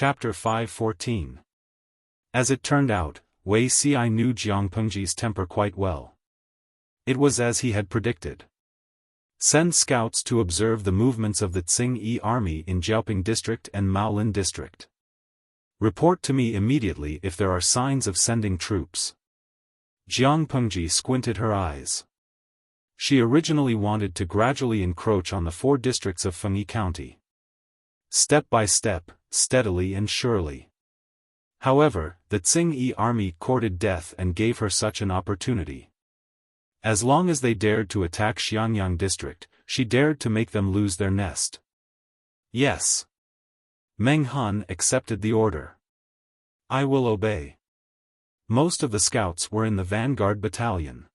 Chapter 514. As it turned out, Wei Xi knew Jiang Pengji's temper quite well. It was as he had predicted. Send scouts to observe the movements of the Tsing-Yi army in Jiaoping district and Maolin district. Report to me immediately if there are signs of sending troops. Jiang Pengji squinted her eyes. She originally wanted to gradually encroach on the 4 districts of Fengyi County. Step by step, steadily and surely. However, the Tsing-Yi army courted death and gave her such an opportunity. As long as they dared to attack Xiangyang district, she dared to make them lose their nest. Yes. Meng Han accepted the order. I will obey. Most of the scouts were in the vanguard battalion.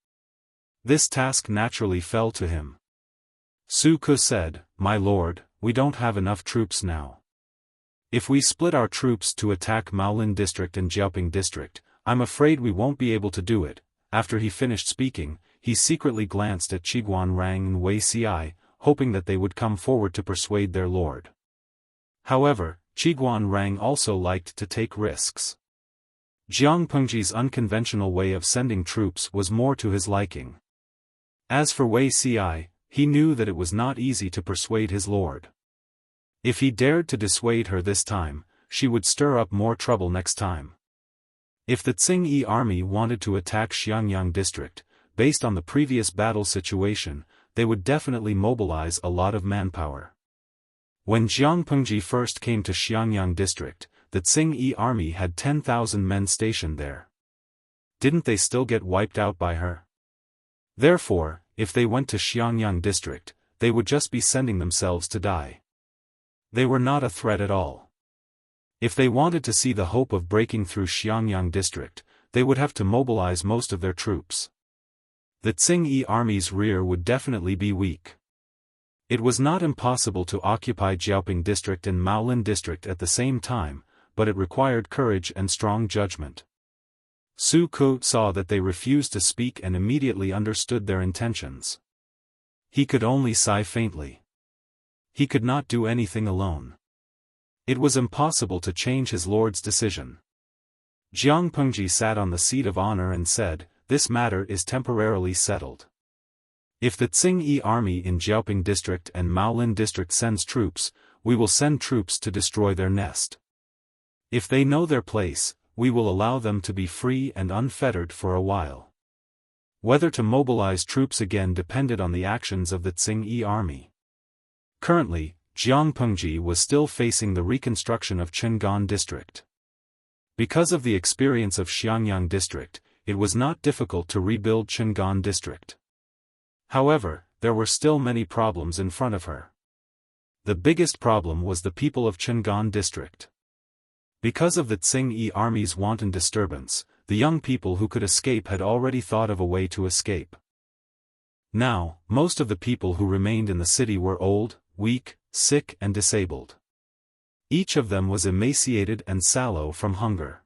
This task naturally fell to him. Su Ke said, "My lord, we don't have enough troops now. If we split our troops to attack Maolin district and Jiaoping district, I'm afraid we won't be able to do it." After he finished speaking, he secretly glanced at Qiguan Rang and Wei Xi, hoping that they would come forward to persuade their lord. However, Qiguan Rang also liked to take risks. Jiang Pengji's unconventional way of sending troops was more to his liking. As for Wei Xi, he knew that it was not easy to persuade his lord. If he dared to dissuade her this time, she would stir up more trouble next time. If the Tsing-Yi army wanted to attack Xiangyang district, based on the previous battle situation, they would definitely mobilize a lot of manpower. When Jiang Pengji first came to Xiangyang district, the Tsing-Yi army had 10,000 men stationed there. Didn't they still get wiped out by her? Therefore, if they went to Xiangyang district, they would just be sending themselves to die. They were not a threat at all. If they wanted to see the hope of breaking through Xiangyang district, they would have to mobilize most of their troops. The Tsing-Yi army's rear would definitely be weak. It was not impossible to occupy Jiaoping district and Maolin district at the same time, but it required courage and strong judgment. Su Ke saw that they refused to speak and immediately understood their intentions. He could only sigh faintly. He could not do anything alone. It was impossible to change his lord's decision. Jiang Pengji sat on the seat of honor and said, "This matter is temporarily settled. If the Tsing-Yi army in Jiaoping district and Maolin district sends troops, we will send troops to destroy their nest. If they know their place, we will allow them to be free and unfettered for a while." Whether to mobilize troops again depended on the actions of the Tsing-Yi army. Currently, Jiang Pengji was still facing the reconstruction of Cheng'an district. Because of the experience of Xiangyang district, it was not difficult to rebuild Cheng'an district. However, there were still many problems in front of her. The biggest problem was the people of Cheng'an district. Because of the Tsing-Yi army's wanton disturbance, the young people who could escape had already thought of a way to escape. Now, most of the people who remained in the city were old, weak, sick and disabled. Each of them was emaciated and sallow from hunger.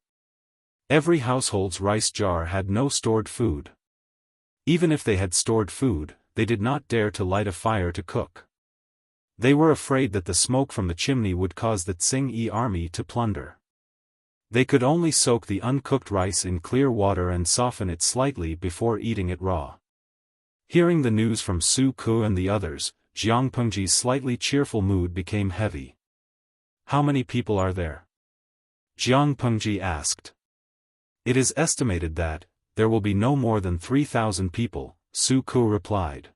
Every household's rice jar had no stored food. Even if they had stored food, they did not dare to light a fire to cook. They were afraid that the smoke from the chimney would cause the Tsing-Yi army to plunder. They could only soak the uncooked rice in clear water and soften it slightly before eating it raw. Hearing the news from Su Ke and the others, Jiang Pengji's slightly cheerful mood became heavy. "How many people are there?" Jiang Pengji asked. "It is estimated that there will be no more than 3,000 people," Su Ke replied.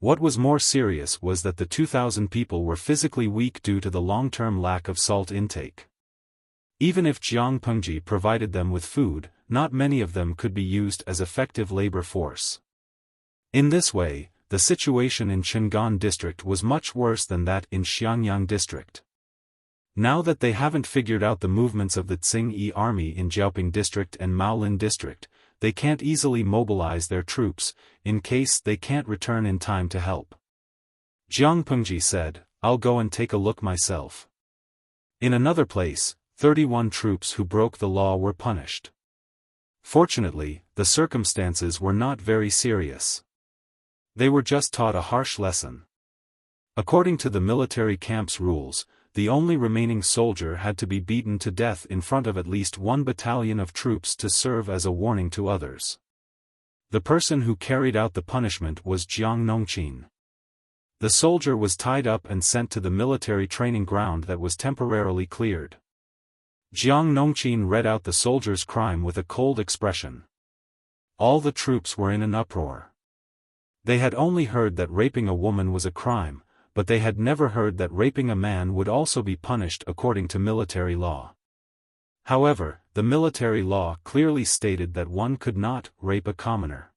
What was more serious was that the 2,000 people were physically weak due to the long-term lack of salt intake. Even if Jiang Pengji provided them with food, not many of them could be used as effective labor force. In this way, the situation in Cheng'an district was much worse than that in Xiangyang district. Now that they haven't figured out the movements of the Tsing-Yi army in Jiaoping district and Maolin district, they can't easily mobilize their troops, in case they can't return in time to help. Jiang Pengji said, "I'll go and take a look myself." In another place, 31 troops who broke the law were punished. Fortunately, the circumstances were not very serious. They were just taught a harsh lesson. According to the military camp's rules, the only remaining soldier had to be beaten to death in front of at least one battalion of troops to serve as a warning to others. The person who carried out the punishment was Jiang Nongqin. The soldier was tied up and sent to the military training ground that was temporarily cleared. Jiang Nongqin read out the soldier's crime with a cold expression. All the troops were in an uproar. They had only heard that raping a woman was a crime, but they had never heard that raping a man would also be punished according to military law. However, the military law clearly stated that one could not rape a commoner.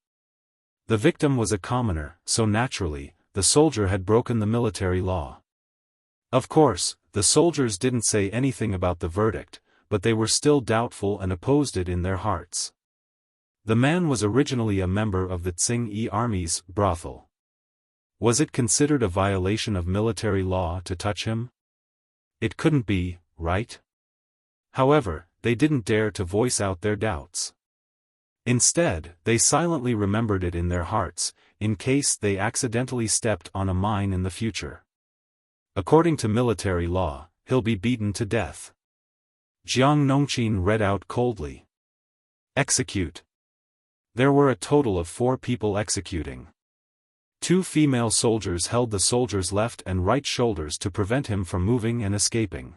The victim was a commoner, so naturally, the soldier had broken the military law. Of course, the soldiers didn't say anything about the verdict, but they were still doubtful and opposed it in their hearts. The man was originally a member of the Tsing army's brothel. Was it considered a violation of military law to touch him? It couldn't be, right? However, they didn't dare to voice out their doubts. Instead, they silently remembered it in their hearts, in case they accidentally stepped on a mine in the future. According to military law, he'll be beaten to death. Jiang Nongqin read out coldly. Execute. There were a total of 4 people executing. 2 female soldiers held the soldier's left and right shoulders to prevent him from moving and escaping.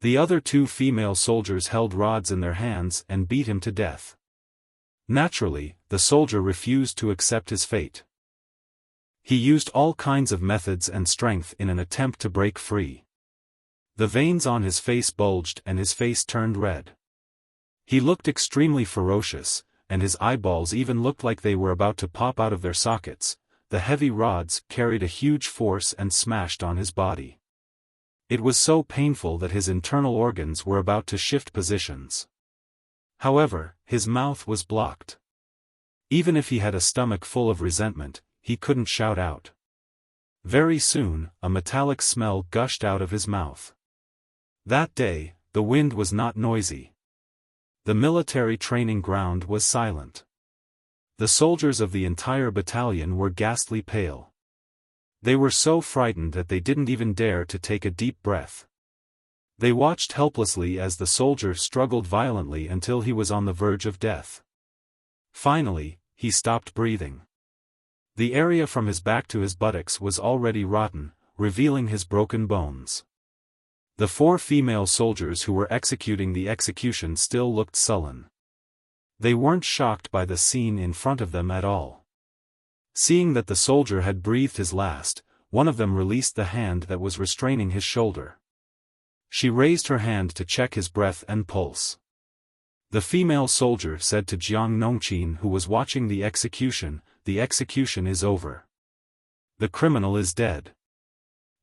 The other 2 female soldiers held rods in their hands and beat him to death. Naturally, the soldier refused to accept his fate. He used all kinds of methods and strength in an attempt to break free. The veins on his face bulged and his face turned red. He looked extremely ferocious, and his eyeballs even looked like they were about to pop out of their sockets. The heavy rods carried a huge force and smashed on his body. It was so painful that his internal organs were about to shift positions. However, his mouth was blocked. Even if he had a stomach full of resentment, he couldn't shout out. Very soon, a metallic smell gushed out of his mouth. That day, the wind was not noisy. The military training ground was silent. The soldiers of the entire battalion were ghastly pale. They were so frightened that they didn't even dare to take a deep breath. They watched helplessly as the soldier struggled violently until he was on the verge of death. Finally, he stopped breathing. The area from his back to his buttocks was already rotten, revealing his broken bones. The 4 female soldiers who were executing the execution still looked sullen. They weren't shocked by the scene in front of them at all. Seeing that the soldier had breathed his last, one of them released the hand that was restraining his shoulder. She raised her hand to check his breath and pulse. The female soldier said to Jiang Nongqin, who was watching the execution is over. The criminal is dead.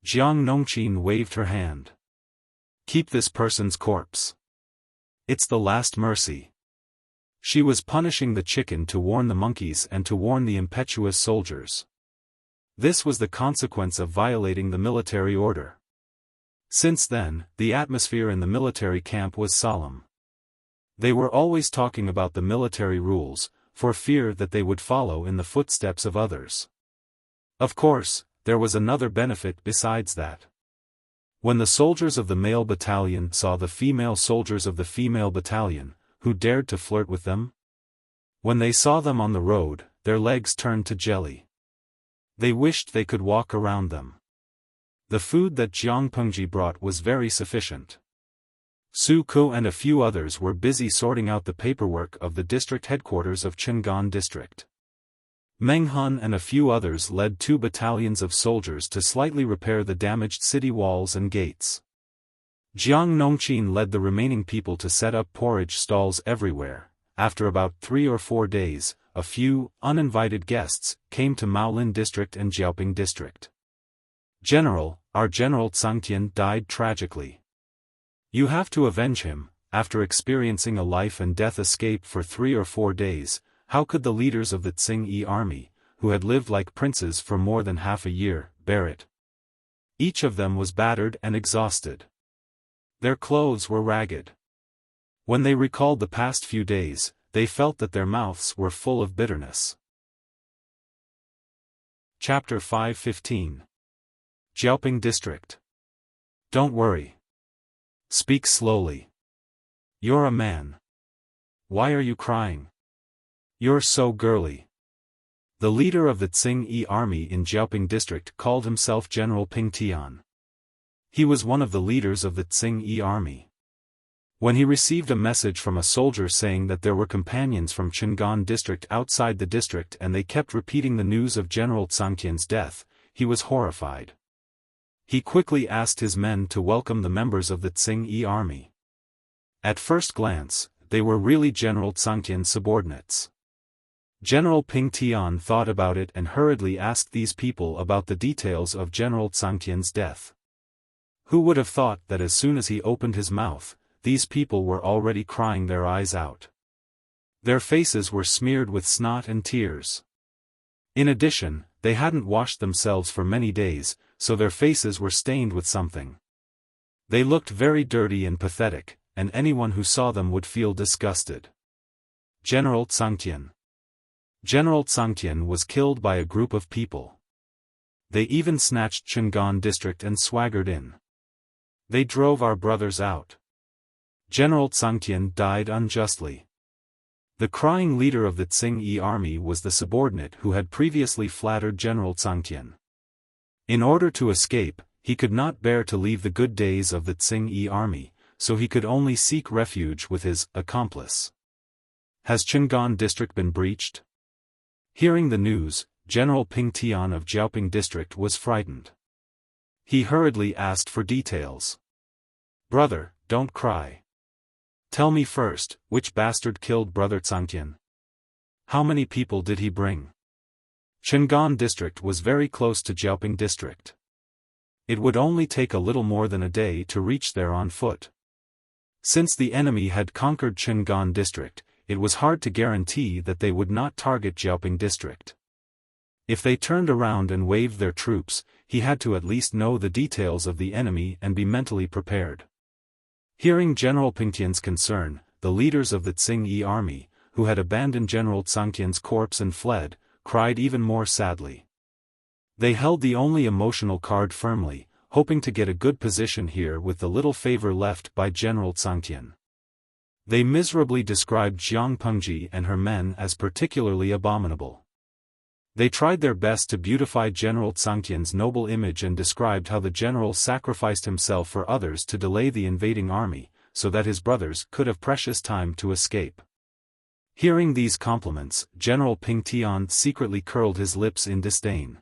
Jiang Nongqin waved her hand. Keep this person's corpse. It's the last mercy. She was punishing the chicken to warn the monkeys and to warn the impetuous soldiers. This was the consequence of violating the military order. Since then, the atmosphere in the military camp was solemn. They were always talking about the military rules, for fear that they would follow in the footsteps of others. Of course, there was another benefit besides that. When the soldiers of the male battalion saw the female soldiers of the female battalion, who dared to flirt with them? When they saw them on the road, their legs turned to jelly. They wished they could walk around them. The food that Jiang Pengji brought was very sufficient. Su Ku and a few others were busy sorting out the paperwork of the district headquarters of Chang'an district. Meng Han and a few others led 2 battalions of soldiers to slightly repair the damaged city walls and gates. Jiang Nongqin led the remaining people to set up porridge stalls everywhere. After about 3 or 4 days, a few uninvited guests came to Maolin district and Jiaoping district. Our General Tsangtian died tragically. You have to avenge him. After experiencing a life and death escape for 3 or 4 days, how could the leaders of the Tsing army, who had lived like princes for more than half a year, bear it? Each of them was battered and exhausted. Their clothes were ragged. When they recalled the past few days, they felt that their mouths were full of bitterness. Chapter 5:15. Jiaoping District. Don't worry. Speak slowly. You're a man. Why are you crying? You're so girly. The leader of the Tsing-Yi army in Jiaoping district called himself General Ping Tian. He was one of the leaders of the Tsing-Yi army. When he received a message from a soldier saying that there were companions from Chang'an district outside the district and they kept repeating the news of General Tsangtian's death, he was horrified. He quickly asked his men to welcome the members of the Tsing-Yi army. At first glance, they were really General Tsangtian's subordinates. General Ping Tian thought about it and hurriedly asked these people about the details of General Tsangtian's death. Who would have thought that as soon as he opened his mouth, these people were already crying their eyes out. Their faces were smeared with snot and tears. In addition, they hadn't washed themselves for many days, so their faces were stained with something. They looked very dirty and pathetic, and anyone who saw them would feel disgusted. General Tsangtian. General Tsangtian was killed by a group of people. They even snatched Chang'an district and swaggered in. They drove our brothers out. General Tsangtian died unjustly. The crying leader of the Tsing-Yi army was the subordinate who had previously flattered General Tsangtian. In order to escape, he could not bear to leave the good days of the Tsing-Yi army, so he could only seek refuge with his accomplice. Has Chang'an district been breached? Hearing the news, General Ping Tian of Jiaoping district was frightened. He hurriedly asked for details. Brother, don't cry. Tell me first, which bastard killed Brother Tsangtian? How many people did he bring? Chang'an district was very close to Jiaoping district. It would only take a little more than a day to reach there on foot. Since the enemy had conquered Chang'an district, it was hard to guarantee that they would not target Jiaoping district. If they turned around and waved their troops, he had to at least know the details of the enemy and be mentally prepared. Hearing General Ping Tian's concern, the leaders of the Tsing-Yi army, who had abandoned General Tsangtian's corpse and fled, cried even more sadly. They held the only emotional card firmly, hoping to get a good position here with the little favor left by General Tsangtian. They miserably described Jiang Pengji and her men as particularly abominable. They tried their best to beautify General Tsangtian's noble image and described how the general sacrificed himself for others to delay the invading army, so that his brothers could have precious time to escape. Hearing these compliments, General Ping Tian secretly curled his lips in disdain.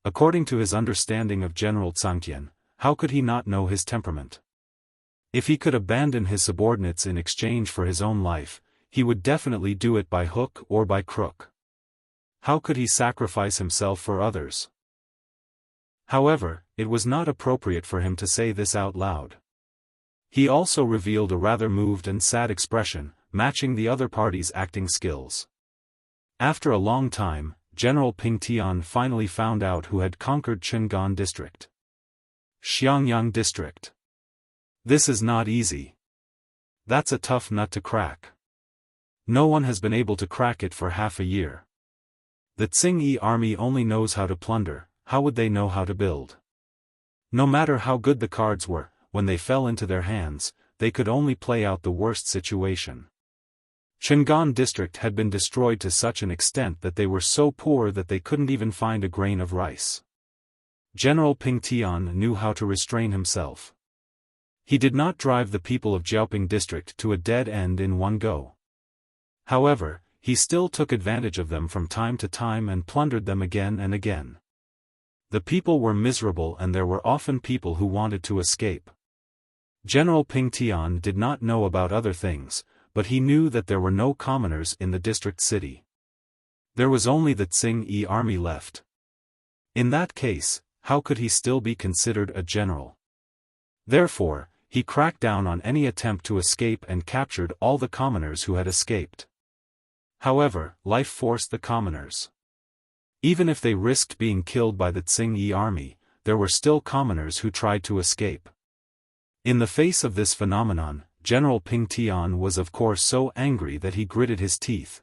According to his understanding of General Tsangtian, how could he not know his temperament? If he could abandon his subordinates in exchange for his own life, he would definitely do it by hook or by crook. How could he sacrifice himself for others? However, it was not appropriate for him to say this out loud. He also revealed a rather moved and sad expression, matching the other party's acting skills. After a long time, General Ping Tian finally found out who had conquered Chang'an district. Xiangyang district. This is not easy. That's a tough nut to crack. No one has been able to crack it for half a year. The Tsing-Yi army only knows how to plunder, how would they know how to build? No matter how good the cards were, when they fell into their hands, they could only play out the worst situation. Chang'an district had been destroyed to such an extent that they were so poor that they couldn't even find a grain of rice. General Ping Tian knew how to restrain himself. He did not drive the people of Jiaoping district to a dead end in one go. However, he still took advantage of them from time to time and plundered them again and again. The people were miserable and there were often people who wanted to escape. General Ping Tian did not know about other things, but he knew that there were no commoners in the district city. There was only the Tsing-Yi army left. In that case, how could he still be considered a general? Therefore, he cracked down on any attempt to escape and captured all the commoners who had escaped. However, life forced the commoners. Even if they risked being killed by the Tsing-Yi army, there were still commoners who tried to escape. In the face of this phenomenon, General Ping Tian was of course so angry that he gritted his teeth.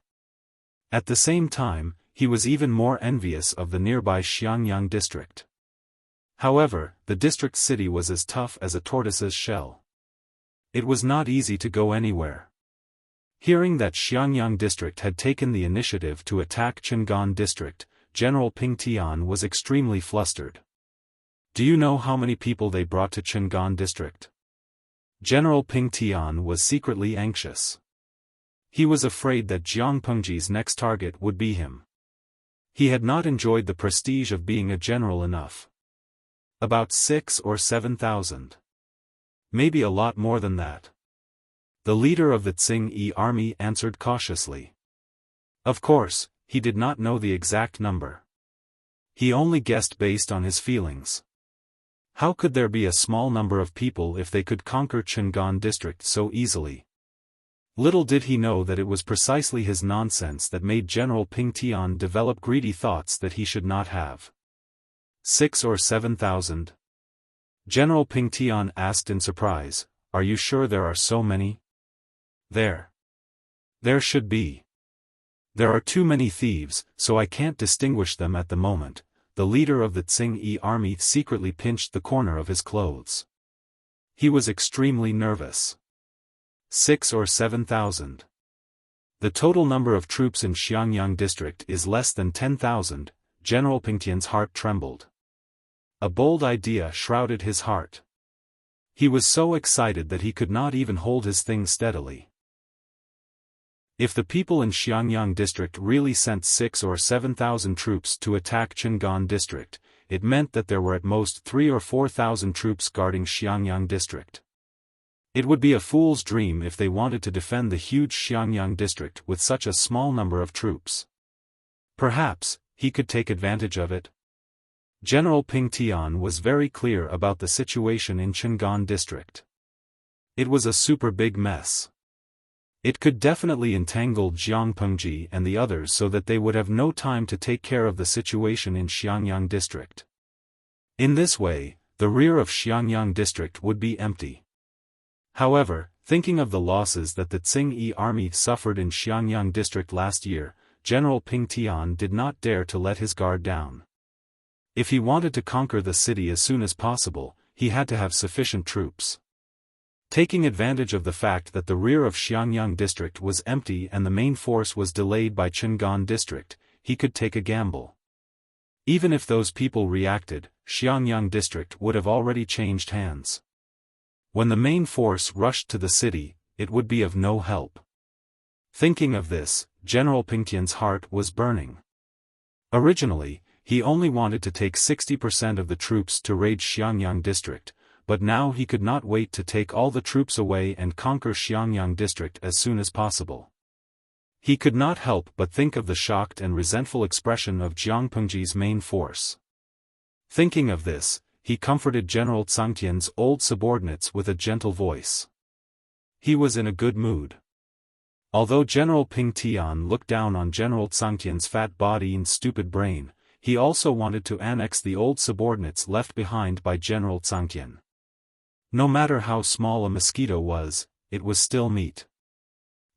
At the same time, he was even more envious of the nearby Xiangyang district. However, the district city was as tough as a tortoise's shell. It was not easy to go anywhere. Hearing that Xiangyang district had taken the initiative to attack Chang'an district, General Ping Tian was extremely flustered. Do you know how many people they brought to Chang'an district? General Ping Tian was secretly anxious. He was afraid that Jiang Pengji's next target would be him. He had not enjoyed the prestige of being a general enough. About 6,000 or 7,000. Maybe a lot more than that. The leader of the Tsing-Yi army answered cautiously. Of course, he did not know the exact number. He only guessed based on his feelings. How could there be a small number of people if they could conquer Chang'an district so easily? Little did he know that it was precisely his nonsense that made General Ping Tian develop greedy thoughts that he should not have. 6,000 or 7,000? General Ping Tian asked in surprise, are you sure there are so many? There should be. There are too many thieves, so I can't distinguish them at the moment. The leader of the Tsing-Yi army secretly pinched the corner of his clothes. He was extremely nervous. 6,000 or 7,000. The total number of troops in Xiangyang district is less than 10,000, General Ping Tian's heart trembled. A bold idea shrouded his heart. He was so excited that he could not even hold his things steadily. If the people in Xiangyang district really sent 6,000 or 7,000 troops to attack Chang'an district, it meant that there were at most 3,000 or 4,000 troops guarding Xiangyang district. It would be a fool's dream if they wanted to defend the huge Xiangyang district with such a small number of troops. Perhaps, he could take advantage of it. General Ping Tian was very clear about the situation in Chang'an district. It was a super big mess. It could definitely entangle Jiang Pengji and the others so that they would have no time to take care of the situation in Xiangyang district. In this way, the rear of Xiangyang district would be empty. However, thinking of the losses that the Tsing-Yi army suffered in Xiangyang district last year, General Ping Tian did not dare to let his guard down. If he wanted to conquer the city as soon as possible, he had to have sufficient troops. Taking advantage of the fact that the rear of Xiangyang district was empty and the main force was delayed by Chang'an district, he could take a gamble. Even if those people reacted, Xiangyang district would have already changed hands. When the main force rushed to the city, it would be of no help. Thinking of this, General Ping Tian's heart was burning. Originally, he only wanted to take 60% of the troops to raid Xiangyang district, but now he could not wait to take all the troops away and conquer Xiangyang district as soon as possible. He could not help but think of the shocked and resentful expression of Jiang Pengji's main force. Thinking of this, he comforted General Tsangtian's old subordinates with a gentle voice. He was in a good mood. Although General Ping Tian looked down on General Tsangtian's fat body and stupid brain, he also wanted to annex the old subordinates left behind by General Tsangtian. No matter how small a mosquito was, it was still meat.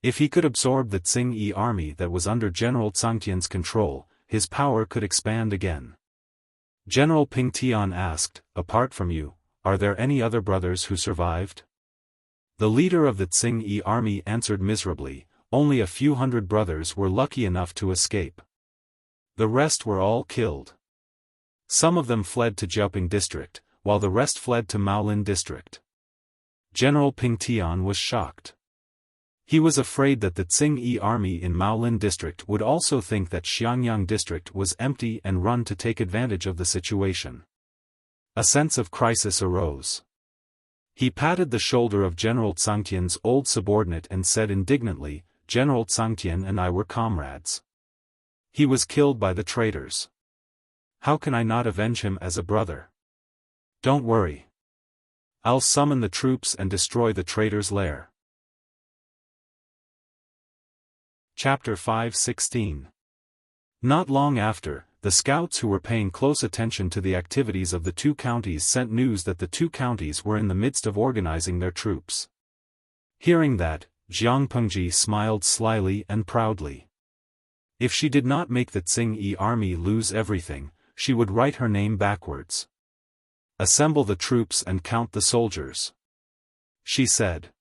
If he could absorb the Tsing-Yi army that was under General Tsangtian's control, his power could expand again. General Ping Tian asked, apart from you, are there any other brothers who survived? The leader of the Tsing-Yi army answered miserably, only a few hundred brothers were lucky enough to escape. The rest were all killed. Some of them fled to Jiaoping district, while the rest fled to Maolin district. General Ping Tian was shocked. He was afraid that the Tsing-Yi army in Maolin district would also think that Xiangyang district was empty and run to take advantage of the situation. A sense of crisis arose. He patted the shoulder of General Tsangtian's old subordinate and said indignantly, General Tsangtian and I were comrades. He was killed by the traitors. How can I not avenge him as a brother? Don't worry. I'll summon the troops and destroy the traitor's lair. Chapter 5:16. Not long after, the scouts who were paying close attention to the activities of the two counties sent news that the two counties were in the midst of organizing their troops. Hearing that, Jiang Pengji smiled slyly and proudly. If she did not make the Tsing-Yi army lose everything, she would write her name backwards. Assemble the troops and count the soldiers," she said.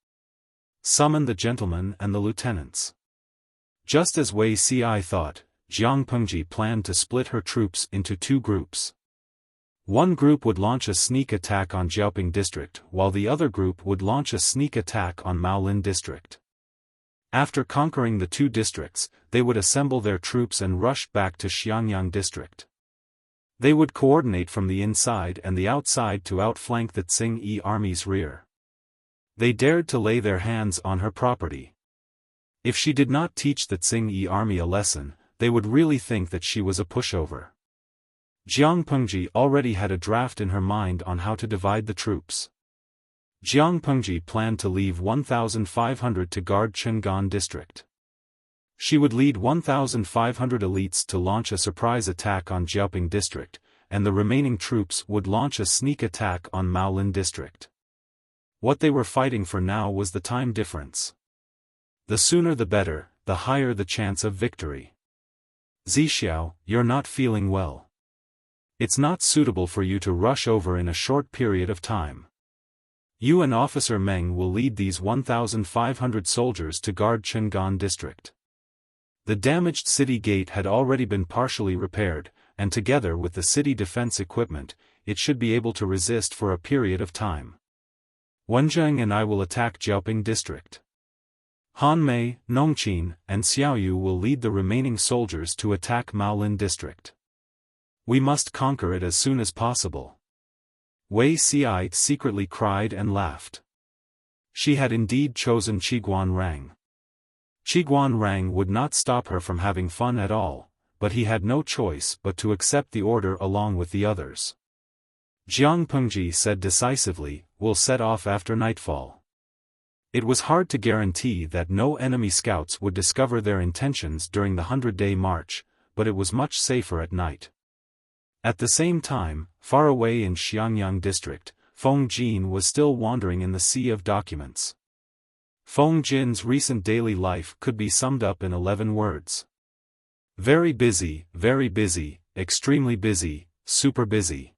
"Summon the gentlemen and the lieutenants." Just as Wei Ci thought, Jiang Pengji planned to split her troops into two groups. One group would launch a sneak attack on Jiaoping district, while the other group would launch a sneak attack on Maolin district. After conquering the two districts, they would assemble their troops and rush back to Xiangyang district. They would coordinate from the inside and the outside to outflank the Tsing-Yi army's rear. They dared to lay their hands on her property. If she did not teach the Tsing-Yi army a lesson, they would really think that she was a pushover. Jiang Pengji already had a draft in her mind on how to divide the troops. Jiang Pengji planned to leave 1,500 to guard Cheng'an district. She would lead 1,500 elites to launch a surprise attack on Jiaoping district, and the remaining troops would launch a sneak attack on Maolin district. What they were fighting for now was the time difference. The sooner the better, the higher the chance of victory. "Zixiao, you're not feeling well. It's not suitable for you to rush over in a short period of time. You and Officer Meng will lead these 1,500 soldiers to guard Cheng'an district." The damaged city gate had already been partially repaired, and together with the city defense equipment, it should be able to resist for a period of time. "Wenzheng and I will attack Jiaoping district. Han Mei, Nongqin, and Xiaoyu will lead the remaining soldiers to attack Maolin district. We must conquer it as soon as possible." Wei Ci secretly cried and laughed. She had indeed chosen Qiguan Rang. Qiguan Rang would not stop her from having fun at all, but he had no choice but to accept the order along with the others. Jiang Pengji said decisively, "We'll set off after nightfall." It was hard to guarantee that no enemy scouts would discover their intentions during the 100-day march, but it was much safer at night. At the same time, far away in Xiangyang district, Feng Jin was still wandering in the sea of documents. Feng Jin's recent daily life could be summed up in 11 words. Very busy, extremely busy, super busy.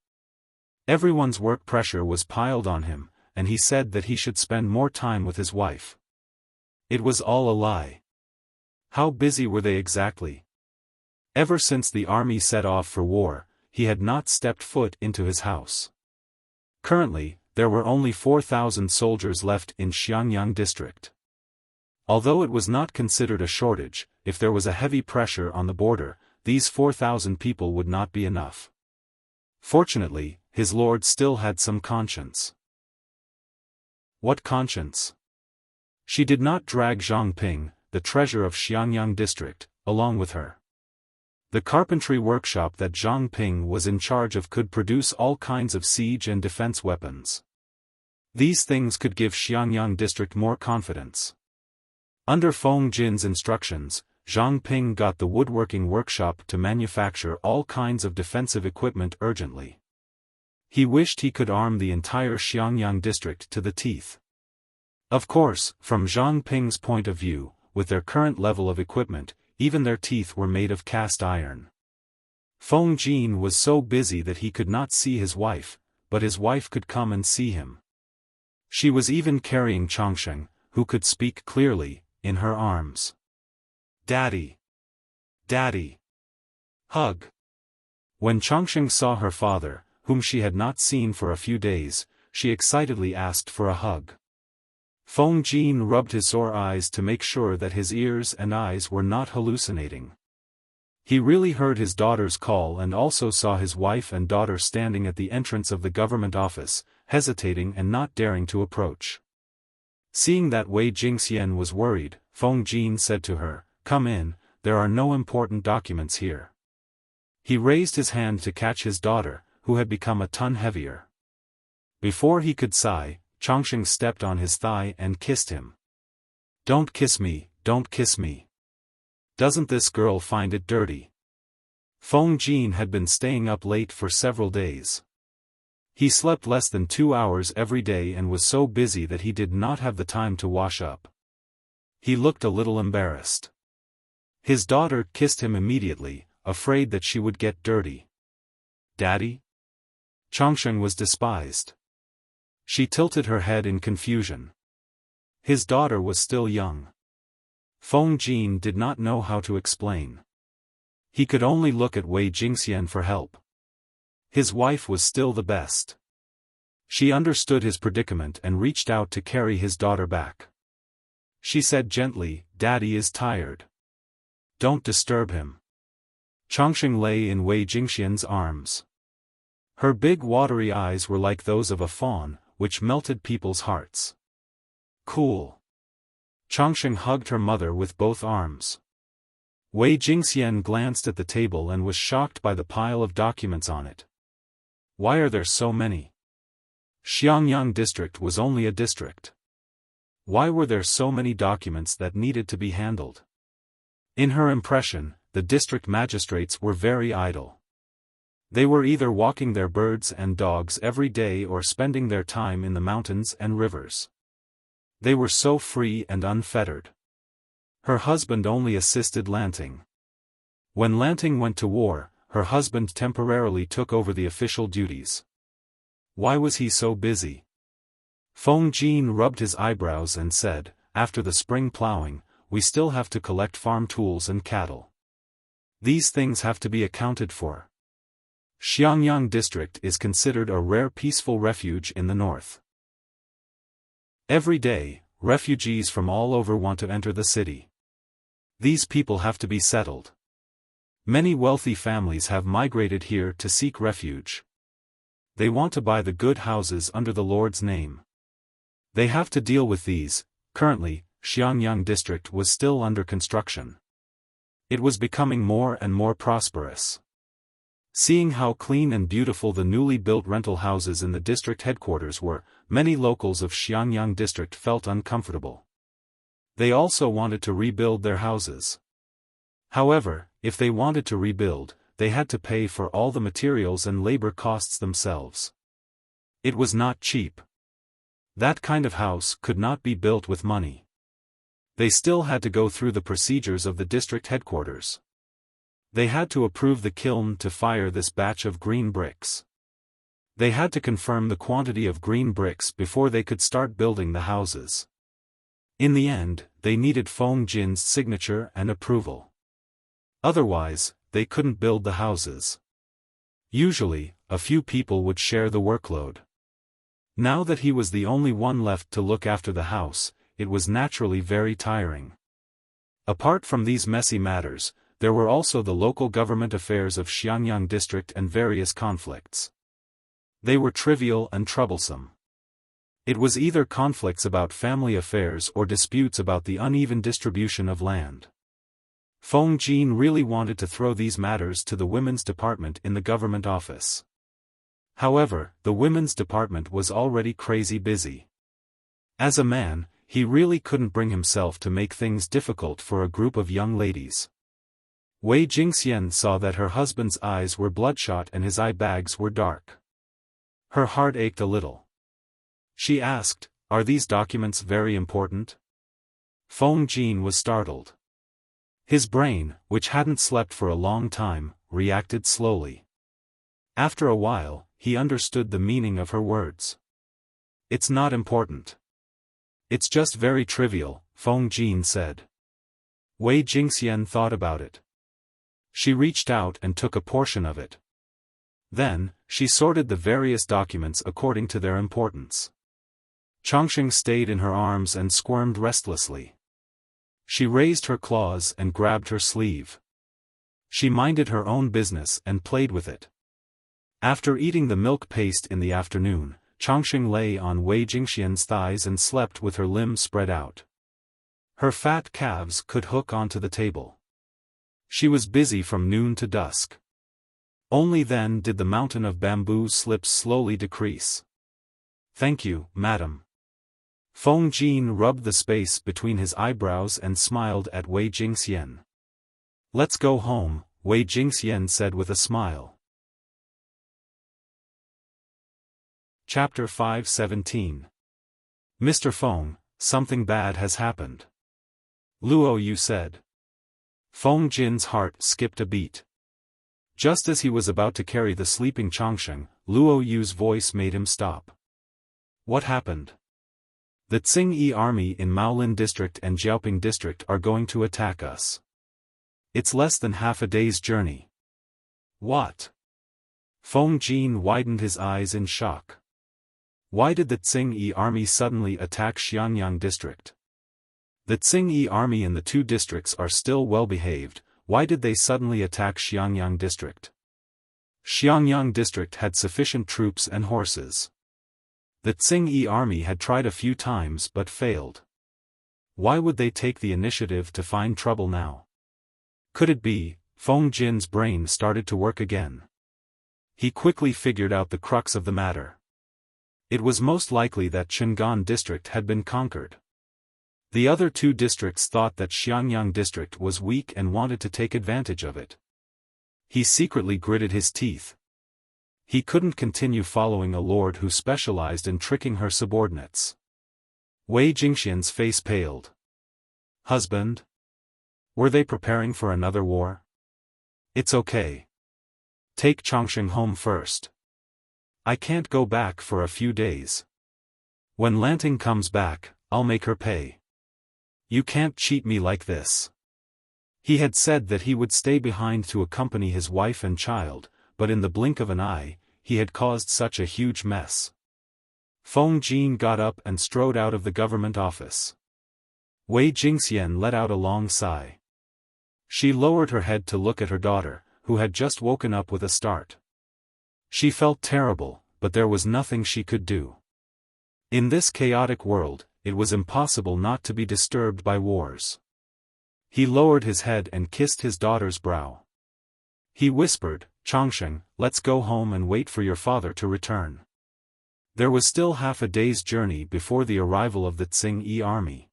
Everyone's work pressure was piled on him, and he said that he should spend more time with his wife. It was all a lie. How busy were they exactly? Ever since the army set off for war, he had not stepped foot into his house. Currently, there were only 4,000 soldiers left in Xiangyang district. Although it was not considered a shortage, if there was a heavy pressure on the border, these 4,000 people would not be enough. Fortunately, his lord still had some conscience. What conscience? She did not drag Zhang Ping, the treasurer of Xiangyang district, along with her. The carpentry workshop that Zhang Ping was in charge of could produce all kinds of siege and defense weapons. These things could give Xiangyang district more confidence. Under Feng Jin's instructions, Zhang Ping got the woodworking workshop to manufacture all kinds of defensive equipment urgently. He wished he could arm the entire Xiangyang district to the teeth. Of course, from Zhang Ping's point of view, with their current level of equipment, even their teeth were made of cast iron. Feng Jin was so busy that he could not see his wife, but his wife could come and see him. She was even carrying Changsheng, who could speak clearly, in her arms. "Daddy! Daddy! Hug!" When Changsheng saw her father, whom she had not seen for a few days, she excitedly asked for a hug. Feng Jin rubbed his sore eyes to make sure that his ears and eyes were not hallucinating. He really heard his daughter's call and also saw his wife and daughter standing at the entrance of the government office, hesitating and not daring to approach. Seeing that Wei Jingxian was worried, Feng Jin said to her, "Come in, there are no important documents here." He raised his hand to catch his daughter, who had become a ton heavier. Before he could sigh, Changsheng stepped on his thigh and kissed him. "Don't kiss me, don't kiss me. Doesn't this girl find it dirty?" Feng Jin had been staying up late for several days. He slept less than 2 hours every day and was so busy that he did not have the time to wash up. He looked a little embarrassed. His daughter kissed him immediately, afraid that she would get dirty. "Daddy? Chongsheng was despised. She tilted her head in confusion. His daughter was still young. Feng Jin did not know how to explain. He could only look at Wei Jingxian for help. His wife was still the best. She understood his predicament and reached out to carry his daughter back. She said gently, "Daddy is tired. Don't disturb him." Chongsheng lay in Wei Jingxian's arms. Her big watery eyes were like those of a fawn, which melted people's hearts. Cool. Chongsheng hugged her mother with both arms. Wei Jingxian glanced at the table and was shocked by the pile of documents on it. Why are there so many? Xiangyang district was only a district. Why were there so many documents that needed to be handled? In her impression, the district magistrates were very idle. They were either walking their birds and dogs every day or spending their time in the mountains and rivers. They were so free and unfettered. Her husband only assisted Lanting. When Lanting went to war, her husband temporarily took over the official duties. Why was he so busy? Feng Jin rubbed his eyebrows and said, "After the spring plowing, we still have to collect farm tools and cattle. These things have to be accounted for. Xiangyang district is considered a rare peaceful refuge in the north. Every day, refugees from all over want to enter the city. These people have to be settled. Many wealthy families have migrated here to seek refuge. They want to buy the good houses under the Lord's name. They have to deal with these." Currently, Xiangyang district was still under construction. It was becoming more and more prosperous. Seeing how clean and beautiful the newly built rental houses in the district headquarters were, many locals of Xiangyang district felt uncomfortable. They also wanted to rebuild their houses. However, if they wanted to rebuild, they had to pay for all the materials and labor costs themselves. It was not cheap. That kind of house could not be built with money. They still had to go through the procedures of the district headquarters. They had to approve the kiln to fire this batch of green bricks. They had to confirm the quantity of green bricks before they could start building the houses. In the end, they needed Feng Jin's signature and approval. Otherwise, they couldn't build the houses. Usually, a few people would share the workload. Now that he was the only one left to look after the house, it was naturally very tiring. Apart from these messy matters, there were also the local government affairs of Xiangyang district and various conflicts. They were trivial and troublesome. It was either conflicts about family affairs or disputes about the uneven distribution of land. Feng Jin really wanted to throw these matters to the women's department in the government office. However, the women's department was already crazy busy. As a man, he really couldn't bring himself to make things difficult for a group of young ladies. Wei Jingxian saw that her husband's eyes were bloodshot and his eye bags were dark. Her heart ached a little. She asked, "Are these documents very important?" Feng Jin was startled. His brain, which hadn't slept for a long time, reacted slowly. After a while, he understood the meaning of her words. "It's not important. It's just very trivial," Feng Jin said. Wei Jingxian thought about it. She reached out and took a portion of it. Then, she sorted the various documents according to their importance. Chongsheng stayed in her arms and squirmed restlessly. She raised her claws and grabbed her sleeve. She minded her own business and played with it. After eating the milk paste in the afternoon, Chongsheng lay on Wei Jingxian's thighs and slept with her limbs spread out. Her fat calves could hook onto the table. She was busy from noon to dusk. Only then did the mountain of bamboo slips slowly decrease. "Thank you, madam." Feng Jin rubbed the space between his eyebrows and smiled at Wei Jingxian. "Let's go home," Wei Jingxian said with a smile. Chapter 517. "Mr. Feng, something bad has happened." Luo Yu said. Feng Jin's heart skipped a beat. Just as he was about to carry the sleeping Changsheng, Luo Yu's voice made him stop. What happened? The Tsing-Yi army in Maolin district and Jiaoping district are going to attack us. It's less than half a day's journey. What? Feng Jin widened his eyes in shock. Why did the Tsing-Yi army suddenly attack Xiangyang district? The Tsing-Yi army in the two districts are still well behaved. Why did they suddenly attack Xiangyang district? Xiangyang district had sufficient troops and horses. The Tsing-Yi army had tried a few times but failed. Why would they take the initiative to find trouble now? Could it be? Feng Jin's brain started to work again. He quickly figured out the crux of the matter. It was most likely that Chang'an district had been conquered. The other two districts thought that Xiangyang district was weak and wanted to take advantage of it. He secretly gritted his teeth. He couldn't continue following a lord who specialized in tricking her subordinates. Wei Jingxian's face paled. Husband? Were they preparing for another war? It's okay. Take Changsheng home first. I can't go back for a few days. When Lanting comes back, I'll make her pay. You can't cheat me like this. He had said that he would stay behind to accompany his wife and child, but in the blink of an eye, he had caused such a huge mess. Feng Jin got up and strode out of the government office. Wei Jingxian let out a long sigh. She lowered her head to look at her daughter, who had just woken up with a start. She felt terrible, but there was nothing she could do. In this chaotic world, it was impossible not to be disturbed by wars. He lowered his head and kissed his daughter's brow. He whispered, Changsheng, let's go home and wait for your father to return. There was still half a day's journey before the arrival of the Tsing-Yi army.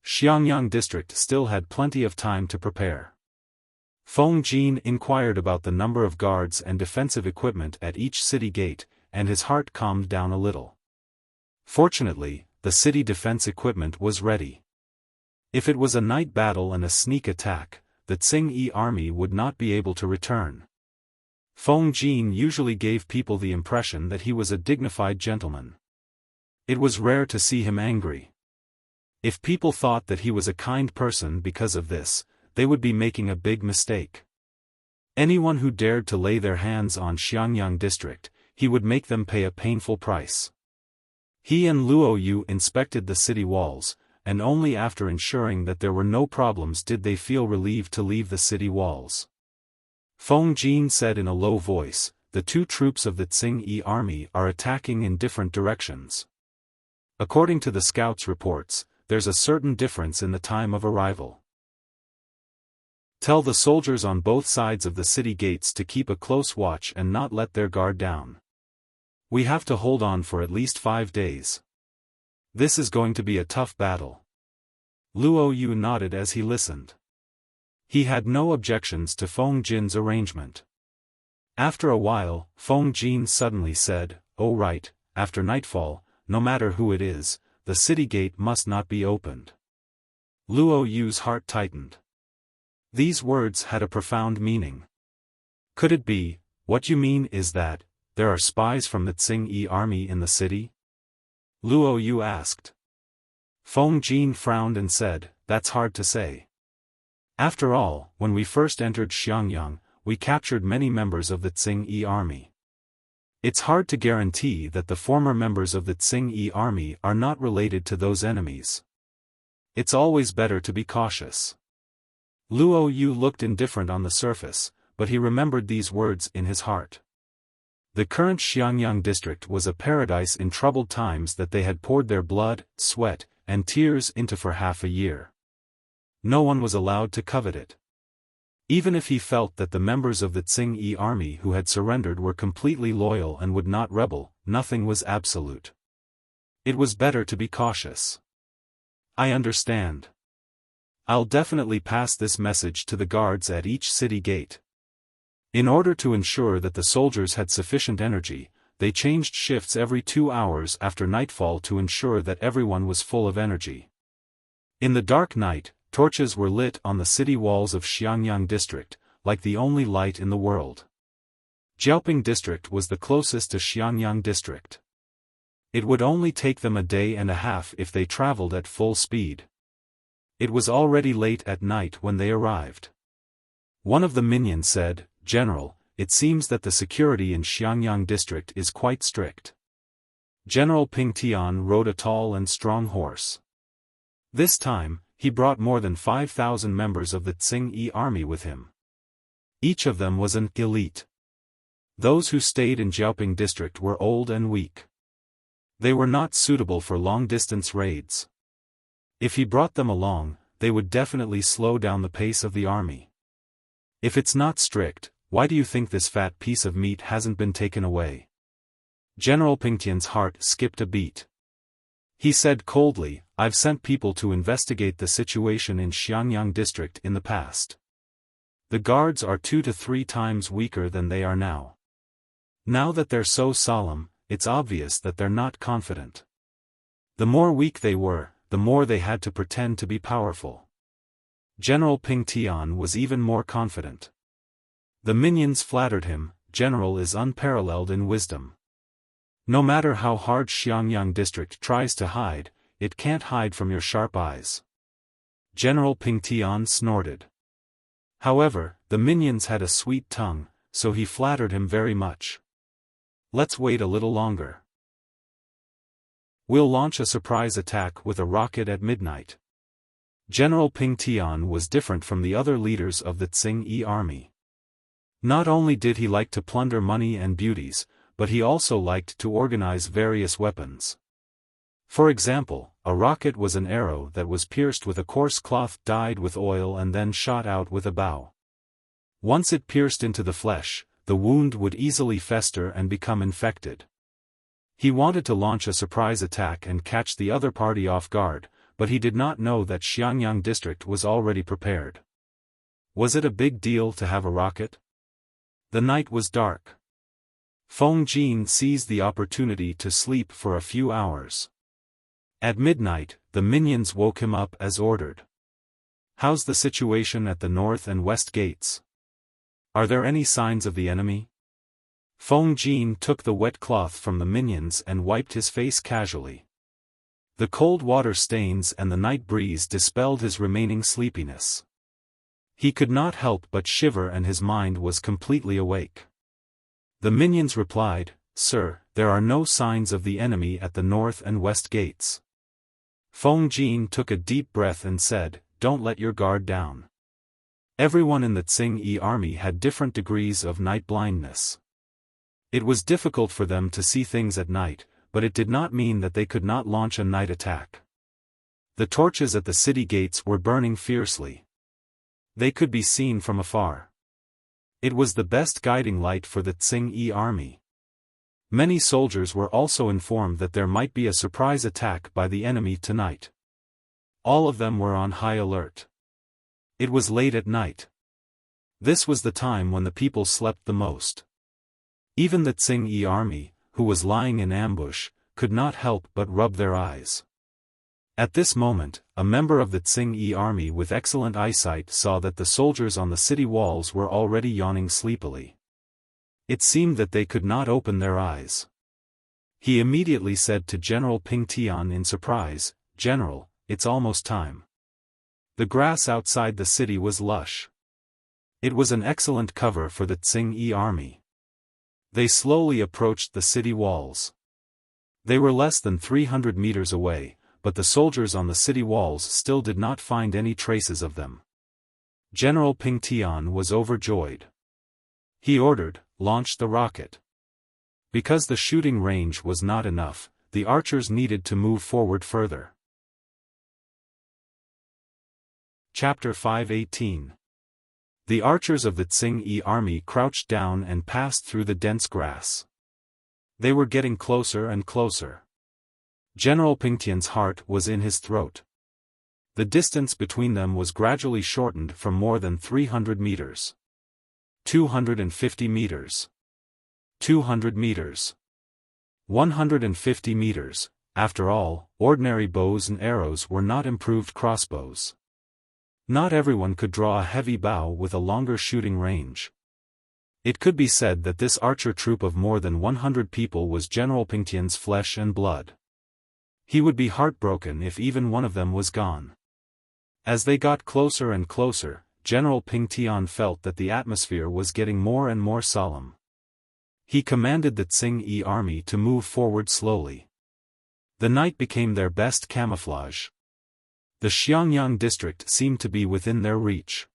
Xiangyang district still had plenty of time to prepare. Feng Jin inquired about the number of guards and defensive equipment at each city gate, and his heart calmed down a little. Fortunately, the city defense equipment was ready. If it was a night battle and a sneak attack, the Tsing-Yi army would not be able to return. Feng Jin usually gave people the impression that he was a dignified gentleman. It was rare to see him angry. If people thought that he was a kind person because of this, they would be making a big mistake. Anyone who dared to lay their hands on Xiangyang district, he would make them pay a painful price. He and Luo Yu inspected the city walls, and only after ensuring that there were no problems did they feel relieved to leave the city walls. Feng Jin said in a low voice, the two troops of the Tsing-Yi army are attacking in different directions. According to the scouts' reports, there's a certain difference in the time of arrival. Tell the soldiers on both sides of the city gates to keep a close watch and not let their guard down. We have to hold on for at least 5 days. This is going to be a tough battle. Luo Yu nodded as he listened. He had no objections to Feng Jin's arrangement. After a while, Feng Jin suddenly said, "Oh right, after nightfall, no matter who it is, the city gate must not be opened." Luo Yu's heart tightened. These words had a profound meaning. Could it be, what you mean is that, there are spies from the Tsing-Yi army in the city? Luo Yu asked. Feng Jin frowned and said, that's hard to say. After all, when we first entered Xiangyang, we captured many members of the Tsing-Yi army. It's hard to guarantee that the former members of the Tsing-Yi army are not related to those enemies. It's always better to be cautious. Luo Yu looked indifferent on the surface, but he remembered these words in his heart. The current Xiangyang district was a paradise in troubled times that they had poured their blood, sweat, and tears into for half a year. No one was allowed to covet it. Even if he felt that the members of the Tsing-Yi army who had surrendered were completely loyal and would not rebel, nothing was absolute. It was better to be cautious. I understand. I'll definitely pass this message to the guards at each city gate. In order to ensure that the soldiers had sufficient energy, they changed shifts every 2 hours after nightfall to ensure that everyone was full of energy. In the dark night, torches were lit on the city walls of Xiangyang district, like the only light in the world. Jiaoping district was the closest to Xianyang district. It would only take them a day and a half if they traveled at full speed. It was already late at night when they arrived. One of the minions said, "General, it seems that the security in Xianyang district is quite strict." General Ping Tian rode a tall and strong horse. This time, he brought more than 5,000 members of the Tsing-Yi army with him. Each of them was an elite. Those who stayed in Jiaoping district were old and weak. They were not suitable for long-distance raids. If he brought them along, they would definitely slow down the pace of the army. If it's not strict, why do you think this fat piece of meat hasn't been taken away? General Pingtian's heart skipped a beat. He said coldly, "I've sent people to investigate the situation in Xianyang district in the past. The guards are 2 to 3 times weaker than they are now. Now that they're so solemn, it's obvious that they're not confident. The more weak they were, the more they had to pretend to be powerful." General Ping Tian was even more confident. The minions flattered him, "General is unparalleled in wisdom. No matter how hard Xianyang district tries to hide, it can't hide from your sharp eyes." General Ping Tian snorted. However, the minions had a sweet tongue, so he flattered him very much. "Let's wait a little longer. We'll launch a surprise attack with a rocket at midnight." General Ping Tian was different from the other leaders of the Tsing-Yi army. Not only did he like to plunder money and beauties, but he also liked to organize various weapons. For example, a rocket was an arrow that was pierced with a coarse cloth dyed with oil and then shot out with a bow. Once it pierced into the flesh, the wound would easily fester and become infected. He wanted to launch a surprise attack and catch the other party off guard, but he did not know that Xianyang district was already prepared. Was it a big deal to have a rocket? The night was dark. Feng Jin seized the opportunity to sleep for a few hours. At midnight, the minions woke him up as ordered. "How's the situation at the north and west gates? Are there any signs of the enemy?" Feng Jin took the wet cloth from the minions and wiped his face casually. The cold water stains and the night breeze dispelled his remaining sleepiness. He could not help but shiver and his mind was completely awake. The minions replied, "Sir, there are no signs of the enemy at the north and west gates." Feng Jin took a deep breath and said, "Don't let your guard down." Everyone in the Tsing-Yi army had different degrees of night blindness. It was difficult for them to see things at night, but it did not mean that they could not launch a night attack. The torches at the city gates were burning fiercely. They could be seen from afar. It was the best guiding light for the Tsing-Yi army. Many soldiers were also informed that there might be a surprise attack by the enemy tonight. All of them were on high alert. It was late at night. This was the time when the people slept the most. Even the Tsing-Yi army, who was lying in ambush, could not help but rub their eyes. At this moment, a member of the Tsing-Yi army with excellent eyesight saw that the soldiers on the city walls were already yawning sleepily. It seemed that they could not open their eyes. He immediately said to General Ping Tian in surprise, "General, it's almost time." The grass outside the city was lush. It was an excellent cover for the Tsing-Yi army. They slowly approached the city walls. They were less than 300 meters away, but the soldiers on the city walls still did not find any traces of them. General Ping Tian was overjoyed. He ordered, "Launch the rocket." Because the shooting range was not enough, the archers needed to move forward further. Chapter 5:18. The archers of the Tsing-Yi army crouched down and passed through the dense grass. They were getting closer and closer. General Pingtian's heart was in his throat. The distance between them was gradually shortened from more than 300 meters. 250 meters. 200 meters. 150 meters. After all, ordinary bows and arrows were not improved crossbows. Not everyone could draw a heavy bow with a longer shooting range. It could be said that this archer troop of more than 100 people was General Pingtian's flesh and blood. He would be heartbroken if even one of them was gone. As they got closer and closer, General Pingtian felt that the atmosphere was getting more and more solemn. He commanded the Tsing-Yi army to move forward slowly. The night became their best camouflage. The Xiangyang district seemed to be within their reach.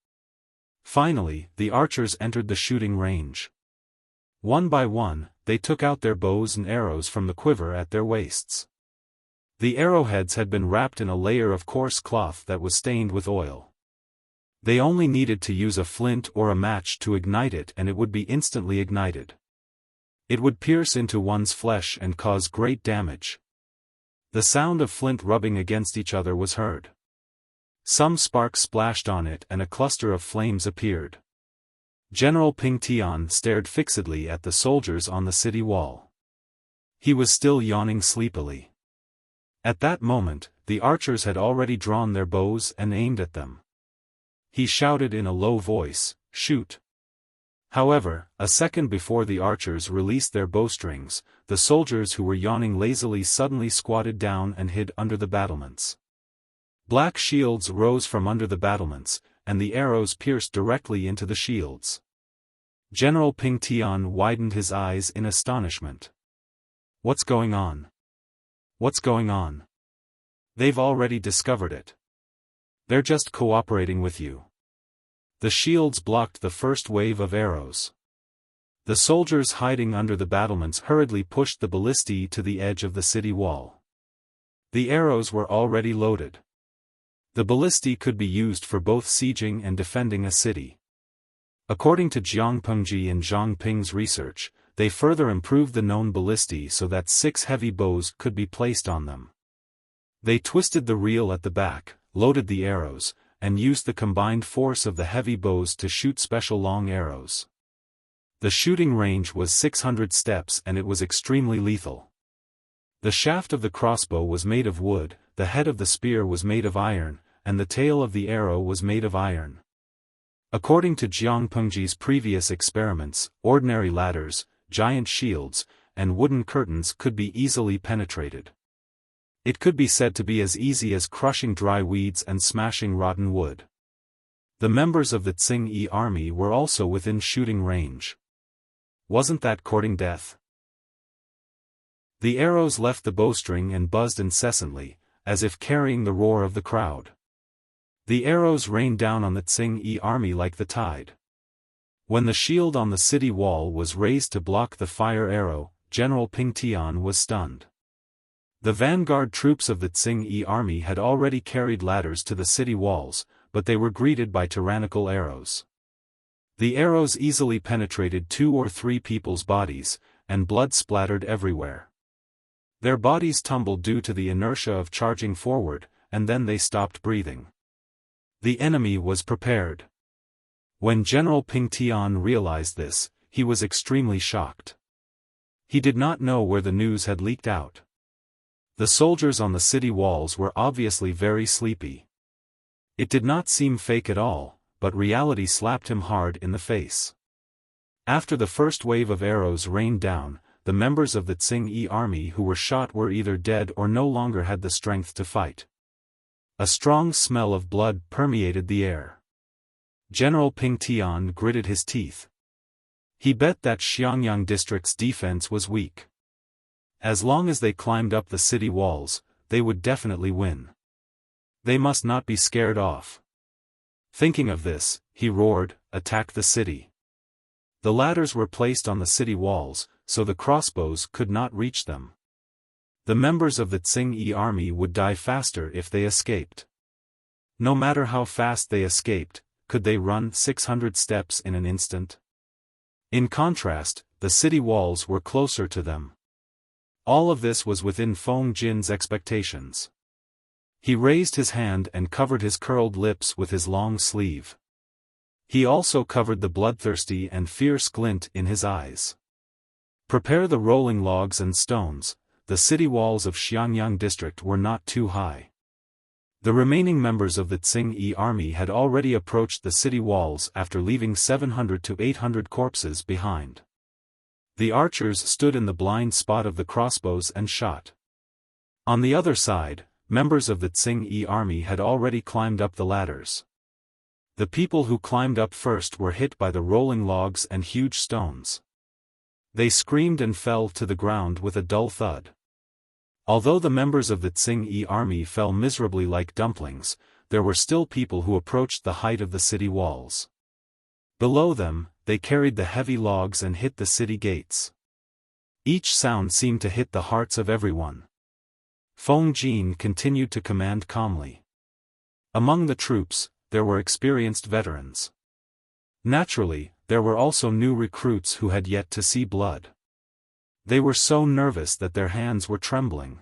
Finally, the archers entered the shooting range. One by one, they took out their bows and arrows from the quiver at their waists. The arrowheads had been wrapped in a layer of coarse cloth that was stained with oil. They only needed to use a flint or a match to ignite it, and it would be instantly ignited. It would pierce into one's flesh and cause great damage. The sound of flint rubbing against each other was heard. Some sparks splashed on it and a cluster of flames appeared. General Pingtian stared fixedly at the soldiers on the city wall. He was still yawning sleepily. At that moment, the archers had already drawn their bows and aimed at them. He shouted in a low voice, "Shoot!" However, a second before the archers released their bowstrings, the soldiers who were yawning lazily suddenly squatted down and hid under the battlements. Black shields rose from under the battlements, and the arrows pierced directly into the shields. General Pingtian widened his eyes in astonishment. "What's going on? What's going on? They've already discovered it. They're just cooperating with you." The shields blocked the first wave of arrows. The soldiers hiding under the battlements hurriedly pushed the ballistae to the edge of the city wall. The arrows were already loaded. The ballistae could be used for both sieging and defending a city. According to Jiang Pengji and Zhang Ping's research, they further improved the known ballistae so that 6 heavy bows could be placed on them. They twisted the reel at the back, loaded the arrows, and used the combined force of the heavy bows to shoot special long arrows. The shooting range was 600 steps and it was extremely lethal. The shaft of the crossbow was made of wood, the head of the spear was made of iron, and the tail of the arrow was made of iron. According to Jiang Pengji's previous experiments, ordinary ladders, giant shields, and wooden curtains could be easily penetrated. It could be said to be as easy as crushing dry weeds and smashing rotten wood. The members of the Tsing-Yi army were also within shooting range. Wasn't that courting death? The arrows left the bowstring and buzzed incessantly, as if carrying the roar of the crowd. The arrows rained down on the Tsing-Yi army like the tide. When the shield on the city wall was raised to block the fire arrow, General Pingtian was stunned. The vanguard troops of the Tsing-Yi army had already carried ladders to the city walls, but they were greeted by tyrannical arrows. The arrows easily penetrated 2 or 3 people's bodies, and blood splattered everywhere. Their bodies tumbled due to the inertia of charging forward, and then they stopped breathing. The enemy was prepared. When General Pingtian realized this, he was extremely shocked. He did not know where the news had leaked out. The soldiers on the city walls were obviously very sleepy. It did not seem fake at all, but reality slapped him hard in the face. After the first wave of arrows rained down, the members of the Tsing-Yi army who were shot were either dead or no longer had the strength to fight. A strong smell of blood permeated the air. General Pingtian gritted his teeth. He bet that Xiangyang district's defense was weak. As long as they climbed up the city walls, they would definitely win. They must not be scared off. Thinking of this, he roared, "Attack the city." The ladders were placed on the city walls, so the crossbows could not reach them. The members of the Tsing-Yi army would die faster if they escaped. No matter how fast they escaped, could they run 600 steps in an instant? In contrast, the city walls were closer to them. All of this was within Feng Jin's expectations. He raised his hand and covered his curled lips with his long sleeve. He also covered the bloodthirsty and fierce glint in his eyes. Prepare the rolling logs and stones. The city walls of Xiangyang district were not too high. The remaining members of the Tsing army had already approached the city walls after leaving 700 to 800 corpses behind. The archers stood in the blind spot of the crossbows and shot. On the other side, members of the Tsing army had already climbed up the ladders. The people who climbed up first were hit by the rolling logs and huge stones. They screamed and fell to the ground with a dull thud. Although the members of the Tsing army fell miserably like dumplings, there were still people who approached the height of the city walls. Below them, they carried the heavy logs and hit the city gates. Each sound seemed to hit the hearts of everyone. Feng Jin continued to command calmly. Among the troops, there were experienced veterans. Naturally, there were also new recruits who had yet to see blood. They were so nervous that their hands were trembling.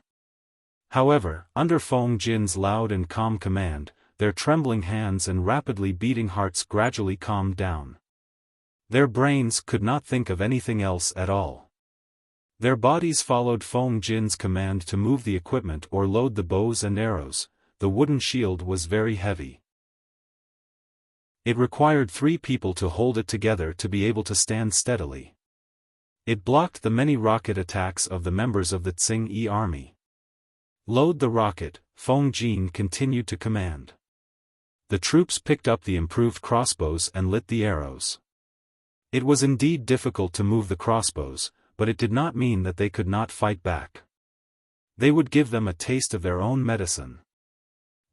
However, under Feng Jin's loud and calm command, their trembling hands and rapidly beating hearts gradually calmed down. Their brains could not think of anything else at all. Their bodies followed Feng Jin's command to move the equipment or load the bows and arrows. The wooden shield was very heavy. It required 3 people to hold it together to be able to stand steadily. It blocked the many rocket attacks of the members of the Tsing army. Load the rocket, Feng Jin continued to command. The troops picked up the improved crossbows and lit the arrows. It was indeed difficult to move the crossbows, but it did not mean that they could not fight back. They would give them a taste of their own medicine.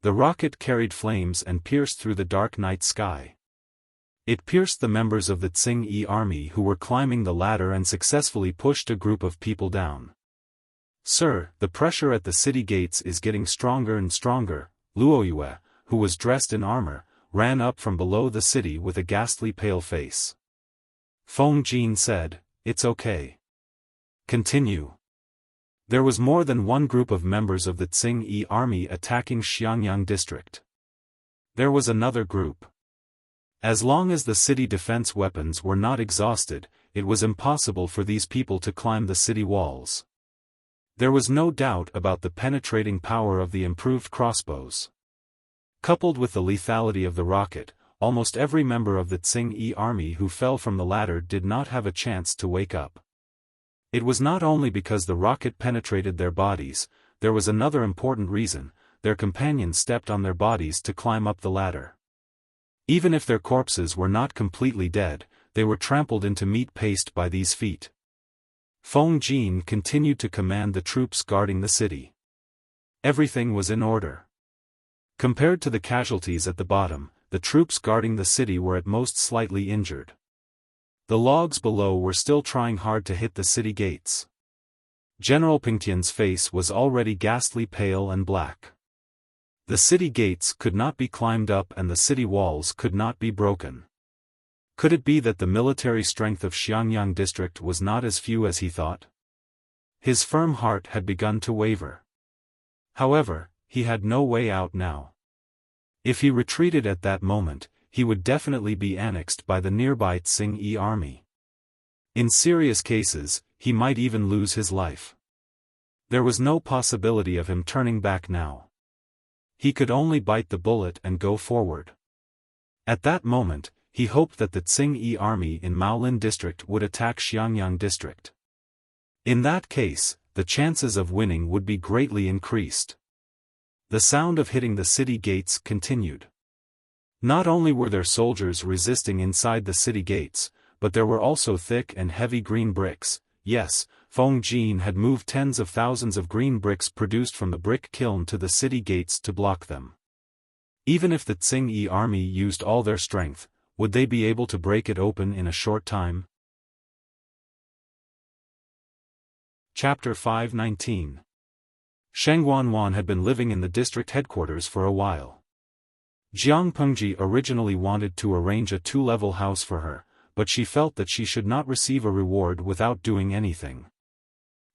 The rocket carried flames and pierced through the dark night sky. It pierced the members of the Tsing army who were climbing the ladder and successfully pushed a group of people down. "Sir, the pressure at the city gates is getting stronger and stronger," Luoyue, who was dressed in armor, ran up from below the city with a ghastly pale face. Feng Jin said, "It's okay. Continue." There was more than one group of members of the Tsing army attacking Xiangyang district. There was another group. As long as the city defense weapons were not exhausted, it was impossible for these people to climb the city walls. There was no doubt about the penetrating power of the improved crossbows. Coupled with the lethality of the rocket, almost every member of the Tsing army who fell from the ladder did not have a chance to wake up. It was not only because the rocket penetrated their bodies, there was another important reason: their companions stepped on their bodies to climb up the ladder. Even if their corpses were not completely dead, they were trampled into meat paste by these feet. Feng Jin continued to command the troops guarding the city. Everything was in order. Compared to the casualties at the bottom, the troops guarding the city were at most slightly injured. The logs below were still trying hard to hit the city gates. General Pingtian's face was already ghastly pale and black. The city gates could not be climbed up and the city walls could not be broken. Could it be that the military strength of Xiangyang district was not as few as he thought? His firm heart had begun to waver. However, he had no way out now. If he retreated at that moment, he would definitely be annexed by the nearby Tsing army. In serious cases, he might even lose his life. There was no possibility of him turning back now. He could only bite the bullet and go forward. At that moment, he hoped that the Tsing army in Maolin district would attack Xiangyang district. In that case, the chances of winning would be greatly increased. The sound of hitting the city gates continued. Not only were there soldiers resisting inside the city gates, but there were also thick and heavy green bricks. Yes, Feng Jin had moved tens of thousands of green bricks produced from the brick kiln to the city gates to block them. Even if the Tsing army used all their strength, would they be able to break it open in a short time? Chapter 519. Sheng Wanwan had been living in the district headquarters for a while. Jiang Pengji originally wanted to arrange a 2-level house for her, but she felt that she should not receive a reward without doing anything.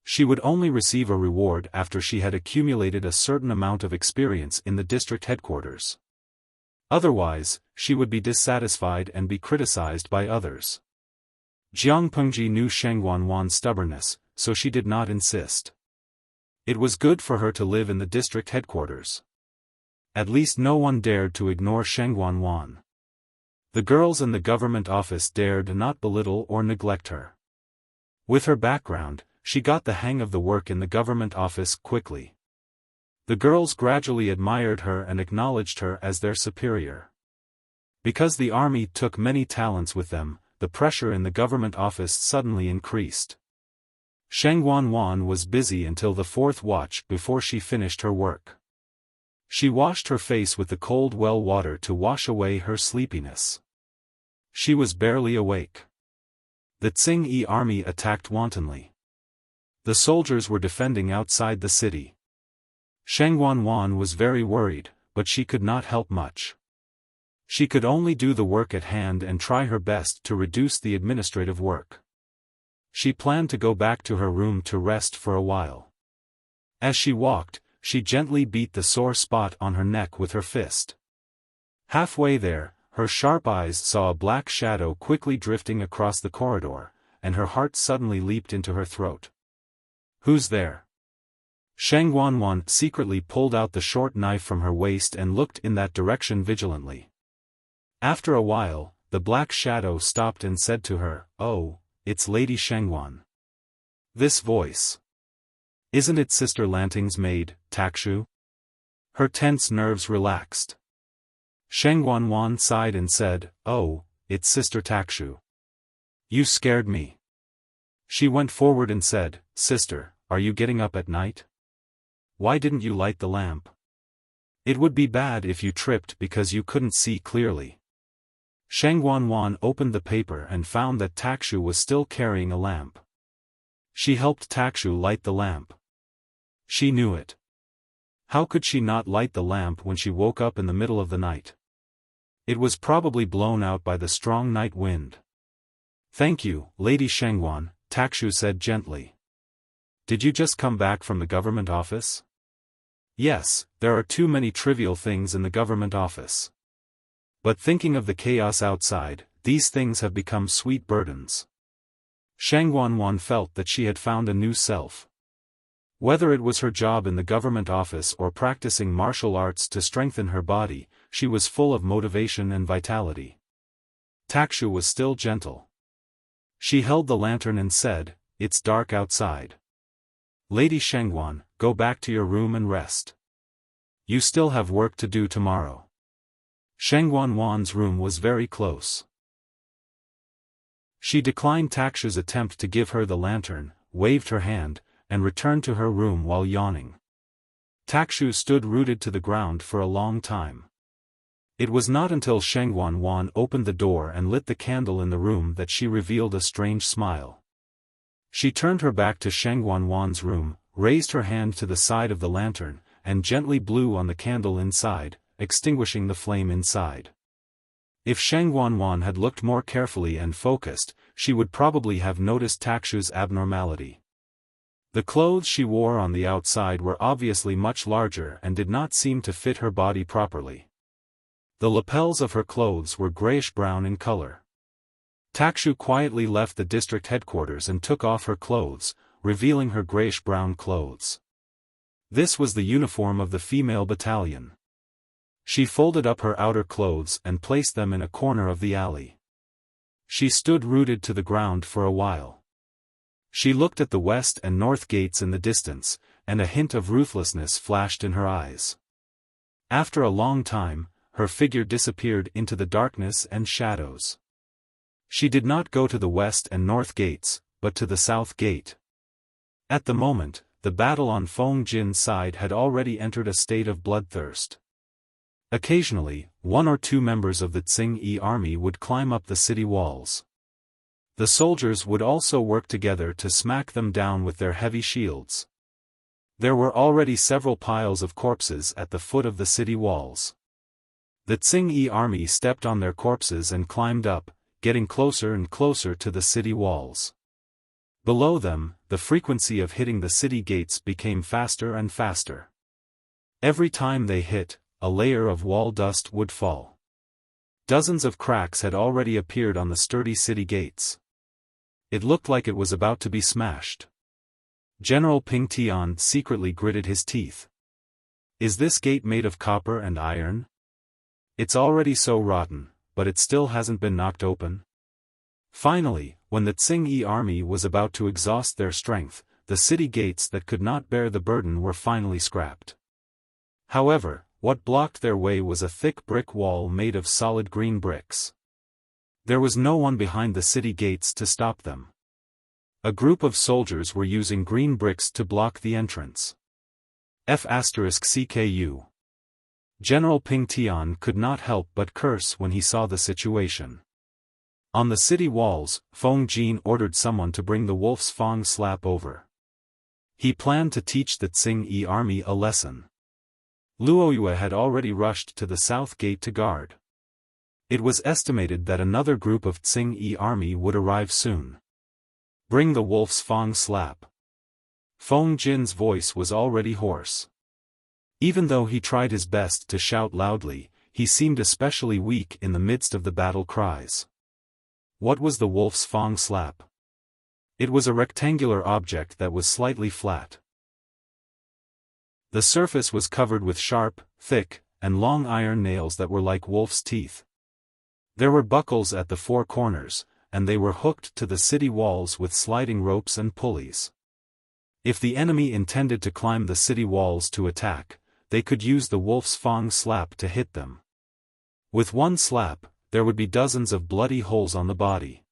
She would only receive a reward after she had accumulated a certain amount of experience in the district headquarters. Otherwise, she would be dissatisfied and be criticized by others. Jiang Pengji knew Sheng Wanwan's stubbornness, so she did not insist. It was good for her to live in the district headquarters. At least no one dared to ignore Sheng Wan. The girls in the government office dared not belittle or neglect her. With her background, she got the hang of the work in the government office quickly. The girls gradually admired her and acknowledged her as their superior. Because the army took many talents with them, the pressure in the government office suddenly increased. Sheng Wan was busy until the 4th watch before she finished her work. She washed her face with the cold well water to wash away her sleepiness. She was barely awake. The Tsing-Yi army attacked wantonly. The soldiers were defending outside the city. Sheng Wan was very worried, but she could not help much. She could only do the work at hand and try her best to reduce the administrative work. She planned to go back to her room to rest for a while. As she walked, she gently beat the sore spot on her neck with her fist. Halfway there, her sharp eyes saw a black shadow quickly drifting across the corridor, and her heart suddenly leaped into her throat. "Who's there?" Sheng Wan secretly pulled out the short knife from her waist and looked in that direction vigilantly. After a while, the black shadow stopped and said to her, "Oh, it's Lady Shengwan." This voice. Isn't it Sister Lanting's maid, Takshu? Her tense nerves relaxed. Sheng Wan sighed and said, "Oh, it's Sister Takshu. You scared me." She went forward and said, "Sister, are you getting up at night? Why didn't you light the lamp? It would be bad if you tripped because you couldn't see clearly." Sheng Wan opened the paper and found that Takshu was still carrying a lamp. She helped Takshu light the lamp. She knew it. How could she not light the lamp when she woke up in the middle of the night? It was probably blown out by the strong night wind. "Thank you, Lady Shengwan," Takshu said gently. "Did you just come back from the government office?" "Yes, there are too many trivial things in the government office. But thinking of the chaos outside, these things have become sweet burdens." Sheng Wan felt that she had found a new self. Whether it was her job in the government office or practicing martial arts to strengthen her body, she was full of motivation and vitality. Takshu was still gentle. She held the lantern and said, "It's dark outside. Lady Shengwan, go back to your room and rest. You still have work to do tomorrow." Sheng Wan's room was very close. She declined Takshu's attempt to give her the lantern, waved her hand, and returned to her room while yawning. Takshu stood rooted to the ground for a long time. It was not until Sheng Wan opened the door and lit the candle in the room that she revealed a strange smile. She turned her back to Sheng Wan's room, raised her hand to the side of the lantern, and gently blew on the candle inside, extinguishing the flame inside. If Sheng Wan had looked more carefully and focused, she would probably have noticed Takshu's abnormality. The clothes she wore on the outside were obviously much larger and did not seem to fit her body properly. The lapels of her clothes were grayish-brown in color. Takshu quietly left the district headquarters and took off her clothes, revealing her grayish-brown clothes. This was the uniform of the female battalion. She folded up her outer clothes and placed them in a corner of the alley. She stood rooted to the ground for a while. She looked at the west and north gates in the distance, and a hint of ruthlessness flashed in her eyes. After a long time, her figure disappeared into the darkness and shadows. She did not go to the west and north gates, but to the south gate. At the moment, the battle on Feng Jin's side had already entered a state of bloodthirst. Occasionally, one or two members of the Tsing-Yi army would climb up the city walls. The soldiers would also work together to smack them down with their heavy shields. There were already several piles of corpses at the foot of the city walls. The Tsing-Yi army stepped on their corpses and climbed up, getting closer and closer to the city walls. Below them, the frequency of hitting the city gates became faster and faster. Every time they hit, a layer of wall dust would fall. Dozens of cracks had already appeared on the sturdy city gates. It looked like it was about to be smashed. General Ping Tian secretly gritted his teeth. Is this gate made of copper and iron? It's already so rotten, but it still hasn't been knocked open. Finally, when the Tsing army was about to exhaust their strength, the city gates that could not bear the burden were finally scrapped. However, what blocked their way was a thick brick wall made of solid green bricks. There was no one behind the city gates to stop them. A group of soldiers were using green bricks to block the entrance. F***CKU. General Ping Tian could not help but curse when he saw the situation. On the city walls, Feng Jin ordered someone to bring the wolf's fang slap over. He planned to teach the Tsing army a lesson. Luoyue had already rushed to the south gate to guard. It was estimated that another group of Tsing army would arrive soon. Bring the wolf's fang slap. Feng Jin's voice was already hoarse. Even though he tried his best to shout loudly, he seemed especially weak in the midst of the battle cries. What was the wolf's fang slap? It was a rectangular object that was slightly flat. The surface was covered with sharp, thick, and long iron nails that were like wolf's teeth. There were buckles at the four corners, and they were hooked to the city walls with sliding ropes and pulleys. If the enemy intended to climb the city walls to attack, they could use the wolf's fang slap to hit them. With one slap, there would be dozens of bloody holes on the body.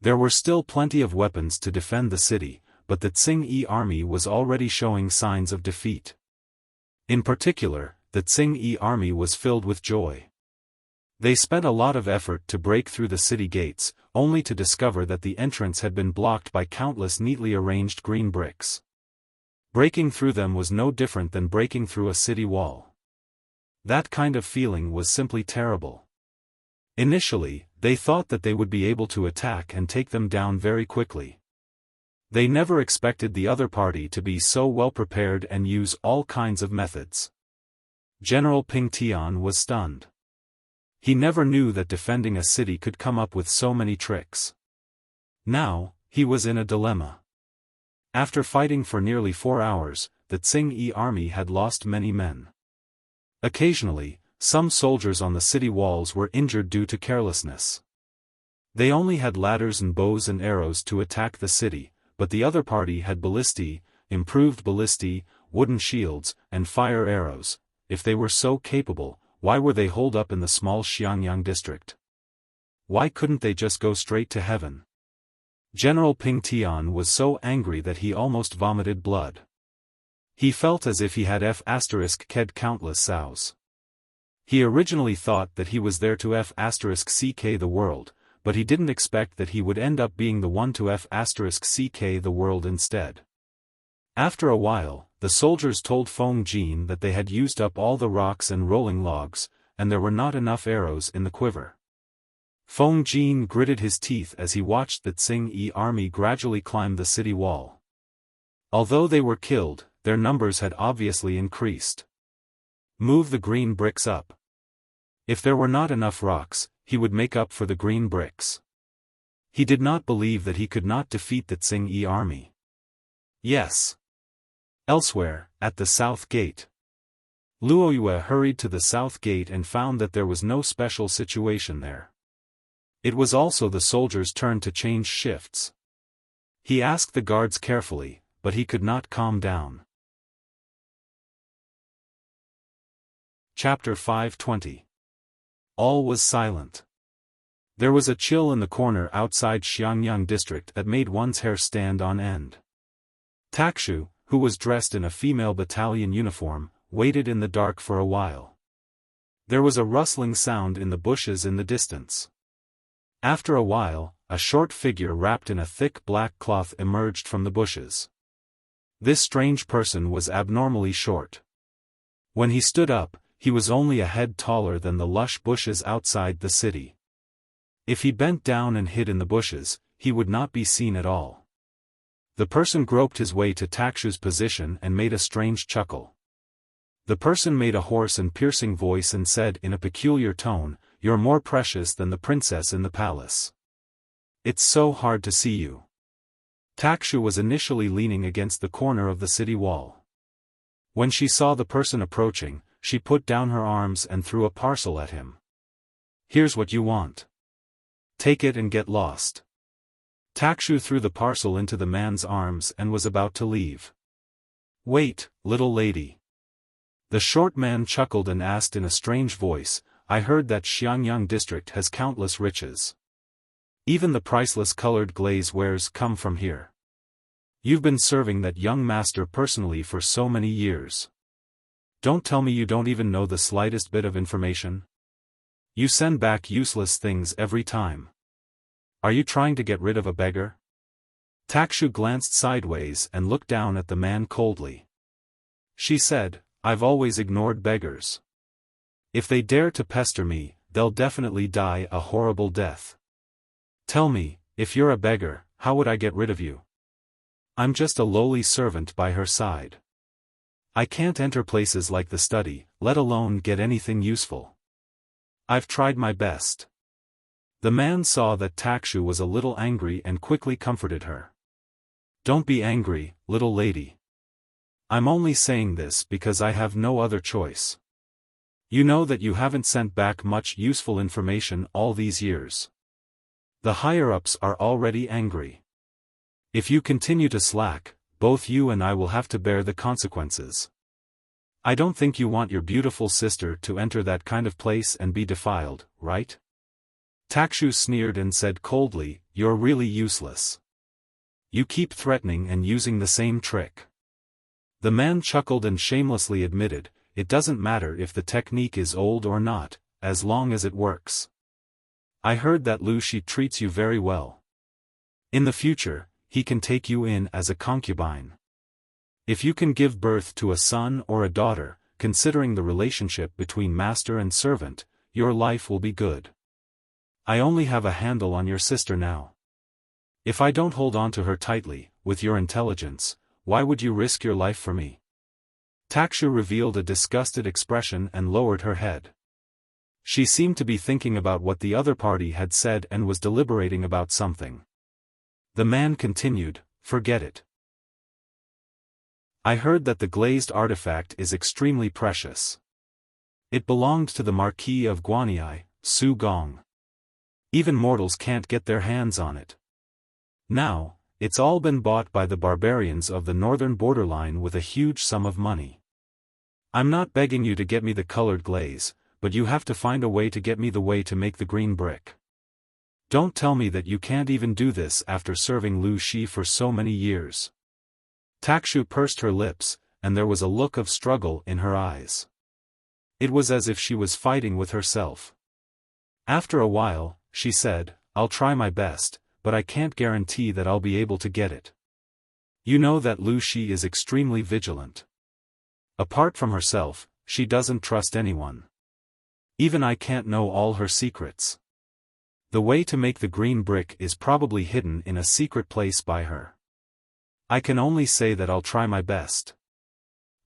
There were still plenty of weapons to defend the city, but the Tsing army was already showing signs of defeat. In particular, the Tsing army was filled with joy. They spent a lot of effort to break through the city gates, only to discover that the entrance had been blocked by countless neatly arranged green bricks. Breaking through them was no different than breaking through a city wall. That kind of feeling was simply terrible. Initially, they thought that they would be able to attack and take them down very quickly. They never expected the other party to be so well prepared and use all kinds of methods. General Ping Tian was stunned. He never knew that defending a city could come up with so many tricks. Now, he was in a dilemma. After fighting for nearly 4 hours, the Tsing army had lost many men. Occasionally, some soldiers on the city walls were injured due to carelessness. They only had ladders and bows and arrows to attack the city, but the other party had ballistae, improved ballistae, wooden shields, and fire arrows. If they were so capable, why were they holed up in the small Xiangyang district? Why couldn't they just go straight to heaven? General Ping Tian was so angry that he almost vomited blood. He felt as if he had f***ked countless sows. He originally thought that he was there to f***ck the world, but he didn't expect that he would end up being the one to f***ck the world instead. After a while, the soldiers told Feng Jin that they had used up all the rocks and rolling logs, and there were not enough arrows in the quiver. Feng Jin gritted his teeth as he watched the Tsing army gradually climb the city wall. Although they were killed, their numbers had obviously increased. Move the green bricks up. If there were not enough rocks, he would make up for the green bricks. He did not believe that he could not defeat the Tsing army. Yes. Elsewhere, at the south gate. Luoyue hurried to the south gate and found that there was no special situation there. It was also the soldiers' turn to change shifts. He asked the guards carefully, but he could not calm down. Chapter 520. All was silent. There was a chill in the corner outside Xiangyang district that made one's hair stand on end. Takshu, who was dressed in a female battalion uniform, waited in the dark for a while. There was a rustling sound in the bushes in the distance. After a while, a short figure wrapped in a thick black cloth emerged from the bushes. This strange person was abnormally short. When he stood up, he was only a head taller than the lush bushes outside the city. If he bent down and hid in the bushes, he would not be seen at all. The person groped his way to Takshu's position and made a strange chuckle. The person made a hoarse and piercing voice and said in a peculiar tone, "You're more precious than the princess in the palace. It's so hard to see you." Takshu was initially leaning against the corner of the city wall. When she saw the person approaching, she put down her arms and threw a parcel at him. "Here's what you want. Take it and get lost." Takshu threw the parcel into the man's arms and was about to leave. "Wait, little lady." The short man chuckled and asked in a strange voice, "I heard that Xiangyang district has countless riches. Even the priceless colored glaze wares come from here. You've been serving that young master personally for so many years. Don't tell me you don't even know the slightest bit of information? You send back useless things every time. Are you trying to get rid of a beggar?" Takshu glanced sideways and looked down at the man coldly. She said, "I've always ignored beggars. If they dare to pester me, they'll definitely die a horrible death. Tell me, if you're a beggar, how would I get rid of you? I'm just a lowly servant by her side. I can't enter places like the study, let alone get anything useful. I've tried my best." The man saw that Takshu was a little angry and quickly comforted her. "Don't be angry, little lady. I'm only saying this because I have no other choice. You know that you haven't sent back much useful information all these years. The higher-ups are already angry. If you continue to slack, both you and I will have to bear the consequences. I don't think you want your beautiful sister to enter that kind of place and be defiled, right?" Takshu sneered and said coldly, "You're really useless. You keep threatening and using the same trick." The man chuckled and shamelessly admitted, "It doesn't matter if the technique is old or not, as long as it works. I heard that Lu Shi treats you very well. In the future, he can take you in as a concubine. If you can give birth to a son or a daughter, considering the relationship between master and servant, your life will be good. I only have a handle on your sister now. If I don't hold on to her tightly, with your intelligence, why would you risk your life for me?" Takshu revealed a disgusted expression and lowered her head. She seemed to be thinking about what the other party had said and was deliberating about something. The man continued, "Forget it. I heard that the glazed artifact is extremely precious. It belonged to the Marquis of Guanyi, Su Gong. Even mortals can't get their hands on it. Now, it's all been bought by the barbarians of the northern borderline with a huge sum of money. I'm not begging you to get me the colored glaze, but you have to find a way to get me the way to make the green brick. Don't tell me that you can't even do this after serving Lu Shi for so many years." Takshu pursed her lips, and there was a look of struggle in her eyes. It was as if she was fighting with herself. After a while, she said, "I'll try my best, but I can't guarantee that I'll be able to get it. You know that Lu Shi is extremely vigilant. Apart from herself, she doesn't trust anyone. Even I can't know all her secrets. The way to make the green brick is probably hidden in a secret place by her. I can only say that I'll try my best.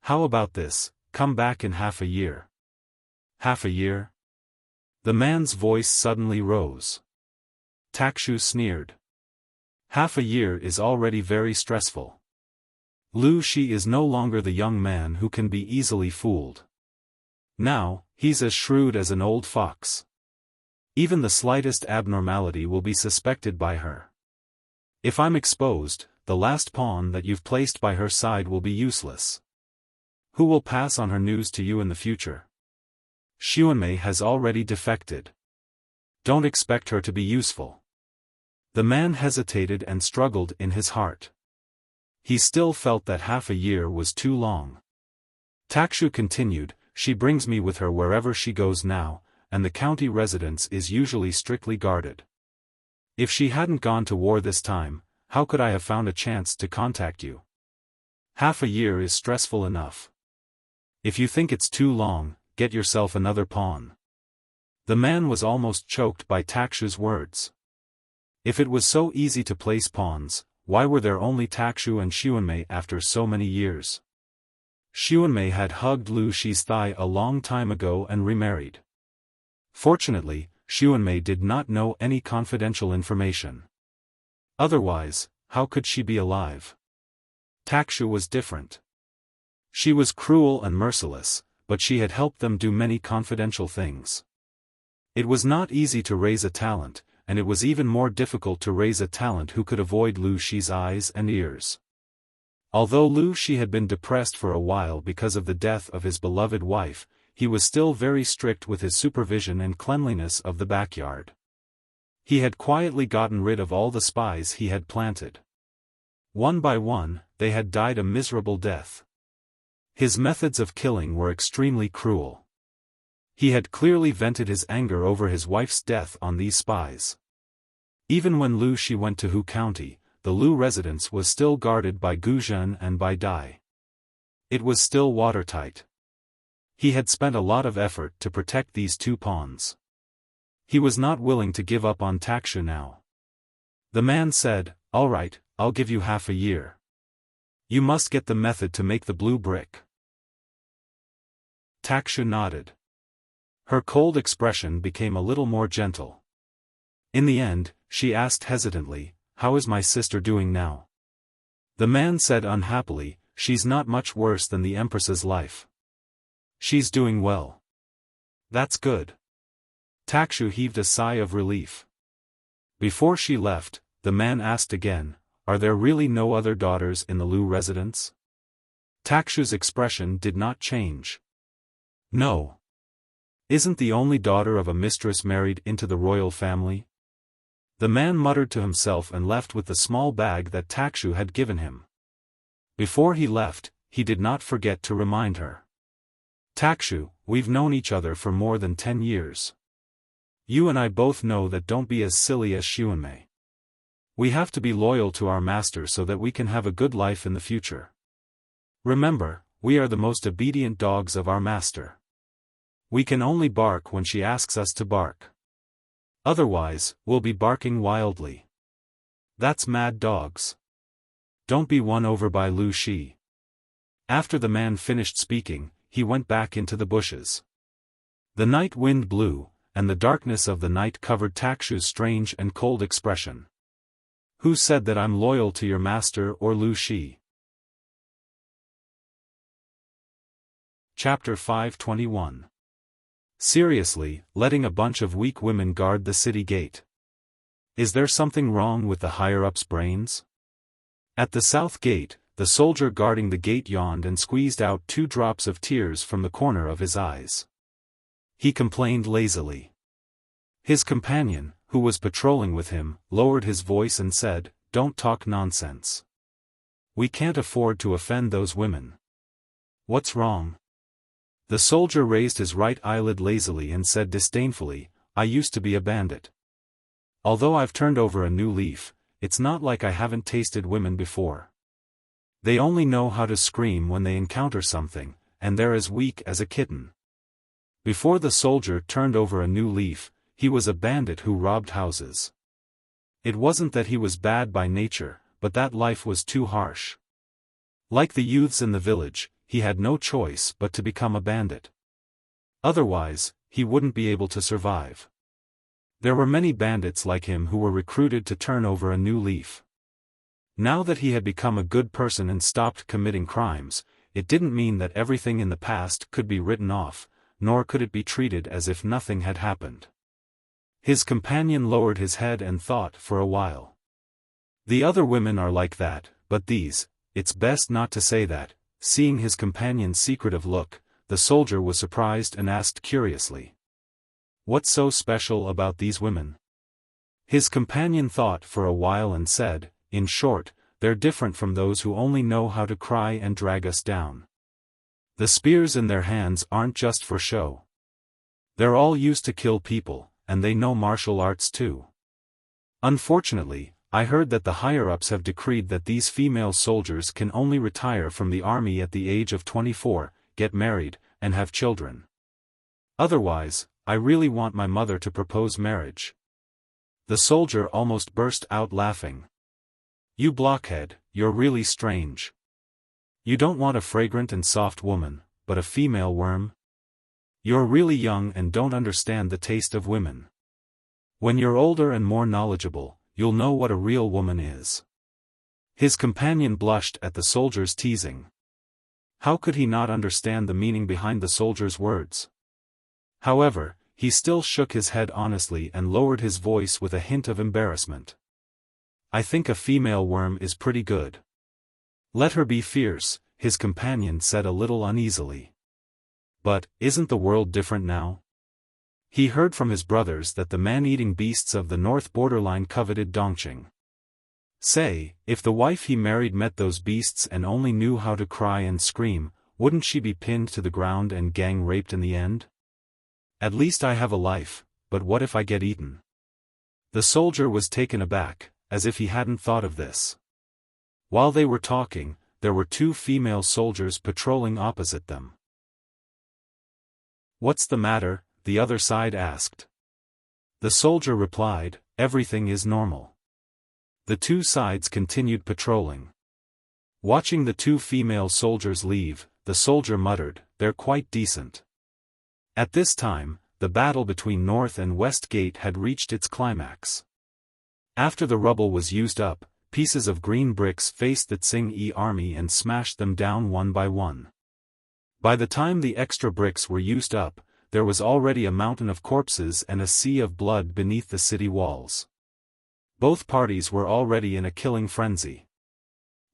How about this, come back in half a year." "Half a year?" The man's voice suddenly rose. Takshu sneered. "Half a year is already very stressful. Lu Shi is no longer the young man who can be easily fooled. Now, he's as shrewd as an old fox. Even the slightest abnormality will be suspected by her. If I'm exposed, the last pawn that you've placed by her side will be useless. Who will pass on her news to you in the future? Xuanmei has already defected. Don't expect her to be useful." The man hesitated and struggled in his heart. He still felt that half a year was too long. Takshu continued, "She brings me with her wherever she goes now, and the county residence is usually strictly guarded. If she hadn't gone to war this time, how could I have found a chance to contact you? Half a year is stressful enough. If you think it's too long, get yourself another pawn." The man was almost choked by Takshu's words. If it was so easy to place pawns, why were there only Takshu and Xuanmei after so many years? Xuanmei had hugged Lu Shi's thigh a long time ago and remarried. Fortunately, Xuanmei did not know any confidential information. Otherwise, how could she be alive? Takshu was different. She was cruel and merciless, but she had helped them do many confidential things. It was not easy to raise a talent, and it was even more difficult to raise a talent who could avoid Lu Shi's eyes and ears. Although Lu Shi had been depressed for a while because of the death of his beloved wife, he was still very strict with his supervision and cleanliness of the backyard. He had quietly gotten rid of all the spies he had planted. One by one, they had died a miserable death. His methods of killing were extremely cruel. He had clearly vented his anger over his wife's death on these spies. Even when Lu Shi went to Hu County, the Lu residence was still guarded by Gu Zhen and by Dai. It was still watertight. He had spent a lot of effort to protect these two pawns. He was not willing to give up on Takshu now. The man said, "All right, I'll give you half a year. You must get the method to make the blue brick." Takshu nodded. Her cold expression became a little more gentle. In the end, she asked hesitantly, "How is my sister doing now?" The man said unhappily, "She's not much worse than the Empress's life. She's doing well." "That's good." Takshu heaved a sigh of relief. Before she left, the man asked again, "Are there really no other daughters in the Lu residence?" Takshu's expression did not change. "No. Isn't the only daughter of a mistress married into the royal family?" The man muttered to himself and left with the small bag that Takshu had given him. Before he left, he did not forget to remind her. "Takshu, we've known each other for more than 10 years. You and I both know that. Don't be as silly as Xuanmei. We have to be loyal to our master so that we can have a good life in the future. Remember, we are the most obedient dogs of our master. We can only bark when she asks us to bark. Otherwise, we'll be barking wildly. That's mad dogs. Don't be won over by Lu Shi." After the man finished speaking, he went back into the bushes. The night wind blew, and the darkness of the night covered Takshu's strange and cold expression. "Who said that I'm loyal to your master or Lu Shi?" Chapter 521. Seriously, letting a bunch of weak women guard the city gate. Is there something wrong with the higher-ups' brains? At the south gate, the soldier guarding the gate yawned and squeezed out 2 drops of tears from the corner of his eyes. He complained lazily. His companion, who was patrolling with him, lowered his voice and said, "Don't talk nonsense. We can't afford to offend those women." "What's wrong?" The soldier raised his right eyelid lazily and said disdainfully, "I used to be a bandit. Although I've turned over a new leaf, it's not like I haven't tasted women before. They only know how to scream when they encounter something, and they're as weak as a kitten." Before the soldier turned over a new leaf, he was a bandit who robbed houses. It wasn't that he was bad by nature, but that life was too harsh. Like the youths in the village, he had no choice but to become a bandit. Otherwise, he wouldn't be able to survive. There were many bandits like him who were recruited to turn over a new leaf. Now that he had become a good person and stopped committing crimes, it didn't mean that everything in the past could be written off, nor could it be treated as if nothing had happened. His companion lowered his head and thought for a while. The other women are like that, but these, it's best not to say that. Seeing his companion's secretive look, the soldier was surprised and asked curiously, "What's so special about these women?" His companion thought for a while and said, "In short, they're different from those who only know how to cry and drag us down. The spears in their hands aren't just for show. They're all used to kill people, and they know martial arts too. Unfortunately, I heard that the higher-ups have decreed that these female soldiers can only retire from the army at the age of 24, get married, and have children. Otherwise, I really want my mother to propose marriage." The soldier almost burst out laughing. "You blockhead, you're really strange. You don't want a fragrant and soft woman, but a female worm? You're really young and don't understand the taste of women. When you're older and more knowledgeable, you'll know what a real woman is." His companion blushed at the soldier's teasing. How could he not understand the meaning behind the soldier's words? However, he still shook his head honestly and lowered his voice with a hint of embarrassment. I think a female worm is pretty good. Let her be fierce, his companion said a little uneasily. But, isn't the world different now? He heard from his brothers that the man-eating beasts of the north borderline coveted Dongqing. Say, if the wife he married met those beasts and only knew how to cry and scream, wouldn't she be pinned to the ground and gang-raped in the end? At least I have a life, but what if I get eaten? The soldier was taken aback, as if he hadn't thought of this. While they were talking, there were 2 female soldiers patrolling opposite them. What's the matter? The other side asked. The soldier replied, everything is normal. The 2 sides continued patrolling. Watching the 2 female soldiers leave, the soldier muttered, they're quite decent. At this time, the battle between North and West Gate had reached its climax. After the rubble was used up, pieces of green bricks faced the Tsing army and smashed them down one by one. By the time the extra bricks were used up, there was already a mountain of corpses and a sea of blood beneath the city walls. Both parties were already in a killing frenzy.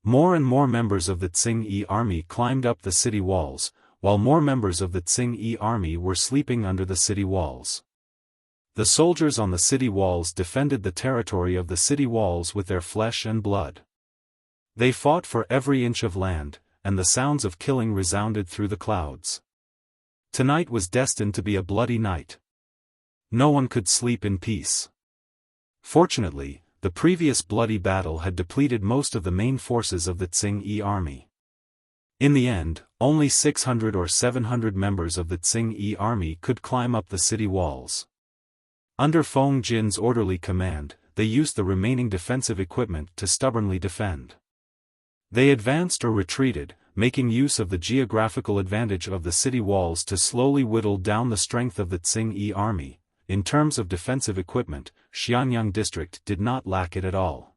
More and more members of the Tsing army climbed up the city walls, while more members of the Tsing army were sleeping under the city walls. The soldiers on the city walls defended the territory of the city walls with their flesh and blood. They fought for every inch of land, and the sounds of killing resounded through the clouds. Tonight was destined to be a bloody night. No one could sleep in peace. Fortunately, the previous bloody battle had depleted most of the main forces of the Tsing army. In the end, only 600 or 700 members of the Tsing army could climb up the city walls. Under Feng Jin's orderly command, they used the remaining defensive equipment to stubbornly defend. They advanced or retreated, making use of the geographical advantage of the city walls to slowly whittle down the strength of the Tsing army. In terms of defensive equipment, Xianyang district did not lack it at all.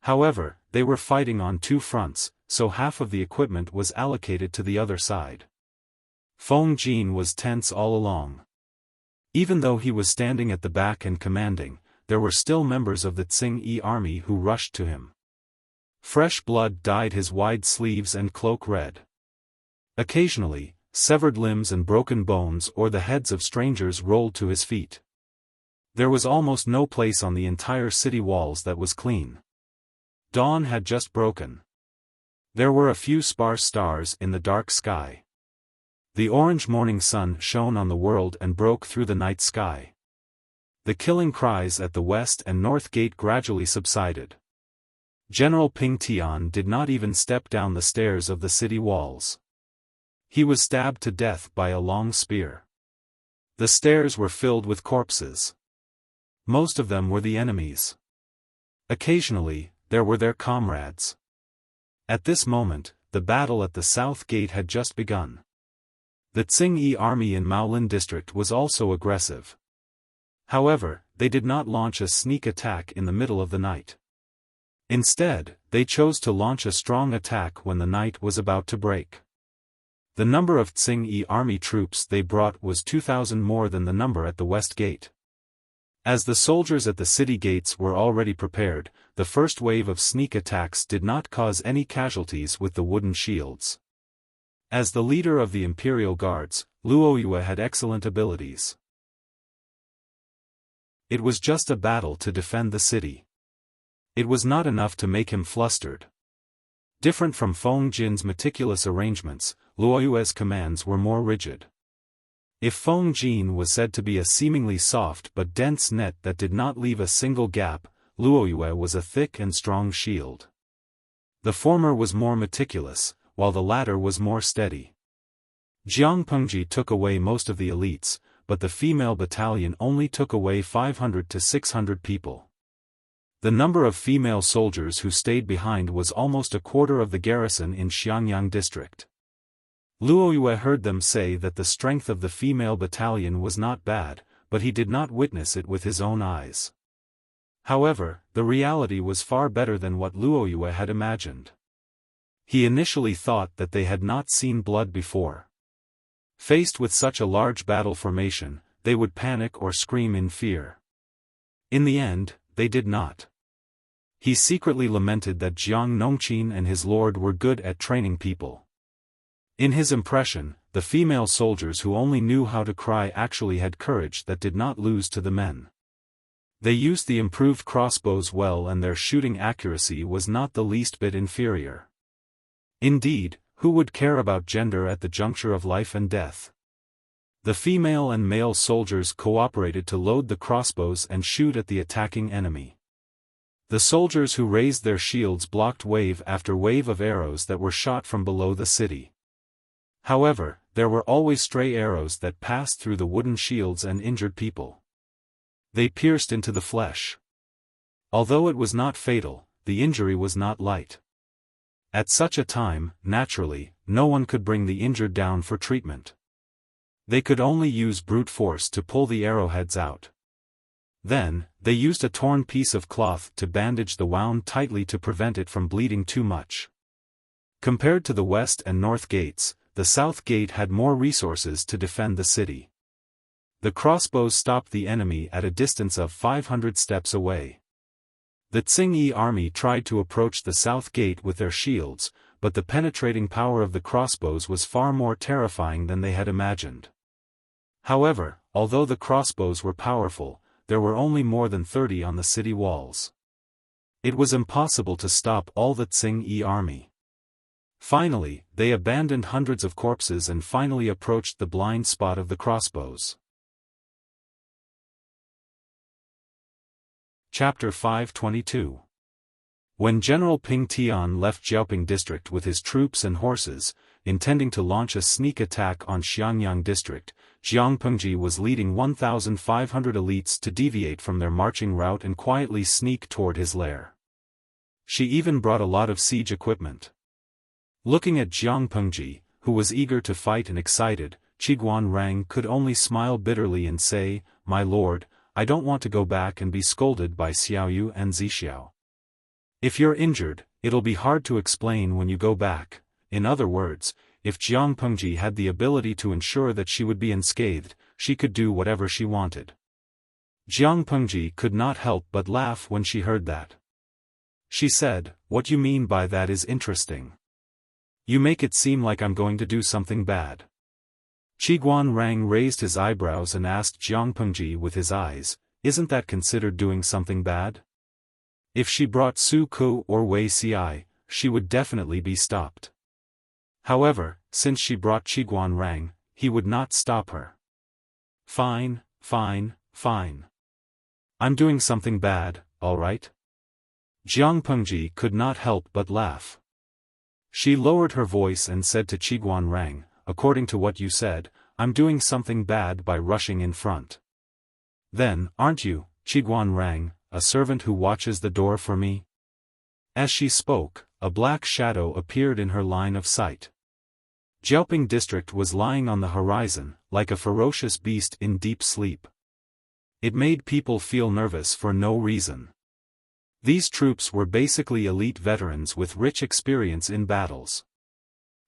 However, they were fighting on 2 fronts, so half of the equipment was allocated to the other side. Feng Jin was tense all along. Even though he was standing at the back and commanding, there were still members of the Tsing army who rushed to him. Fresh blood dyed his wide sleeves and cloak red. Occasionally, severed limbs and broken bones or the heads of strangers rolled to his feet. There was almost no place on the entire city walls that was clean. Dawn had just broken. There were a few sparse stars in the dark sky. The orange morning sun shone on the world and broke through the night sky. The killing cries at the west and north gate gradually subsided. General Ping Tian did not even step down the stairs of the city walls. He was stabbed to death by a long spear. The stairs were filled with corpses. Most of them were the enemies. Occasionally, there were their comrades. At this moment, the battle at the south gate had just begun. The Tsing army in Maolin district was also aggressive. However, they did not launch a sneak attack in the middle of the night. Instead, they chose to launch a strong attack when the night was about to break. The number of Tsing army troops they brought was 2,000 more than the number at the west gate. As the soldiers at the city gates were already prepared, the first wave of sneak attacks did not cause any casualties with the wooden shields. As the leader of the Imperial Guards, Luoyue had excellent abilities. It was just a battle to defend the city. It was not enough to make him flustered. Different from Feng Jin's meticulous arrangements, Luoyue's commands were more rigid. If Feng Jin was said to be a seemingly soft but dense net that did not leave a single gap, Luoyue was a thick and strong shield. The former was more meticulous, while the latter was more steady. Jiang Pengji took away most of the elites, but the female battalion only took away 500 to 600 people. The number of female soldiers who stayed behind was almost a quarter of the garrison in Xianyang district. Luoyue heard them say that the strength of the female battalion was not bad, but he did not witness it with his own eyes. However, the reality was far better than what Luoyue had imagined. He initially thought that they had not seen blood before. Faced with such a large battle formation, they would panic or scream in fear. In the end, they did not. He secretly lamented that Jiang Nongqin and his lord were good at training people. In his impression, the female soldiers who only knew how to cry actually had courage that did not lose to the men. They used the improved crossbows well, and their shooting accuracy was not the least bit inferior. Indeed, who would care about gender at the juncture of life and death? The female and male soldiers cooperated to load the crossbows and shoot at the attacking enemy. The soldiers who raised their shields blocked wave after wave of arrows that were shot from below the city. However, there were always stray arrows that passed through the wooden shields and injured people. They pierced into the flesh. Although it was not fatal, the injury was not light. At such a time, naturally, no one could bring the injured down for treatment. They could only use brute force to pull the arrowheads out. Then, they used a torn piece of cloth to bandage the wound tightly to prevent it from bleeding too much. Compared to the west and north gates, the south gate had more resources to defend the city. The crossbows stopped the enemy at a distance of 500 steps away. The Tsing-Yi army tried to approach the south gate with their shields, but the penetrating power of the crossbows was far more terrifying than they had imagined. However, although the crossbows were powerful, there were only more than 30 on the city walls. It was impossible to stop all the Tsing-Yi army. Finally, they abandoned hundreds of corpses and finally approached the blind spot of the crossbows. Chapter 522. When General Ping Tian left Xiaoping district with his troops and horses, intending to launch a sneak attack on Xiangyang district, Jiang Pengji was leading 1,500 elites to deviate from their marching route and quietly sneak toward his lair. She even brought a lot of siege equipment. Looking at Jiang Pengji, who was eager to fight and excited, Qiguan Rang could only smile bitterly and say, "My lord, I don't want to go back and be scolded by Xiaoyu and Zixiao. If you're injured, it'll be hard to explain when you go back." In other words, if Jiang Pengji had the ability to ensure that she would be unscathed, she could do whatever she wanted. Jiang Pengji could not help but laugh when she heard that. She said, "What you mean by that is interesting. You make it seem like I'm going to do something bad." Qiguan Rang raised his eyebrows and asked Jiang Pengji with his eyes, "Isn't that considered doing something bad?" If she brought Su Ku or Wei Ci, she would definitely be stopped. However, since she brought Qiguan Rang, he would not stop her. Fine. I'm doing something bad, all right?" Jiang Pengji could not help but laugh. She lowered her voice and said to Qiguan Rang, "According to what you said, I'm doing something bad by rushing in front. Then, aren't you, Qiguan Rang, a servant who watches the door for me?" As she spoke, a black shadow appeared in her line of sight. Jiaoping district was lying on the horizon, like a ferocious beast in deep sleep. It made people feel nervous for no reason. These troops were basically elite veterans with rich experience in battles.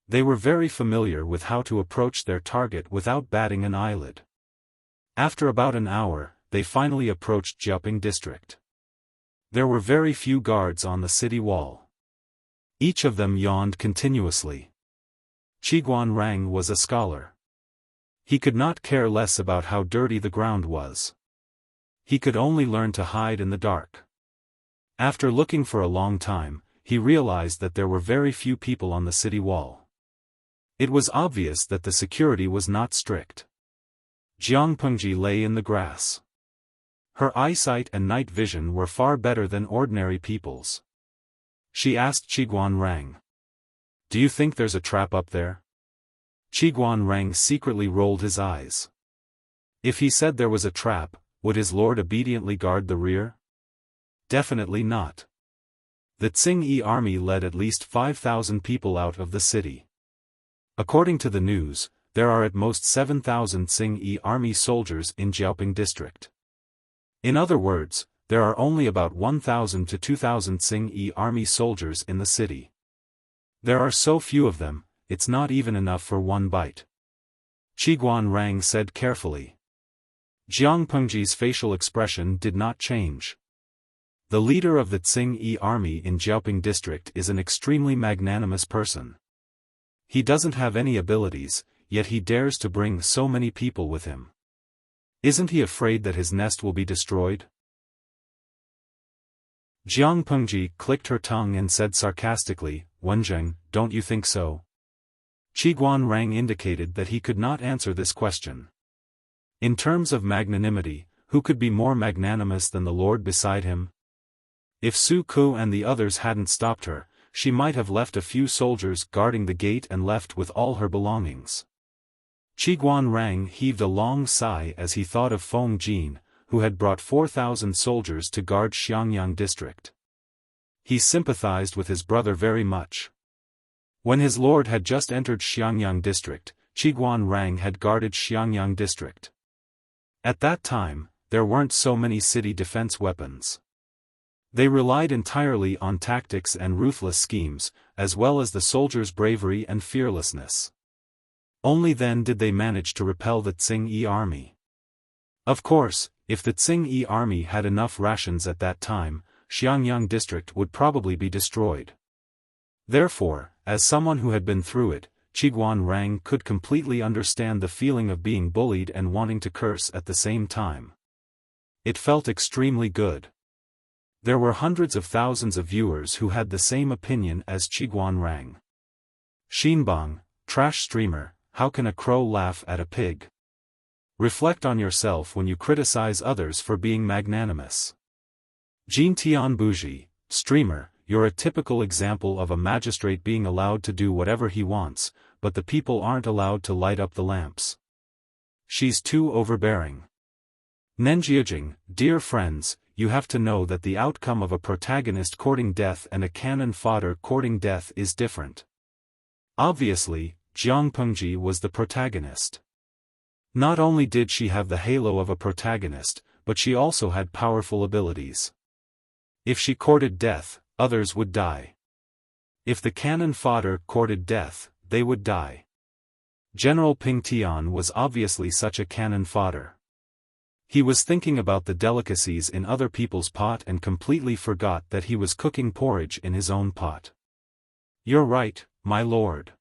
They were very familiar with how to approach their target without batting an eyelid. After about an hour, they finally approached Jiaoping district. There were very few guards on the city wall. Each of them yawned continuously. Qiguan Rang was a scholar. He could not care less about how dirty the ground was. He could only learn to hide in the dark. After looking for a long time, he realized that there were very few people on the city wall. It was obvious that the security was not strict. Jiang Pengji lay in the grass. Her eyesight and night vision were far better than ordinary people's. She asked Qiguan Rang, "Do you think there's a trap up there?" Qiguan Rang secretly rolled his eyes. If he said there was a trap, would his lord obediently guard the rear? Definitely not. The Tsing-Yi army led at least 5,000 people out of the city. According to the news, there are at most 7,000 Tsing-Yi army soldiers in Jiaoping district. In other words, there are only about 1,000 to 2,000 Tsing-Yi army soldiers in the city. There are so few of them, it's not even enough for one bite. Qiguan Rang said carefully. Jiang Pengji's facial expression did not change. The leader of the Tsing-Yi army in Jiaoping district is an extremely magnanimous person. He doesn't have any abilities, yet he dares to bring so many people with him. Isn't he afraid that his nest will be destroyed? Jiang Pengji clicked her tongue and said sarcastically, Wenjing, don't you think so? Qiguan Rang indicated that he could not answer this question. In terms of magnanimity, who could be more magnanimous than the Lord beside him? If Su Ku and the others hadn't stopped her, she might have left a few soldiers guarding the gate and left with all her belongings. Qiguan Rang heaved a long sigh as he thought of Feng Jin, who had brought 4,000 soldiers to guard Xiangyang district. He sympathized with his brother very much. When his lord had just entered Xiangyang district, Qiguan Rang had guarded Xiangyang district. At that time, there weren't so many city defense weapons. They relied entirely on tactics and ruthless schemes, as well as the soldiers' bravery and fearlessness. Only then did they manage to repel the Tsing-Yi army. Of course, if the Tsing-Yi army had enough rations at that time, Xiangyang district would probably be destroyed. Therefore, as someone who had been through it, Qiguan Rang could completely understand the feeling of being bullied and wanting to curse at the same time. It felt extremely good. There were hundreds of thousands of viewers who had the same opinion as Qiguan Rang. Xinbang, trash streamer, how can a crow laugh at a pig? Reflect on yourself when you criticize others for being magnanimous. Jin Tian Buji, streamer, you're a typical example of a magistrate being allowed to do whatever he wants, but the people aren't allowed to light up the lamps. She's too overbearing. Nenjiajing, dear friends, you have to know that the outcome of a protagonist courting death and a cannon fodder courting death is different. Obviously, Jiang Pengji was the protagonist. Not only did she have the halo of a protagonist, but she also had powerful abilities. If she courted death, others would die. If the cannon fodder courted death, they would die. General Ping Tian was obviously such a cannon fodder. He was thinking about the delicacies in other people's pot and completely forgot that he was cooking porridge in his own pot. You're right, my lord.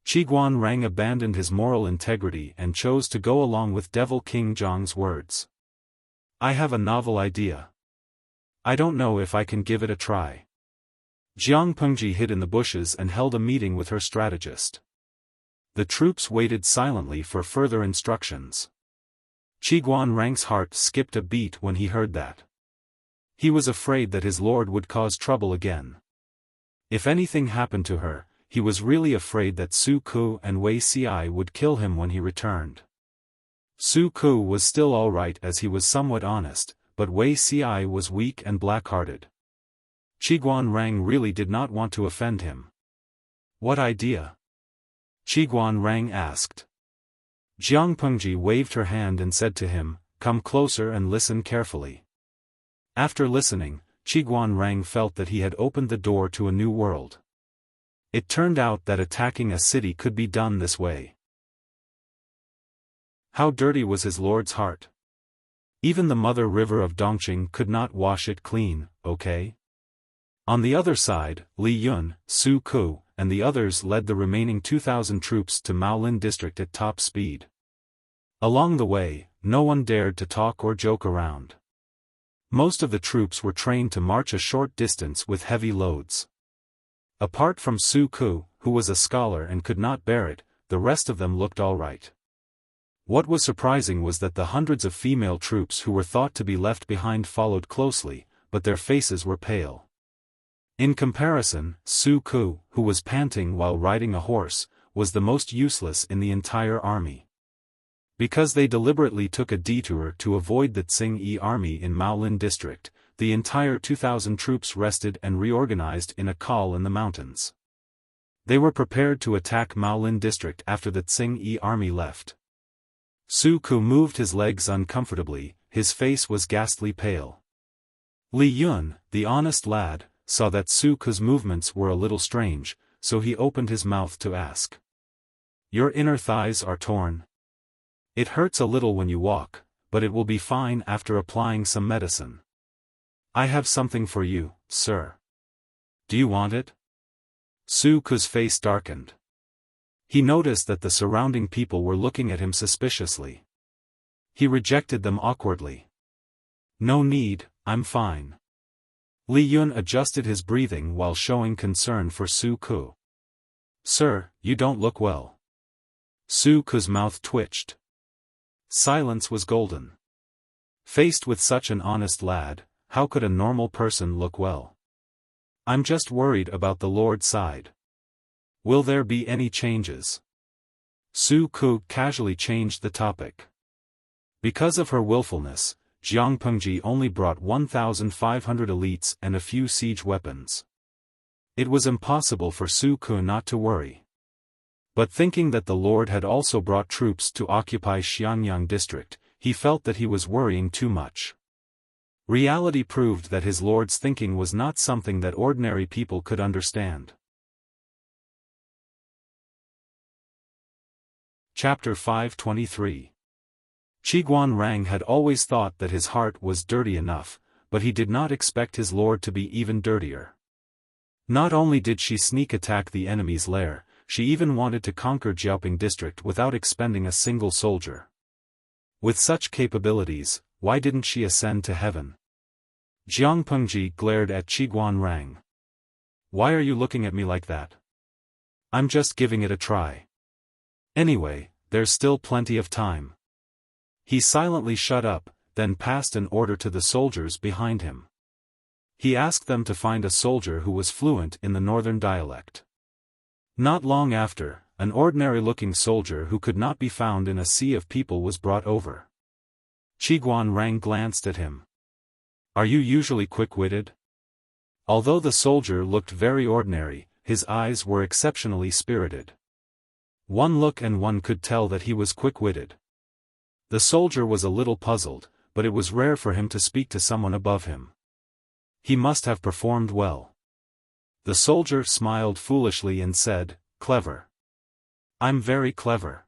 Qiguan Rang abandoned his moral integrity and chose to go along with Devil King Zhang's words. I have a novel idea. I don't know if I can give it a try. Jiang Pengji hid in the bushes and held a meeting with her strategist. The troops waited silently for further instructions. Qiguan Rang's heart skipped a beat when he heard that. He was afraid that his lord would cause trouble again. If anything happened to her, he was really afraid that Su Ku and Wei Xi would kill him when he returned. Su Ku was still all right as he was somewhat honest, but Wei Xi was weak and black-hearted. Qiguan Rang really did not want to offend him. What idea? Qiguan Rang asked. Jiang Pengji waved her hand and said to him, come closer and listen carefully. After listening, Qiguan Rang felt that he had opened the door to a new world. It turned out that attacking a city could be done this way. How dirty was his lord's heart? Even the mother river of Dongqing could not wash it clean, okay? On the other side, Li Yun, Su Ku, and the others led the remaining 2,000 troops to Maolin district at top speed. Along the way, no one dared to talk or joke around. Most of the troops were trained to march a short distance with heavy loads. Apart from Su Ku, who was a scholar and could not bear it, the rest of them looked all right. What was surprising was that the hundreds of female troops who were thought to be left behind followed closely, but their faces were pale. In comparison, Su Ku, who was panting while riding a horse, was the most useless in the entire army. Because they deliberately took a detour to avoid the Tsing-Yi army in Maolin district, the entire 2,000 troops rested and reorganized in a col in the mountains. They were prepared to attack Maolin district after the Tsing-Yi army left. Su Ku moved his legs uncomfortably, his face was ghastly pale. Li Yun, the honest lad, saw that Su Ku's movements were a little strange, so he opened his mouth to ask. Your inner thighs are torn. It hurts a little when you walk, but it will be fine after applying some medicine. I have something for you, sir. Do you want it? Su Ku's face darkened. He noticed that the surrounding people were looking at him suspiciously. He rejected them awkwardly. No need, I'm fine. Li Yun adjusted his breathing while showing concern for Su Ku. Sir, you don't look well. Su Ku's mouth twitched. Silence was golden. Faced with such an honest lad, how could a normal person look well? I'm just worried about the Lord side. Will there be any changes? Su Ku casually changed the topic. Because of her willfulness, Jiang Pengji only brought 1,500 elites and a few siege weapons. It was impossible for Su Ku not to worry. But thinking that the Lord had also brought troops to occupy Xianyang district, he felt that he was worrying too much. Reality proved that his Lord's thinking was not something that ordinary people could understand. Chapter 523. Qiguan Rang had always thought that his heart was dirty enough, but he did not expect his lord to be even dirtier. Not only did she sneak attack the enemy's lair, she even wanted to conquer Jiaoping district without expending a single soldier. With such capabilities, why didn't she ascend to heaven? Jiang Pengji glared at Qiguan Rang. Why are you looking at me like that? I'm just giving it a try. Anyway, there's still plenty of time. He silently shut up, then passed an order to the soldiers behind him. He asked them to find a soldier who was fluent in the northern dialect. Not long after, an ordinary-looking soldier who could not be found in a sea of people was brought over. Qiguan Rang glanced at him. Are you usually quick-witted? Although the soldier looked very ordinary, his eyes were exceptionally spirited. One look and one could tell that he was quick-witted. The soldier was a little puzzled, but it was rare for him to speak to someone above him. He must have performed well. The soldier smiled foolishly and said, Clever. I'm very clever.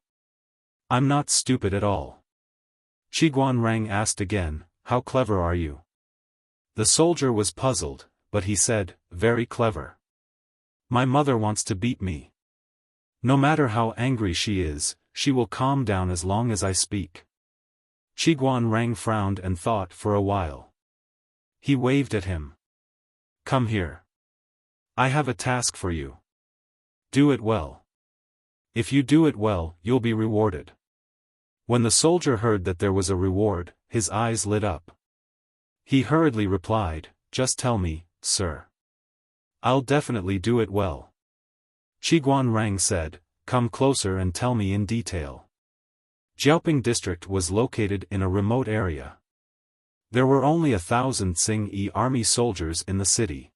I'm not stupid at all. Qiguan Rang asked again, How clever are you? The soldier was puzzled, but he said, Very clever. My mother wants to beat me. No matter how angry she is, she will calm down as long as I speak. Qiguan Rang frowned and thought for a while. He waved at him. Come here. I have a task for you. Do it well. If you do it well, you'll be rewarded. When the soldier heard that there was a reward, his eyes lit up. He hurriedly replied, Just tell me, sir. I'll definitely do it well. Qiguan Rang said, Come closer and tell me in detail. Jiaoping district was located in a remote area. There were only 1,000 Tsing-Yi army soldiers in the city.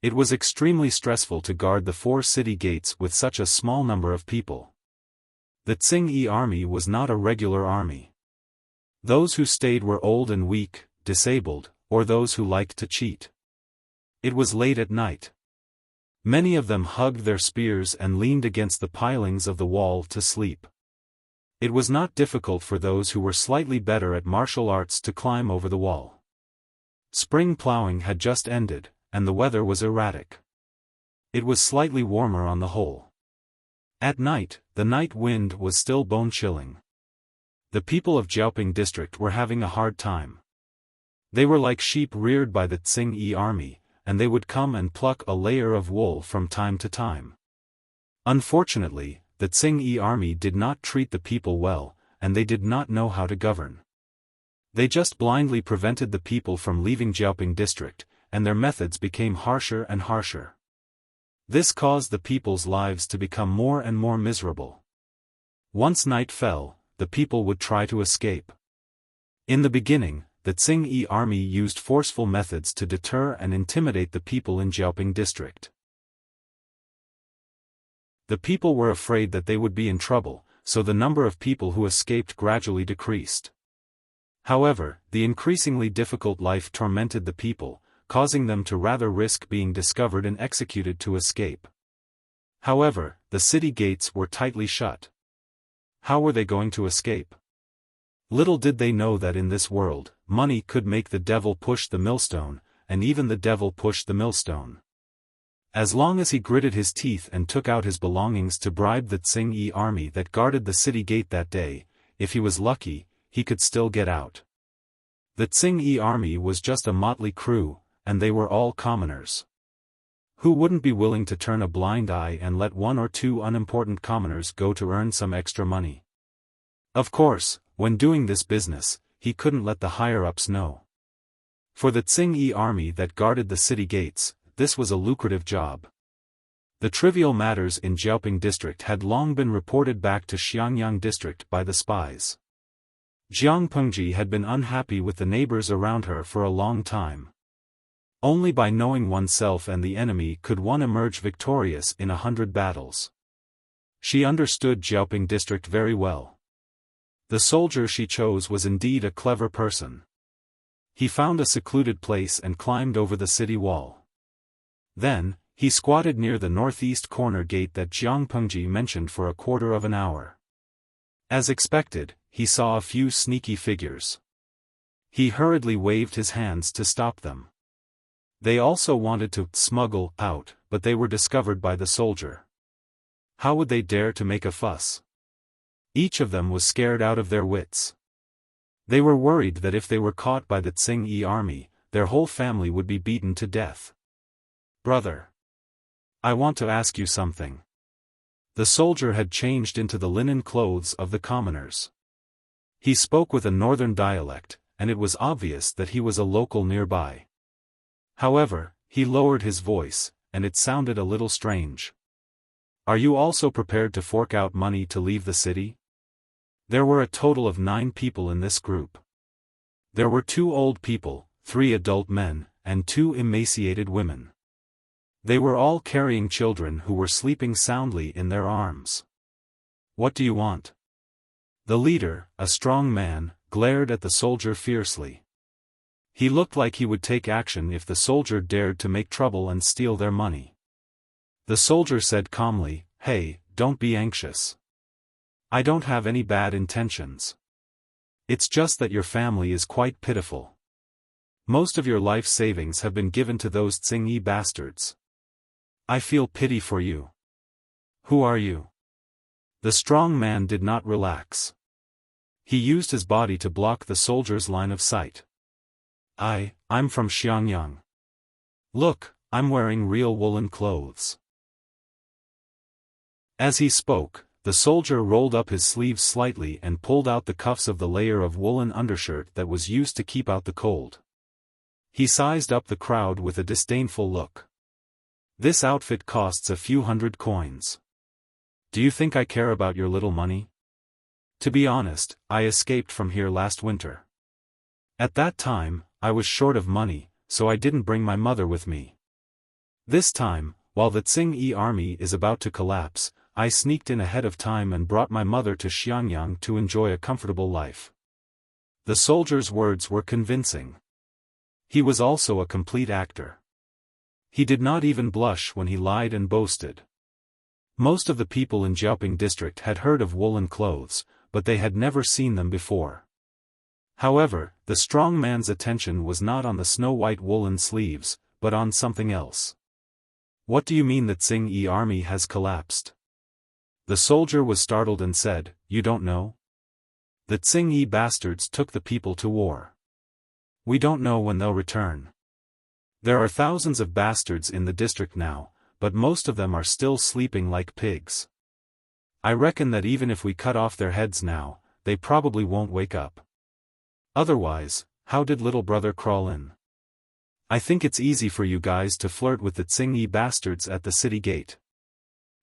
It was extremely stressful to guard the 4 city gates with such a small number of people. The Tsing-Yi army was not a regular army. Those who stayed were old and weak, disabled, or those who liked to cheat. It was late at night. Many of them hugged their spears and leaned against the pilings of the wall to sleep. It was not difficult for those who were slightly better at martial arts to climb over the wall. Spring plowing had just ended, and the weather was erratic. It was slightly warmer on the whole. At night, the night wind was still bone-chilling. The people of Jiaoping district were having a hard time. They were like sheep reared by the Tsing-Yi army, and they would come and pluck a layer of wool from time to time. Unfortunately, the Tsing-Yi army did not treat the people well, and they did not know how to govern. They just blindly prevented the people from leaving Jiaoping district, and their methods became harsher and harsher. This caused the people's lives to become more and more miserable. Once night fell, the people would try to escape. In the beginning, the Tsing-Yi army used forceful methods to deter and intimidate the people in Jiaoping district. The people were afraid that they would be in trouble, so the number of people who escaped gradually decreased. However, the increasingly difficult life tormented the people, causing them to rather risk being discovered and executed to escape. However, the city gates were tightly shut. How were they going to escape? Little did they know that in this world, money could make the devil push the millstone, and even the devil push the millstone. As long as he gritted his teeth and took out his belongings to bribe the Tsing-Yi army that guarded the city gate that day, if he was lucky, he could still get out. The Tsing-Yi army was just a motley crew, and they were all commoners. Who wouldn't be willing to turn a blind eye and let one or two unimportant commoners go to earn some extra money? Of course, when doing this business, he couldn't let the higher-ups know. For the Tsing-Yi army that guarded the city gates, this was a lucrative job. The trivial matters in Xiaoping district had long been reported back to Xiangyang district by the spies. Jiang Pengji had been unhappy with the neighbors around her for a long time. Only by knowing oneself and the enemy could one emerge victorious in 100 battles. She understood Xiaoping district very well. The soldier she chose was indeed a clever person. He found a secluded place and climbed over the city wall. Then, he squatted near the northeast corner gate that Jiang Pengji mentioned for a quarter of an hour. As expected, he saw a few sneaky figures. He hurriedly waved his hands to stop them. They also wanted to smuggle out, but they were discovered by the soldier. How would they dare to make a fuss? Each of them was scared out of their wits. They were worried that if they were caught by the Tsing-Yi army, their whole family would be beaten to death. "Brother, I want to ask you something." The soldier had changed into the linen clothes of the commoners. He spoke with a northern dialect, and it was obvious that he was a local nearby. However, he lowered his voice, and it sounded a little strange. "Are you also prepared to fork out money to leave the city?" There were a total of 9 people in this group. There were 2 old people, 3 adult men, and 2 emaciated women. They were all carrying children who were sleeping soundly in their arms. "What do you want?" The leader, a strong man, glared at the soldier fiercely. He looked like he would take action if the soldier dared to make trouble and steal their money. The soldier said calmly, "Hey, don't be anxious. I don't have any bad intentions. It's just that your family is quite pitiful. Most of your life savings have been given to those Tsing-Yi bastards. I feel pity for you. Who are you?" The strong man did not relax. He used his body to block the soldier's line of sight. I'm from Xiangyang. Look, I'm wearing real woolen clothes." As he spoke, the soldier rolled up his sleeves slightly and pulled out the cuffs of the layer of woolen undershirt that was used to keep out the cold. He sized up the crowd with a disdainful look. "This outfit costs a few hundred coins. Do you think I care about your little money? To be honest, I escaped from here last winter. At that time, I was short of money, so I didn't bring my mother with me. This time, while the Tsing-Yi army is about to collapse, I sneaked in ahead of time and brought my mother to Xiangyang to enjoy a comfortable life." The soldier's words were convincing. He was also a complete actor. He did not even blush when he lied and boasted. Most of the people in Xiaoping district had heard of woolen clothes, but they had never seen them before. However, the strong man's attention was not on the snow-white woolen sleeves, but on something else. "What do you mean the Tsing-Yi army has collapsed?" The soldier was startled and said, "You don't know? The Tsing-Yi bastards took the people to war. We don't know when they'll return. There are thousands of bastards in the district now, but most of them are still sleeping like pigs. I reckon that even if we cut off their heads now, they probably won't wake up. Otherwise, how did little brother crawl in? I think it's easy for you guys to flirt with the Tsing-Yi bastards at the city gate.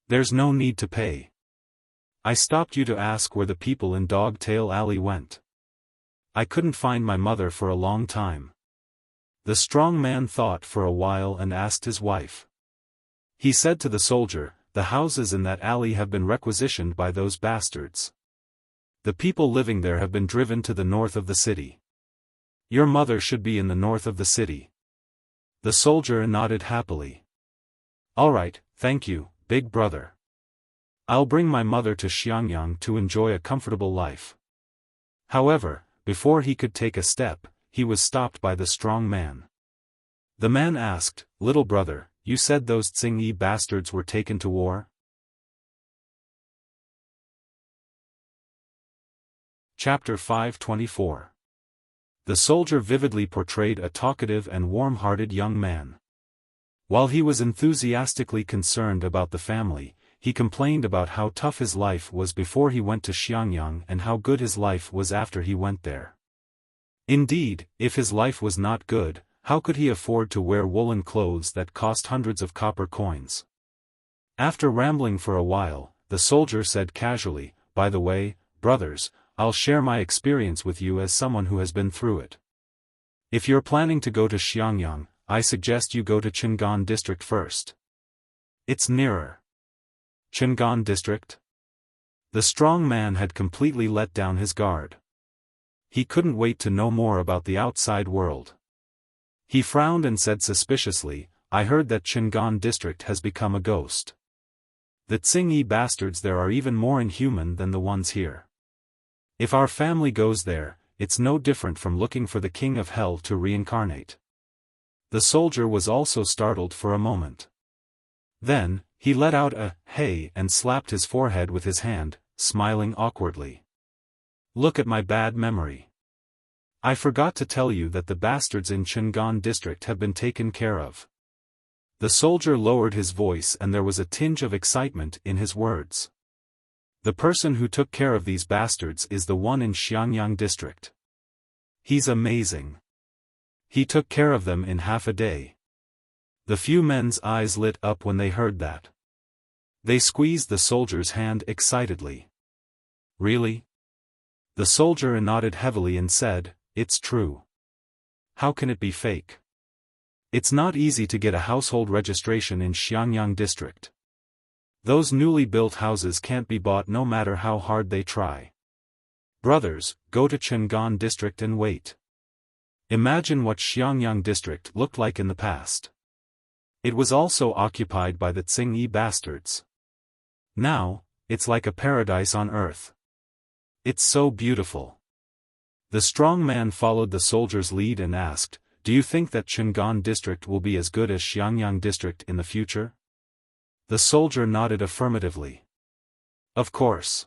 There's no need to pay. I stopped you to ask where the people in Dog-Tail Alley went. I couldn't find my mother for a long time." The strong man thought for a while and asked his wife. He said to the soldier, "The houses in that alley have been requisitioned by those bastards. The people living there have been driven to the north of the city. Your mother should be in the north of the city." The soldier nodded happily. "All right, thank you, big brother. I'll bring my mother to Xiangyang to enjoy a comfortable life. However, before he could take a step, he was stopped by the strong man. The man asked, "Little brother, you said those Tsingyi bastards were taken to war?" Chapter 524. The soldier vividly portrayed a talkative and warm-hearted young man. While he was enthusiastically concerned about the family, he complained about how tough his life was before he went to Xiangyang and how good his life was after he went there. Indeed, if his life was not good, how could he afford to wear woolen clothes that cost hundreds of copper coins? After rambling for a while, the soldier said casually, "By the way, brothers, I'll share my experience with you as someone who has been through it. If you're planning to go to Xiangyang, I suggest you go to Qingan district first. It's nearer." Qingan district? The strong man had completely let down his guard. He couldn't wait to know more about the outside world. He frowned and said suspiciously, "I heard that Qingan district has become a ghost. The Tsingyi bastards there are even more inhuman than the ones here. If our family goes there, it's no different from looking for the king of hell to reincarnate." The soldier was also startled for a moment. Then, he let out a "hey" and slapped his forehead with his hand, smiling awkwardly. "Look at my bad memory. I forgot to tell you that the bastards in Qingan district have been taken care of." The soldier lowered his voice and there was a tinge of excitement in his words. "The person who took care of these bastards is the one in Xiangyang district. He's amazing. He took care of them in half a day." The few men's eyes lit up when they heard that. They squeezed the soldier's hand excitedly. "Really?" The soldier nodded heavily and said, "It's true. How can it be fake? It's not easy to get a household registration in Xiangyang district. Those newly built houses can't be bought no matter how hard they try. Brothers, go to Qingan district and wait. Imagine what Xiangyang district looked like in the past. It was also occupied by the Tsingyi bastards. Now, it's like a paradise on earth. It's so beautiful." The strong man followed the soldier's lead and asked, "Do you think that Qingan district will be as good as Xiangyang district in the future?" The soldier nodded affirmatively. "Of course.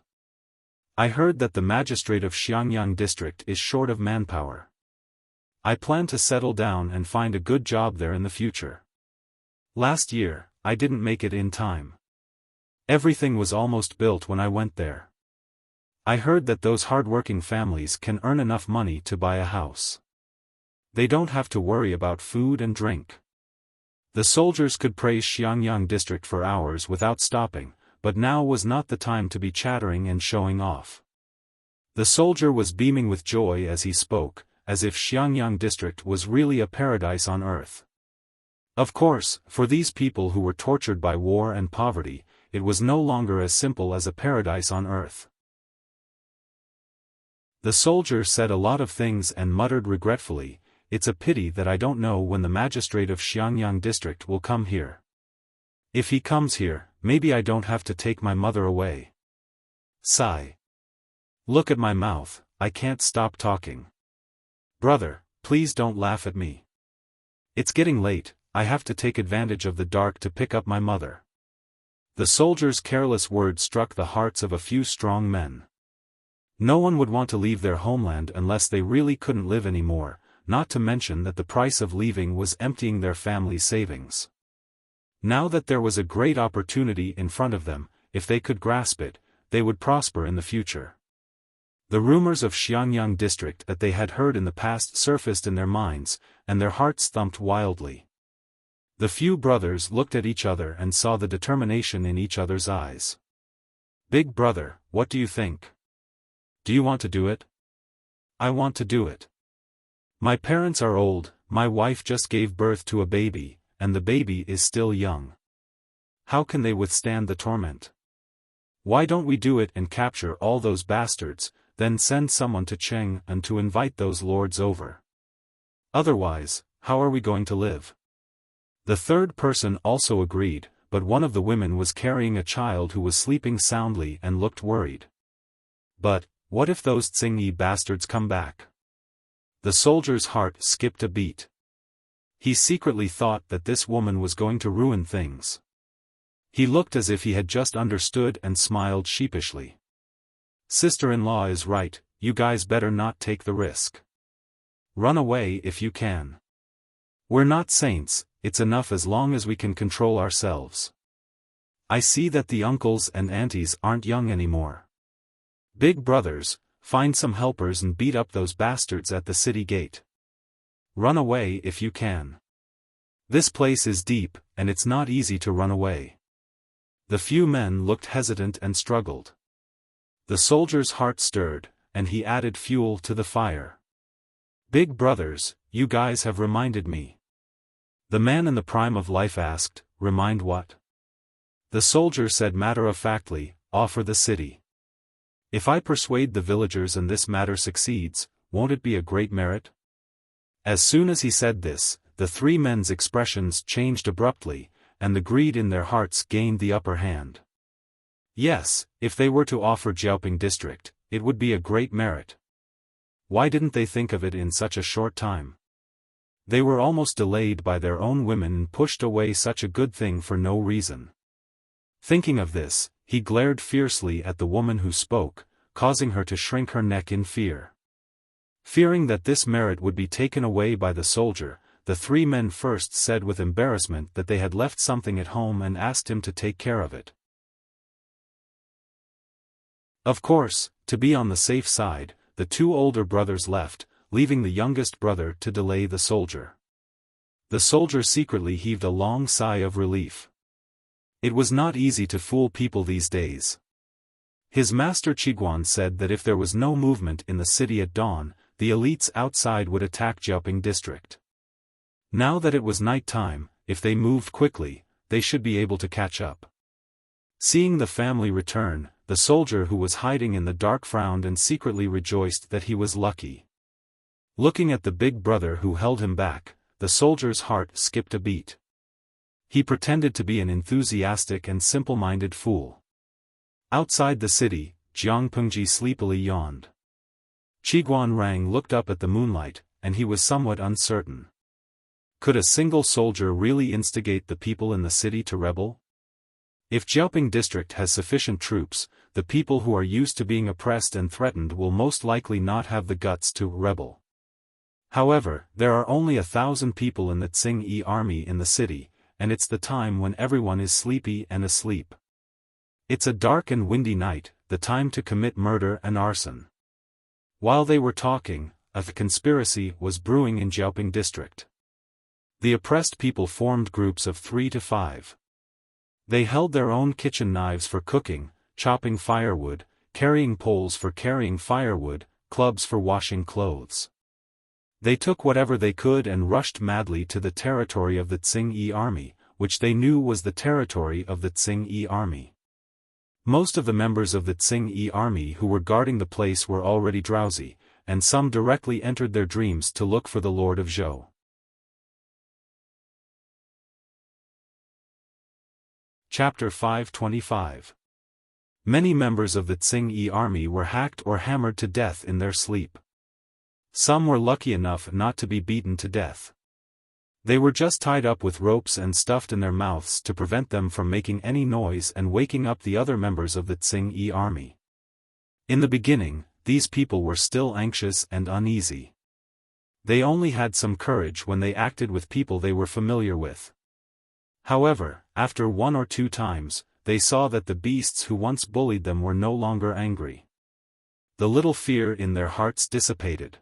I heard that the magistrate of Xiangyang district is short of manpower. I plan to settle down and find a good job there in the future. Last year, I didn't make it in time. Everything was almost built when I went there. I heard that those hard-working families can earn enough money to buy a house. They don't have to worry about food and drink." The soldiers could praise Xiangyang district for hours without stopping, but now was not the time to be chattering and showing off. The soldier was beaming with joy as he spoke, as if Xiangyang district was really a paradise on earth. Of course, for these people who were tortured by war and poverty, it was no longer as simple as a paradise on earth. The soldier said a lot of things and muttered regretfully, "It's a pity that I don't know when the magistrate of Xiangyang district will come here. If he comes here, maybe I don't have to take my mother away." Sigh. "Look at my mouth, I can't stop talking. Brother, please don't laugh at me. It's getting late, I have to take advantage of the dark to pick up my mother." The soldier's careless words struck the hearts of a few strong men. No one would want to leave their homeland unless they really couldn't live anymore, not to mention that the price of leaving was emptying their family savings. Now that there was a great opportunity in front of them, if they could grasp it, they would prosper in the future. The rumors of Xiangyang district that they had heard in the past surfaced in their minds, and their hearts thumped wildly. The few brothers looked at each other and saw the determination in each other's eyes. "Big brother, what do you think? Do you want to do it?" "I want to do it. My parents are old, my wife just gave birth to a baby, and the baby is still young. How can they withstand the torment? Why don't we do it and capture all those bastards, then send someone to Cheng and to invite those lords over? Otherwise, how are we going to live?" The third person also agreed, but one of the women was carrying a child who was sleeping soundly and looked worried. But, what if those Tsingyi bastards come back? The soldier's heart skipped a beat. He secretly thought that this woman was going to ruin things. He looked as if he had just understood and smiled sheepishly. Sister-in-law is right, you guys better not take the risk. Run away if you can. We're not saints, it's enough as long as we can control ourselves. I see that the uncles and aunties aren't young anymore. Big brothers, find some helpers and beat up those bastards at the city gate. Run away if you can. This place is deep, and it's not easy to run away. The few men looked hesitant and struggled. The soldier's heart stirred, and he added fuel to the fire. Big brothers, you guys have reminded me. The man in the prime of life asked, remind what? The soldier said matter-of-factly, offer the city. If I persuade the villagers and this matter succeeds, won't it be a great merit? As soon as he said this, the three men's expressions changed abruptly, and the greed in their hearts gained the upper hand. Yes, if they were to offer Xiaoping district, it would be a great merit. Why didn't they think of it in such a short time? They were almost delayed by their own women and pushed away such a good thing for no reason. Thinking of this, he glared fiercely at the woman who spoke, causing her to shrink her neck in fear. Fearing that this merit would be taken away by the soldier, the three men first said with embarrassment that they had left something at home and asked him to take care of it. Of course, to be on the safe side, the two older brothers left, leaving the youngest brother to delay the soldier. The soldier secretly heaved a long sigh of relief. It was not easy to fool people these days. His master Qiguan said that if there was no movement in the city at dawn, the elites outside would attack Xiaoping district. Now that it was night time, if they moved quickly, they should be able to catch up. Seeing the family return, the soldier who was hiding in the dark frowned and secretly rejoiced that he was lucky. Looking at the big brother who held him back, the soldier's heart skipped a beat. He pretended to be an enthusiastic and simple-minded fool. Outside the city, Jiang Pengji sleepily yawned. Qiguan Rang looked up at the moonlight, and he was somewhat uncertain. Could a single soldier really instigate the people in the city to rebel? If Xiaoping district has sufficient troops, the people who are used to being oppressed and threatened will most likely not have the guts to rebel. However, there are only 1,000 people in the Tsingyi army in the city, and it's the time when everyone is sleepy and asleep. It's a dark and windy night, the time to commit murder and arson. While they were talking, a conspiracy was brewing in Xiaoping district. The oppressed people formed groups of 3 to 5. They held their own kitchen knives for cooking, chopping firewood, carrying poles for carrying firewood, clubs for washing clothes. They took whatever they could and rushed madly to the territory of the Tsingyi army, which they knew was the territory of the Tsingyi army. Most of the members of the Tsingyi army who were guarding the place were already drowsy, and some directly entered their dreams to look for the Lord of Zhou. Chapter 525. Many members of the Tsingyi army were hacked or hammered to death in their sleep. Some were lucky enough not to be beaten to death. They were just tied up with ropes and stuffed in their mouths to prevent them from making any noise and waking up the other members of the Tsingyi army. In the beginning, these people were still anxious and uneasy. They only had some courage when they acted with people they were familiar with. However, after 1 or 2 times, they saw that the beasts who once bullied them were no longer angry. The little fear in their hearts dissipated.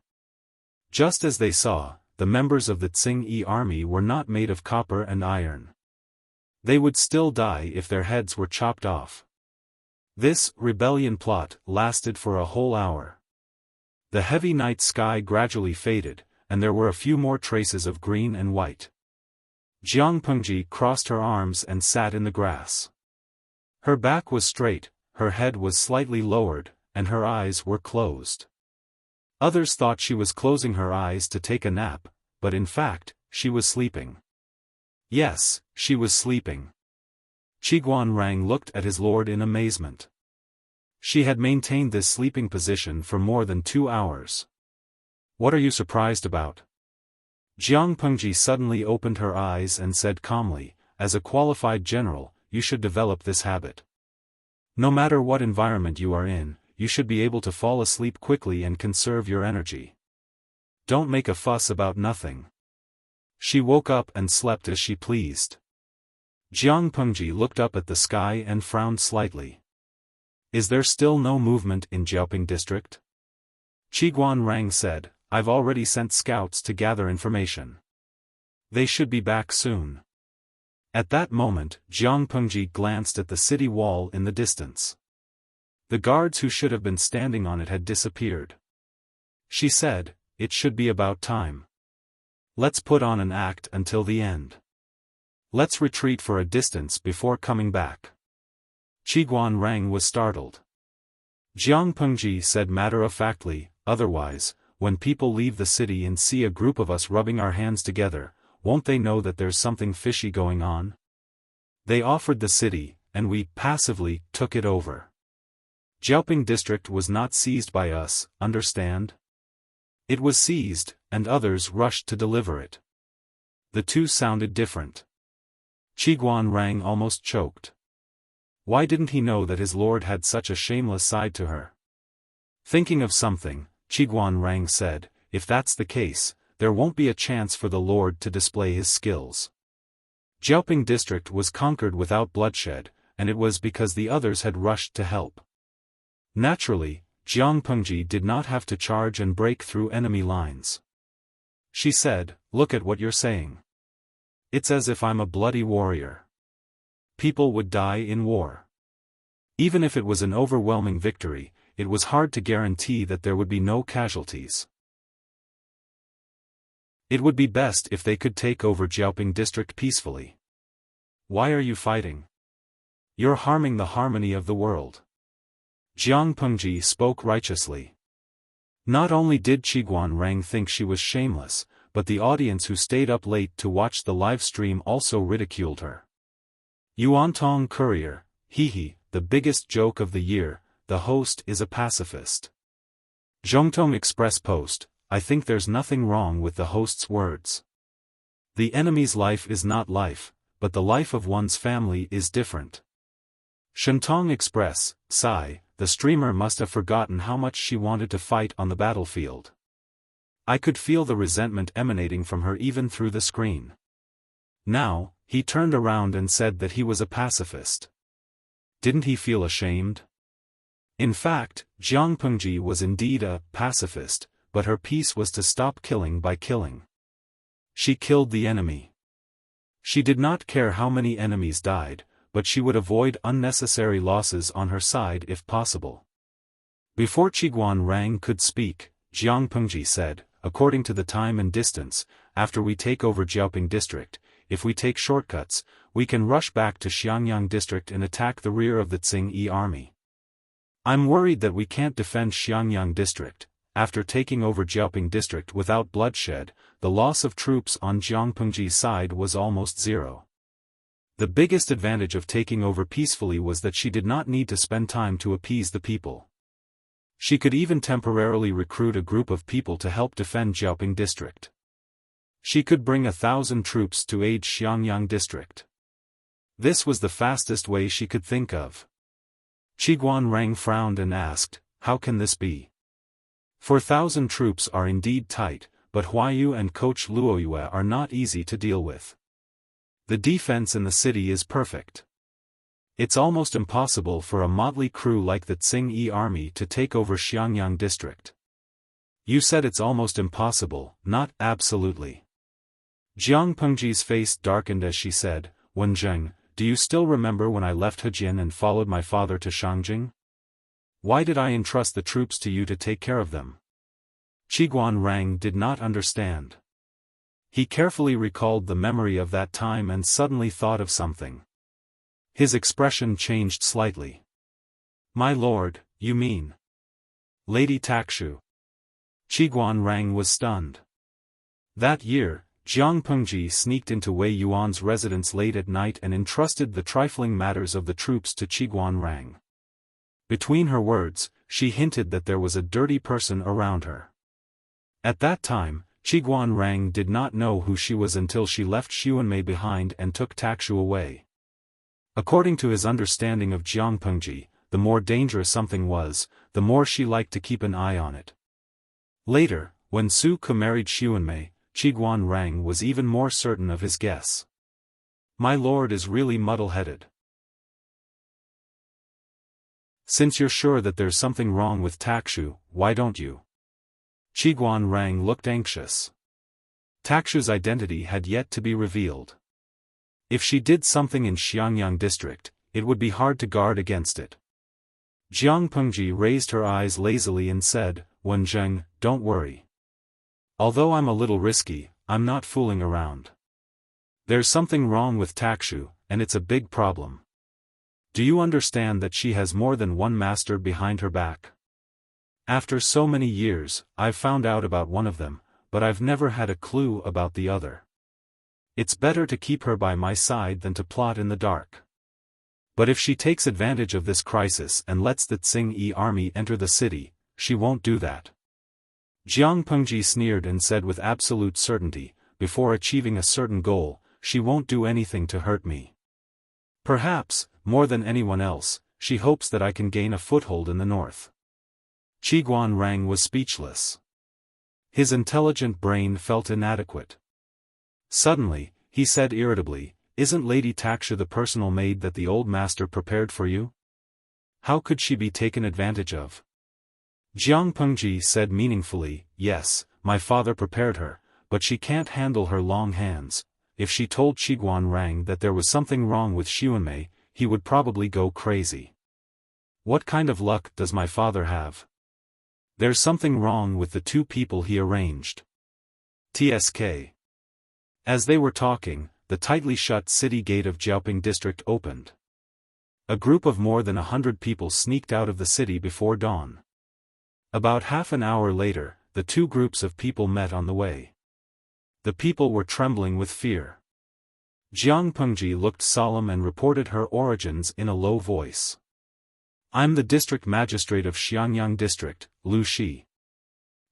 Just as they saw, the members of the Tsingyi army were not made of copper and iron. They would still die if their heads were chopped off. This rebellion plot lasted for a whole hour. The heavy night sky gradually faded, and there were a few more traces of green and white. Jiang Pengji crossed her arms and sat in the grass. Her back was straight, her head was slightly lowered, and her eyes were closed. Others thought she was closing her eyes to take a nap, but in fact, she was sleeping. Yes, she was sleeping. Qiguan Rang looked at his lord in amazement. She had maintained this sleeping position for more than 2 hours. What are you surprised about? Jiang Pengji suddenly opened her eyes and said calmly, as a qualified general, you should develop this habit. No matter what environment you are in, you should be able to fall asleep quickly and conserve your energy. Don't make a fuss about nothing. She woke up and slept as she pleased. Jiang Pengji looked up at the sky and frowned slightly. Is there still no movement in Jiaoping district? Qiguan Rang said, I've already sent scouts to gather information. They should be back soon. At that moment, Jiang Pengji glanced at the city wall in the distance. The guards who should have been standing on it had disappeared. She said, it should be about time. Let's put on an act until the end. Let's retreat for a distance before coming back. Qiguan Rang was startled. Jiang Pengji said matter-of-factly, otherwise, when people leave the city and see a group of us rubbing our hands together, won't they know that there's something fishy going on? They offered the city, and we, passively, took it over. Jiaoping district was not seized by us, understand? It was seized, and others rushed to deliver it. The two sounded different. Qiguan Rang almost choked. Why didn't he know that his lord had such a shameless side to her? Thinking of something, Qiguan Rang said, if that's the case, there won't be a chance for the lord to display his skills. Jiaoping district was conquered without bloodshed, and it was because the others had rushed to help. Naturally, Jiang Pengji did not have to charge and break through enemy lines. She said, look at what you're saying. It's as if I'm a bloody warrior. People would die in war. Even if it was an overwhelming victory, it was hard to guarantee that there would be no casualties. It would be best if they could take over Jiaoping district peacefully. Why are you fighting? You're harming the harmony of the world. Jiang Pengji spoke righteously. Not only did Qiguan Rang think she was shameless, but the audience who stayed up late to watch the live stream also ridiculed her. Yuantong Courier, hee, the biggest joke of the year, the host is a pacifist. Zhongtong Express Post, I think there's nothing wrong with the host's words. The enemy's life is not life, but the life of one's family is different. Shentong Express, sigh, the streamer must have forgotten how much she wanted to fight on the battlefield. I could feel the resentment emanating from her even through the screen. Now, he turned around and said that he was a pacifist. Didn't he feel ashamed? In fact, Jiang Pengji was indeed a pacifist, but her peace was to stop killing by killing. She killed the enemy. She did not care how many enemies died, but she would avoid unnecessary losses on her side if possible. Before Qiguan Rang could speak, Jiang Pengji said, according to the time and distance, after we take over Jiaoping district, if we take shortcuts, we can rush back to Xiangyang district and attack the rear of the Tsing-Yi army. I'm worried that we can't defend Xiangyang district. After taking over Jiaoping district without bloodshed, the loss of troops on Jiang Pengji's side was almost zero. The biggest advantage of taking over peacefully was that she did not need to spend time to appease the people. She could even temporarily recruit a group of people to help defend Jiaoping district. She could bring 1,000 troops to aid Xiangyang district. This was the fastest way she could think of. Qiguan Rang frowned and asked, how can this be? 4,000 troops are indeed tight, but Huayu and Coach Luoyue are not easy to deal with. The defense in the city is perfect. It's almost impossible for a motley crew like the Tsing-Yi army to take over Xiangyang district. You said it's almost impossible, not absolutely. Jiang Pengji's face darkened as she said, Wenjing, do you still remember when I left Hejin and followed my father to Shangjing? Why did I entrust the troops to you to take care of them? Qiguan Rang did not understand. He carefully recalled the memory of that time and suddenly thought of something. His expression changed slightly. My lord, you mean? Lady Takshu. Qiguan Rang was stunned. That year, Jiang Pengji sneaked into Wei Yuan's residence late at night and entrusted the trifling matters of the troops to Qiguan Rang. Between her words, she hinted that there was a dirty person around her. At that time, Qiguan Rang did not know who she was until she left Xuanmei behind and took Takshu away. According to his understanding of Jiang Pengji, the more dangerous something was, the more she liked to keep an eye on it. Later, when Su Ke married Xuanmei, Qiguan Rang was even more certain of his guess. My lord is really muddle-headed. Since you're sure that there's something wrong with Takshu, why don't you? Qiguan Rang looked anxious. Takshu's identity had yet to be revealed. If she did something in Xiangyang district, it would be hard to guard against it. Jiang Pengji raised her eyes lazily and said, Wen Zheng, don't worry. Although I'm a little risky, I'm not fooling around. There's something wrong with Takshu, and it's a big problem. Do you understand that she has more than one master behind her back? After so many years, I've found out about one of them, but I've never had a clue about the other. It's better to keep her by my side than to plot in the dark. But if she takes advantage of this crisis and lets the Tsing-Yi army enter the city, she won't do that. Jiang Pengji sneered and said with absolute certainty, before achieving a certain goal, she won't do anything to hurt me. Perhaps, more than anyone else, she hopes that I can gain a foothold in the north. Qiguan Rang was speechless. His intelligent brain felt inadequate. Suddenly, he said irritably, Isn't Lady Taksha the personal maid that the old master prepared for you? How could she be taken advantage of? Jiang Pengji said meaningfully, Yes, my father prepared her, but she can't handle her long hands. If she told Qiguan Rang that there was something wrong with Xuanmei, he would probably go crazy. What kind of luck does my father have? There's something wrong with the two people he arranged. TSK. As they were talking, the tightly shut city gate of Jiaoping district opened. A group of more than 100 people sneaked out of the city before dawn. About half an hour later, the two groups of people met on the way. The people were trembling with fear. Jiang Pengji looked solemn and reported her origins in a low voice. I'm the district magistrate of Xiangyang district, Lu Shi.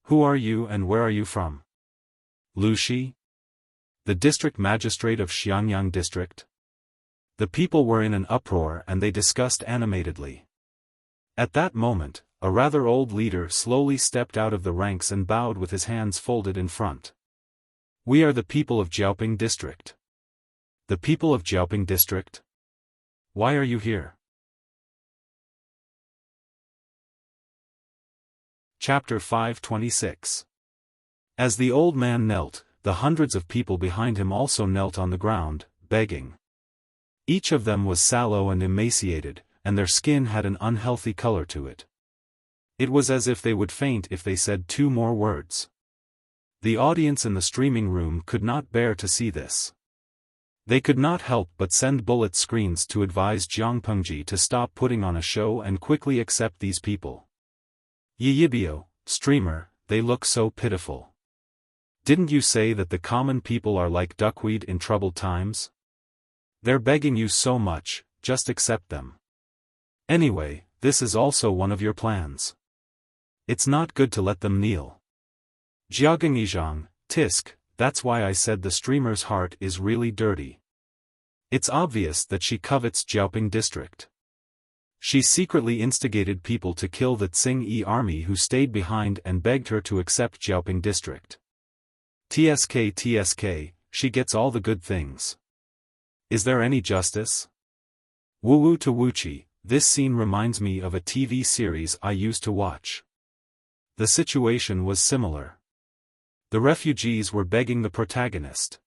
Who are you and where are you from? Lu Shi? The district magistrate of Xiangyang district? The people were in an uproar and they discussed animatedly. At that moment, a rather old leader slowly stepped out of the ranks and bowed with his hands folded in front. We are the people of Jiaoping district. The people of Jiaoping district? Why are you here? Chapter 526. As the old man knelt, the hundreds of people behind him also knelt on the ground, begging. Each of them was sallow and emaciated, and their skin had an unhealthy color to it. It was as if they would faint if they said two more words. The audience in the streaming room could not bear to see this. They could not help but send bullet screens to advise Jiang Pengji to stop putting on a show and quickly accept these people. Yiyibio, streamer, they look so pitiful. Didn't you say that the common people are like duckweed in troubled times? They're begging you so much, just accept them. Anyway, this is also one of your plans. It's not good to let them kneel. Jiagangyizhang, tisk, that's why I said the streamer's heart is really dirty. It's obvious that she covets Jiaoping district. She secretly instigated people to kill the Tsing-Yi army who stayed behind and begged her to accept Jiaoping district. TSK, she gets all the good things. Is there any justice? Wu to Wuxia, this scene reminds me of a TV series I used to watch. The situation was similar. The refugees were begging the protagonist.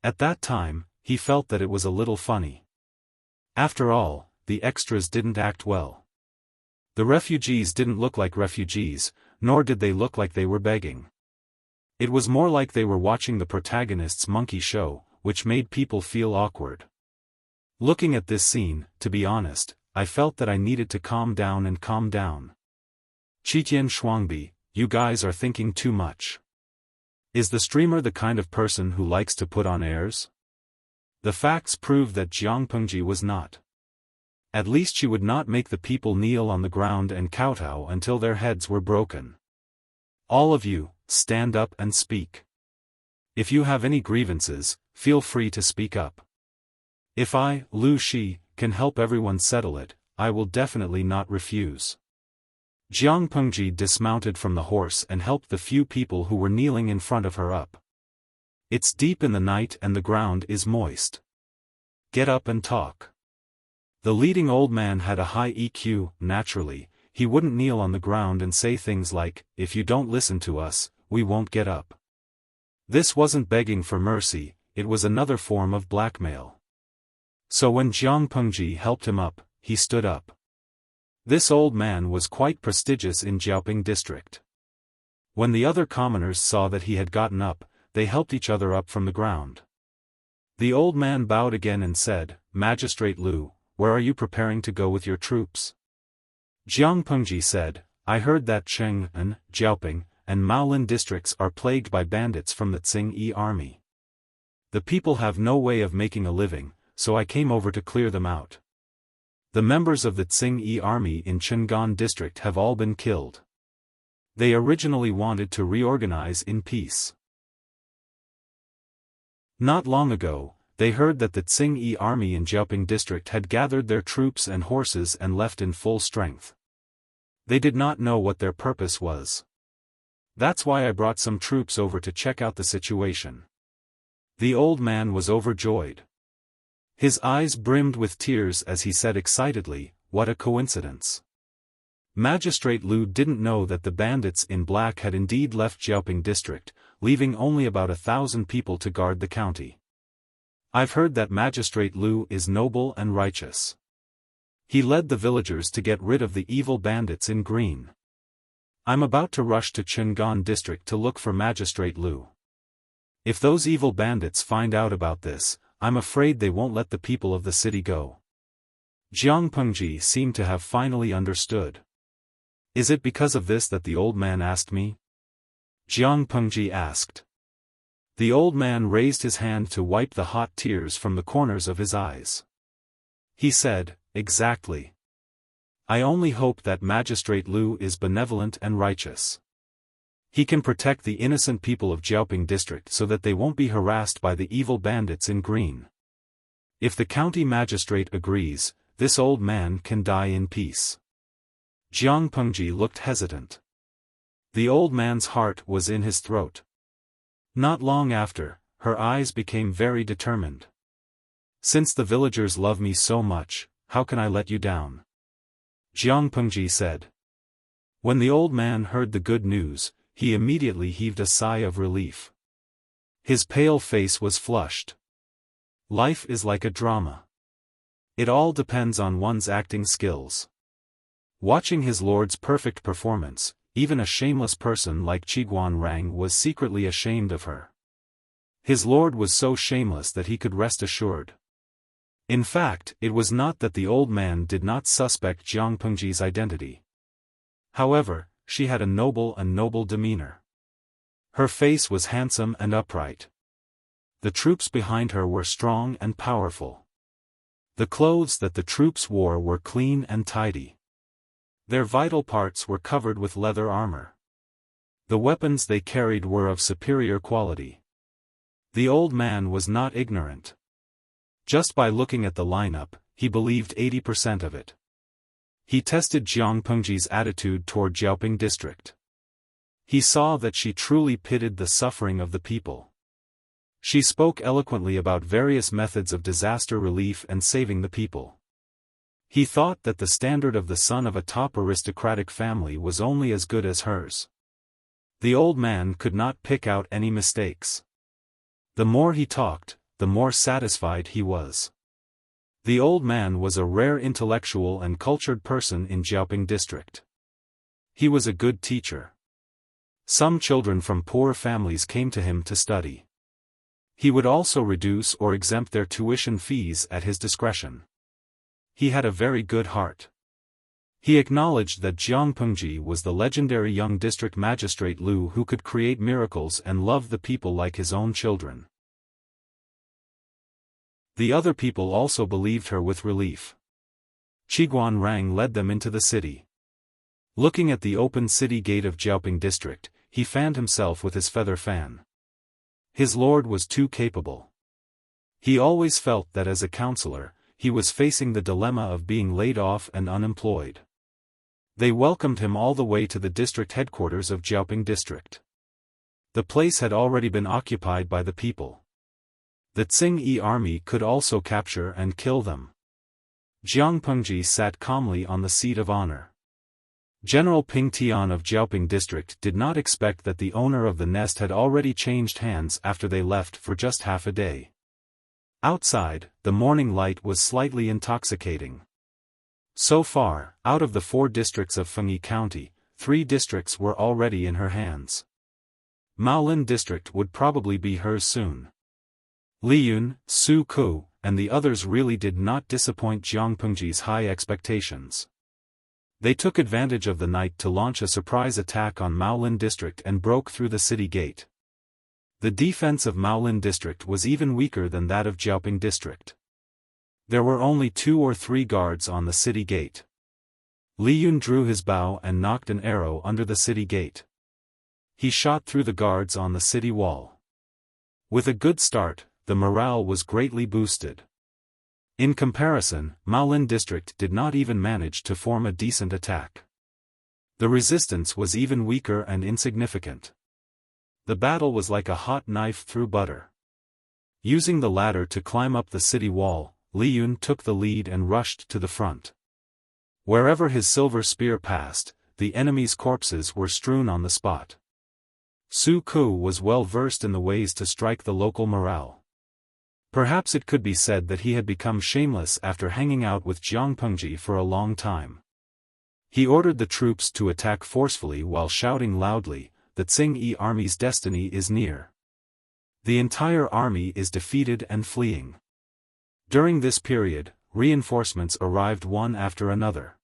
At that time, he felt that it was a little funny. After all, the extras didn't act well. The refugees didn't look like refugees, nor did they look like they were begging. It was more like they were watching the protagonist's monkey show, which made people feel awkward. Looking at this scene, to be honest, I felt that I needed to calm down and calm down. Qitian Shuangbi, you guys are thinking too much. Is the streamer the kind of person who likes to put on airs? The facts proved that Jiang Pengji was not. At least she would not make the people kneel on the ground and kowtow until their heads were broken. All of you, stand up and speak. If you have any grievances, feel free to speak up. If I, Lu Shi, can help everyone settle it, I will definitely not refuse. Jiang Pengji dismounted from the horse and helped the few people who were kneeling in front of her up. It's deep in the night and the ground is moist. Get up and talk. The leading old man had a high EQ. Naturally, he wouldn't kneel on the ground and say things like, "If you don't listen to us, we won't get up." This wasn't begging for mercy, it was another form of blackmail. So when Jiang Pengji helped him up, he stood up. This old man was quite prestigious in Jiaoping district. When the other commoners saw that he had gotten up, they helped each other up from the ground. The old man bowed again and said, "Magistrate Lu, where are you preparing to go with your troops?" Jiang Pengji said, "I heard that Cheng'an, Jiaoping, and Maolin districts are plagued by bandits from the Tsing-Yi army. The people have no way of making a living, so I came over to clear them out. The members of the Tsing-Yi army in Cheng'an district have all been killed. They originally wanted to reorganize in peace. Not long ago, they heard that the Tsing-Yi army in Jiaoping district had gathered their troops and horses and left in full strength. They did not know what their purpose was. That's why I brought some troops over to check out the situation." The old man was overjoyed. His eyes brimmed with tears as he said excitedly, "What a coincidence." Magistrate Lu didn't know that the bandits in black had indeed left Jiaoping district, leaving only about 1,000 people to guard the county. "I've heard that Magistrate Lu is noble and righteous. He led the villagers to get rid of the evil bandits in green. I'm about to rush to Cheng'an district to look for Magistrate Lu. If those evil bandits find out about this, I'm afraid they won't let the people of the city go." Jiang Pengji seemed to have finally understood. "Is it because of this that the old man asked me?" Jiang Pengji asked. The old man raised his hand to wipe the hot tears from the corners of his eyes. He said, "Exactly. I only hope that Magistrate Lu is benevolent and righteous. He can protect the innocent people of Jiaoping district so that they won't be harassed by the evil bandits in green. If the county magistrate agrees, this old man can die in peace." Jiang Pengji looked hesitant. The old man's heart was in his throat. Not long after, her eyes became very determined. "Since the villagers love me so much, how can I let you down?" Jiang Pengji said. When the old man heard the good news, he immediately heaved a sigh of relief. His pale face was flushed. Life is like a drama. It all depends on one's acting skills. Watching his lord's perfect performance, even a shameless person like Qiguan Rang was secretly ashamed of her. His lord was so shameless that he could rest assured. In fact, it was not that the old man did not suspect Jiang Pengji's identity. However, she had a noble demeanor. Her face was handsome and upright. The troops behind her were strong and powerful. The clothes that the troops wore were clean and tidy. Their vital parts were covered with leather armor. The weapons they carried were of superior quality. The old man was not ignorant. Just by looking at the lineup, he believed 80% of it. He tested Jiang Pengji's attitude toward Jiaoping district. He saw that she truly pitied the suffering of the people. She spoke eloquently about various methods of disaster relief and saving the people. He thought that the standard of the son of a top aristocratic family was only as good as hers. The old man could not pick out any mistakes. The more he talked, the more satisfied he was. The old man was a rare intellectual and cultured person in Jiaoping district. He was a good teacher. Some children from poor families came to him to study. He would also reduce or exempt their tuition fees at his discretion. He had a very good heart. He acknowledged that Jiang Pengji was the legendary young district magistrate Lu who could create miracles and love the people like his own children. The other people also believed her with relief. Qiguan Rang led them into the city. Looking at the open city gate of Jiaoping district, he fanned himself with his feather fan. His lord was too capable. He always felt that as a counselor, he was facing the dilemma of being laid off and unemployed. They welcomed him all the way to the district headquarters of Jiaoping district. The place had already been occupied by the people. The Tsing-Yi army could also capture and kill them. Jiang Pengji sat calmly on the seat of honor. General Ping Tian of Jiaoping district did not expect that the owner of the nest had already changed hands after they left for just half a day. Outside, the morning light was slightly intoxicating. So far, out of the 4 districts of Fengyi County, 3 districts were already in her hands. Maolin district would probably be hers soon. Liyun, Su Ku, and the others really did not disappoint Jiang Pengji's high expectations. They took advantage of the night to launch a surprise attack on Maolin district and broke through the city gate. The defense of Maolin district was even weaker than that of Jiaoping district. There were only 2 or 3 guards on the city gate. Li Yun drew his bow and knocked an arrow under the city gate. He shot through the guards on the city wall. With a good start, the morale was greatly boosted. In comparison, Maolin district did not even manage to form a decent attack. The resistance was even weaker and insignificant. The battle was like a hot knife through butter. Using the ladder to climb up the city wall, Li Yun took the lead and rushed to the front. Wherever his silver spear passed, the enemy's corpses were strewn on the spot. Su Ku was well versed in the ways to strike the local morale. Perhaps it could be said that he had become shameless after hanging out with Jiang Pengji for a long time. He ordered the troops to attack forcefully while shouting loudly, "The Tsing-Yi army's destiny is near. The entire army is defeated and fleeing." During this period, reinforcements arrived one after another.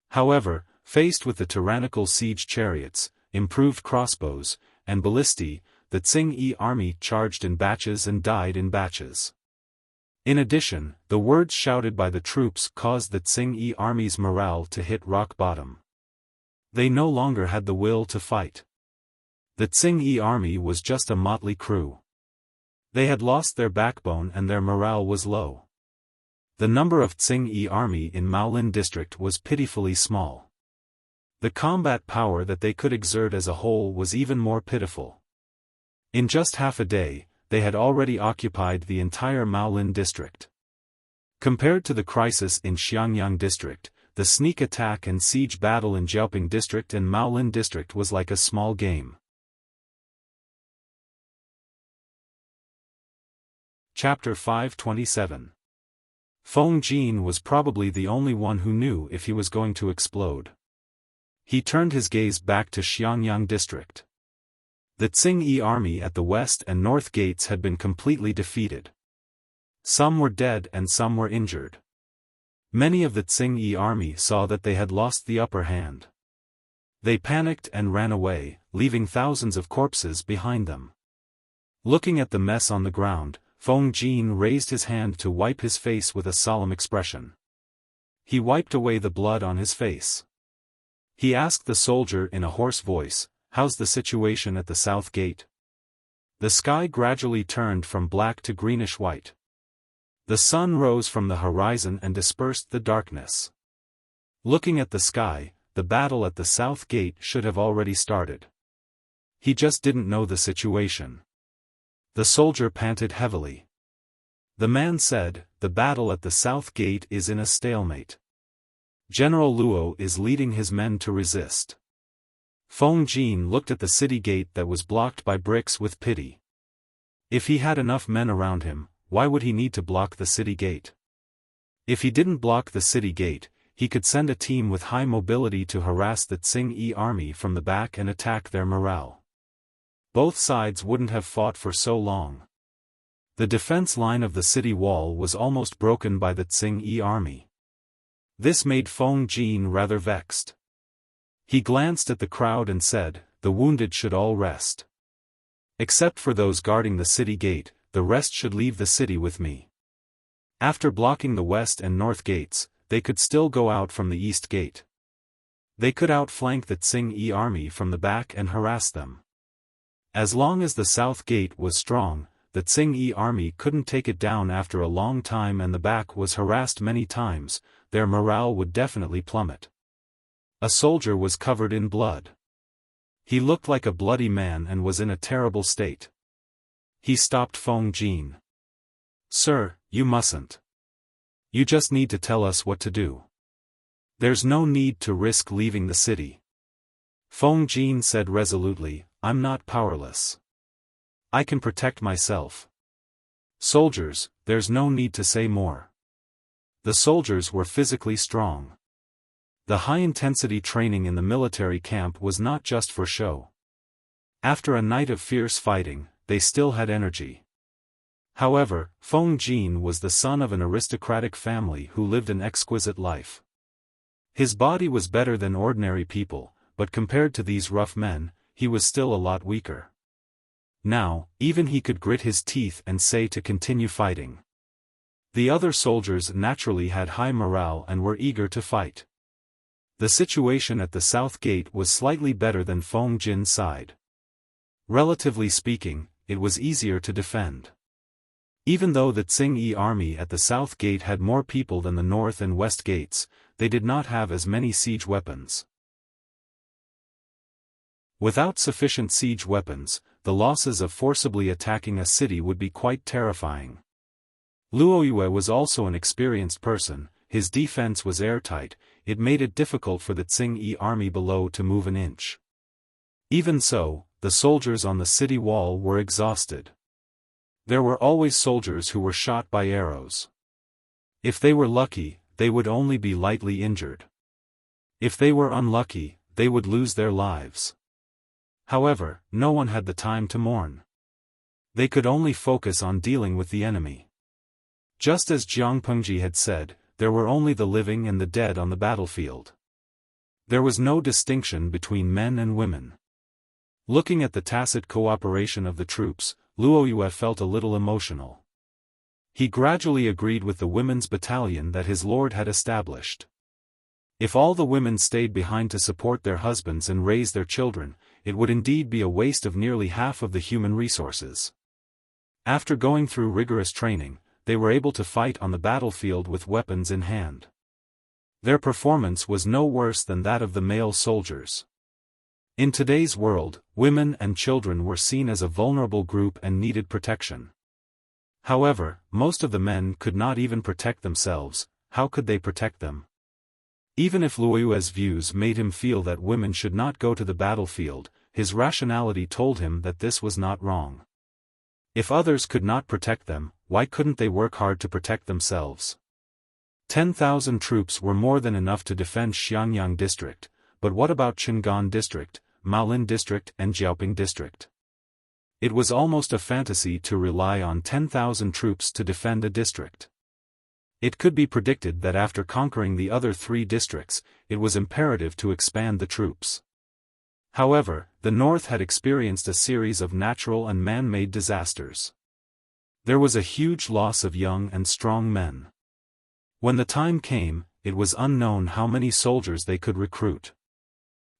However, faced with the tyrannical siege chariots, improved crossbows, and ballistae, the Tsing-Yi army charged in batches and died in batches. In addition, the words shouted by the troops caused the Tsing-Yi army's morale to hit rock bottom. They no longer had the will to fight. The Tsing-Yi army was just a motley crew. They had lost their backbone and their morale was low. The number of Tsing-Yi army in Maolin district was pitifully small. The combat power that they could exert as a whole was even more pitiful. In just half a day, they had already occupied the entire Maolin district. Compared to the crisis in Xiangyang district, the sneak attack and siege battle in Jiaoping district and Maolin district was like a small game. Chapter 527. Feng Jin was probably the only one who knew if he was going to explode. He turned his gaze back to Xiangyang district. The Tsing-Yi army at the west and north gates had been completely defeated. Some were dead and some were injured. Many of the Tsing-Yi army saw that they had lost the upper hand. They panicked and ran away, leaving thousands of corpses behind them. Looking at the mess on the ground, Feng Jin raised his hand to wipe his face with a solemn expression. He wiped away the blood on his face. He asked the soldier in a hoarse voice, "How's the situation at the south gate?" The sky gradually turned from black to greenish-white. The sun rose from the horizon and dispersed the darkness. Looking at the sky, the battle at the south gate should have already started. He just didn't know the situation. The soldier panted heavily. The man said, "The battle at the south gate is in a stalemate. General Luo is leading his men to resist." Feng Jin looked at the city gate that was blocked by bricks with pity. If he had enough men around him, why would he need to block the city gate? If he didn't block the city gate, he could send a team with high mobility to harass the Tsing-Yi army from the back and attack their morale. Both sides wouldn't have fought for so long. The defense line of the city wall was almost broken by the Tsing-Yi army. This made Feng Jin rather vexed. He glanced at the crowd and said, "The wounded should all rest. Except for those guarding the city gate, the rest should leave the city with me." After blocking the west and north gates, they could still go out from the east gate. They could outflank the Tsing-Yi army from the back and harass them. As long as the south gate was strong, the Tsing-Yi army couldn't take it down after a long time, and the back was harassed many times, their morale would definitely plummet. A soldier was covered in blood. He looked like a bloody man and was in a terrible state. He stopped Feng Jin. "Sir, you mustn't. You just need to tell us what to do. There's no need to risk leaving the city." Feng Jin said resolutely, "I'm not powerless. I can protect myself. Soldiers, there's no need to say more." The soldiers were physically strong. The high-intensity training in the military camp was not just for show. After a night of fierce fighting, they still had energy. However, Feng Jin was the son of an aristocratic family who lived an exquisite life. His body was better than ordinary people, but compared to these rough men, he was still a lot weaker. Now, even he could grit his teeth and say to continue fighting. The other soldiers naturally had high morale and were eager to fight. The situation at the south gate was slightly better than Feng Jin's side. Relatively speaking, it was easier to defend. Even though the Tsing-Yi army at the south gate had more people than the north and west gates, they did not have as many siege weapons. Without sufficient siege weapons, the losses of forcibly attacking a city would be quite terrifying. Luo Yue was also an experienced person, his defense was airtight, it made it difficult for the Tsing-Yi army below to move an inch. Even so, the soldiers on the city wall were exhausted. There were always soldiers who were shot by arrows. If they were lucky, they would only be lightly injured. If they were unlucky, they would lose their lives. However, no one had the time to mourn. They could only focus on dealing with the enemy. Just as Jiang Pengji had said, there were only the living and the dead on the battlefield. There was no distinction between men and women. Looking at the tacit cooperation of the troops, Luo Yue felt a little emotional. He gradually agreed with the women's battalion that his lord had established. If all the women stayed behind to support their husbands and raise their children, it would indeed be a waste of nearly half of the human resources. After going through rigorous training, they were able to fight on the battlefield with weapons in hand. Their performance was no worse than that of the male soldiers. In today's world, women and children were seen as a vulnerable group and needed protection. However, most of the men could not even protect themselves. How could they protect them? Even if Luo Yue's views made him feel that women should not go to the battlefield, his rationality told him that this was not wrong. If others could not protect them, why couldn't they work hard to protect themselves? 10,000 troops were more than enough to defend Xiangyang district, but what about Qingan district, Maolin district and Jiaoping district? It was almost a fantasy to rely on 10,000 troops to defend a district. It could be predicted that after conquering the other 3 districts, it was imperative to expand the troops. However, the north had experienced a series of natural and man-made disasters. There was a huge loss of young and strong men. When the time came, it was unknown how many soldiers they could recruit.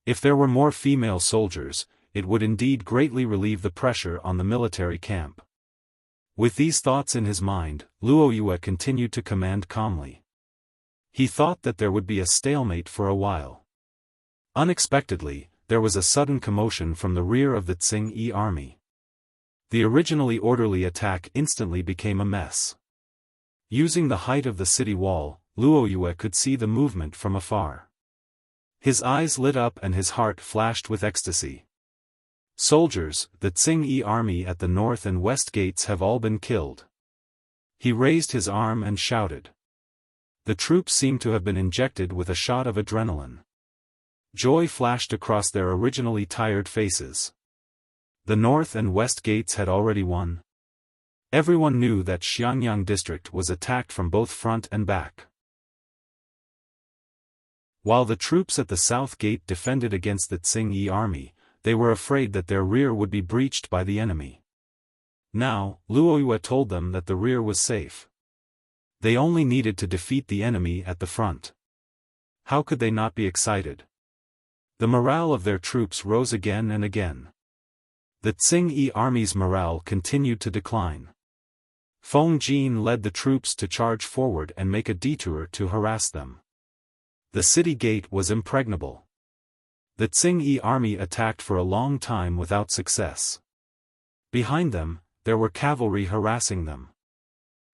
If there were more female soldiers, it would indeed greatly relieve the pressure on the military camp. With these thoughts in his mind, Luo Yue continued to command calmly. He thought that there would be a stalemate for a while. Unexpectedly, there was a sudden commotion from the rear of the Tsing-Yi army. The originally orderly attack instantly became a mess. Using the height of the city wall, Luo Yue could see the movement from afar. His eyes lit up and his heart flashed with ecstasy. Soldiers, the Tsing-Yi army at the north and west gates have all been killed. He raised his arm and shouted. The troops seemed to have been injected with a shot of adrenaline. Joy flashed across their originally tired faces. The north and west gates had already won. Everyone knew that Xiangyang district was attacked from both front and back. While the troops at the south gate defended against the Tsing-Yi army, they were afraid that their rear would be breached by the enemy. Now, Luoyue told them that the rear was safe. They only needed to defeat the enemy at the front. How could they not be excited? The morale of their troops rose again and again. The Tsing-Yi army's morale continued to decline. Feng Jin led the troops to charge forward and make a detour to harass them. The city gate was impregnable. The Tsing-Yi army attacked for a long time without success. Behind them, there were cavalry harassing them.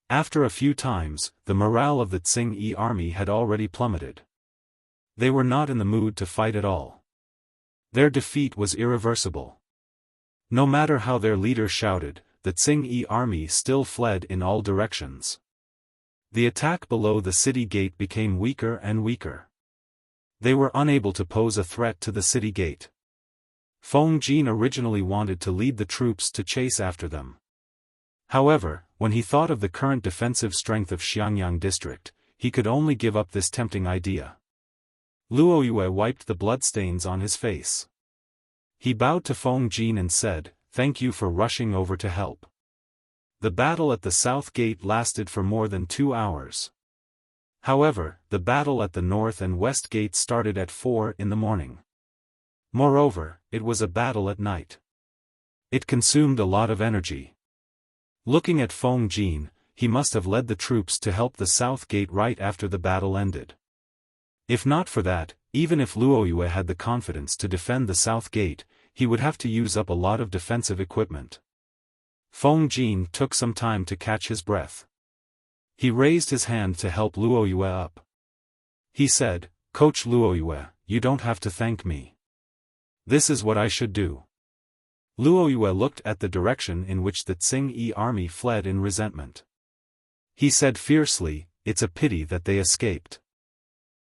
After a few times, the morale of the Tsing-Yi army had already plummeted. They were not in the mood to fight at all. Their defeat was irreversible. No matter how their leader shouted, the Tsing-Yi army still fled in all directions. The attack below the city gate became weaker and weaker. They were unable to pose a threat to the city gate. Feng Jin originally wanted to lead the troops to chase after them. However, when he thought of the current defensive strength of Xiangyang district, he could only give up this tempting idea. Luoyue wiped the bloodstains on his face. He bowed to Feng Jin and said, "Thank you for rushing over to help." The battle at the south gate lasted for more than 2 hours. However, the battle at the north and west gate started at 4 in the morning. Moreover, it was a battle at night. It consumed a lot of energy. Looking at Feng Jin, he must have led the troops to help the south gate right after the battle ended. If not for that, even if Luoyue had the confidence to defend the south gate, he would have to use up a lot of defensive equipment. Feng Jin took some time to catch his breath. He raised his hand to help Luoyue up. He said, "Coach Luoyue, you don't have to thank me. This is what I should do." Luoyue looked at the direction in which the Tsing-Yi army fled in resentment. He said fiercely, "It's a pity that they escaped."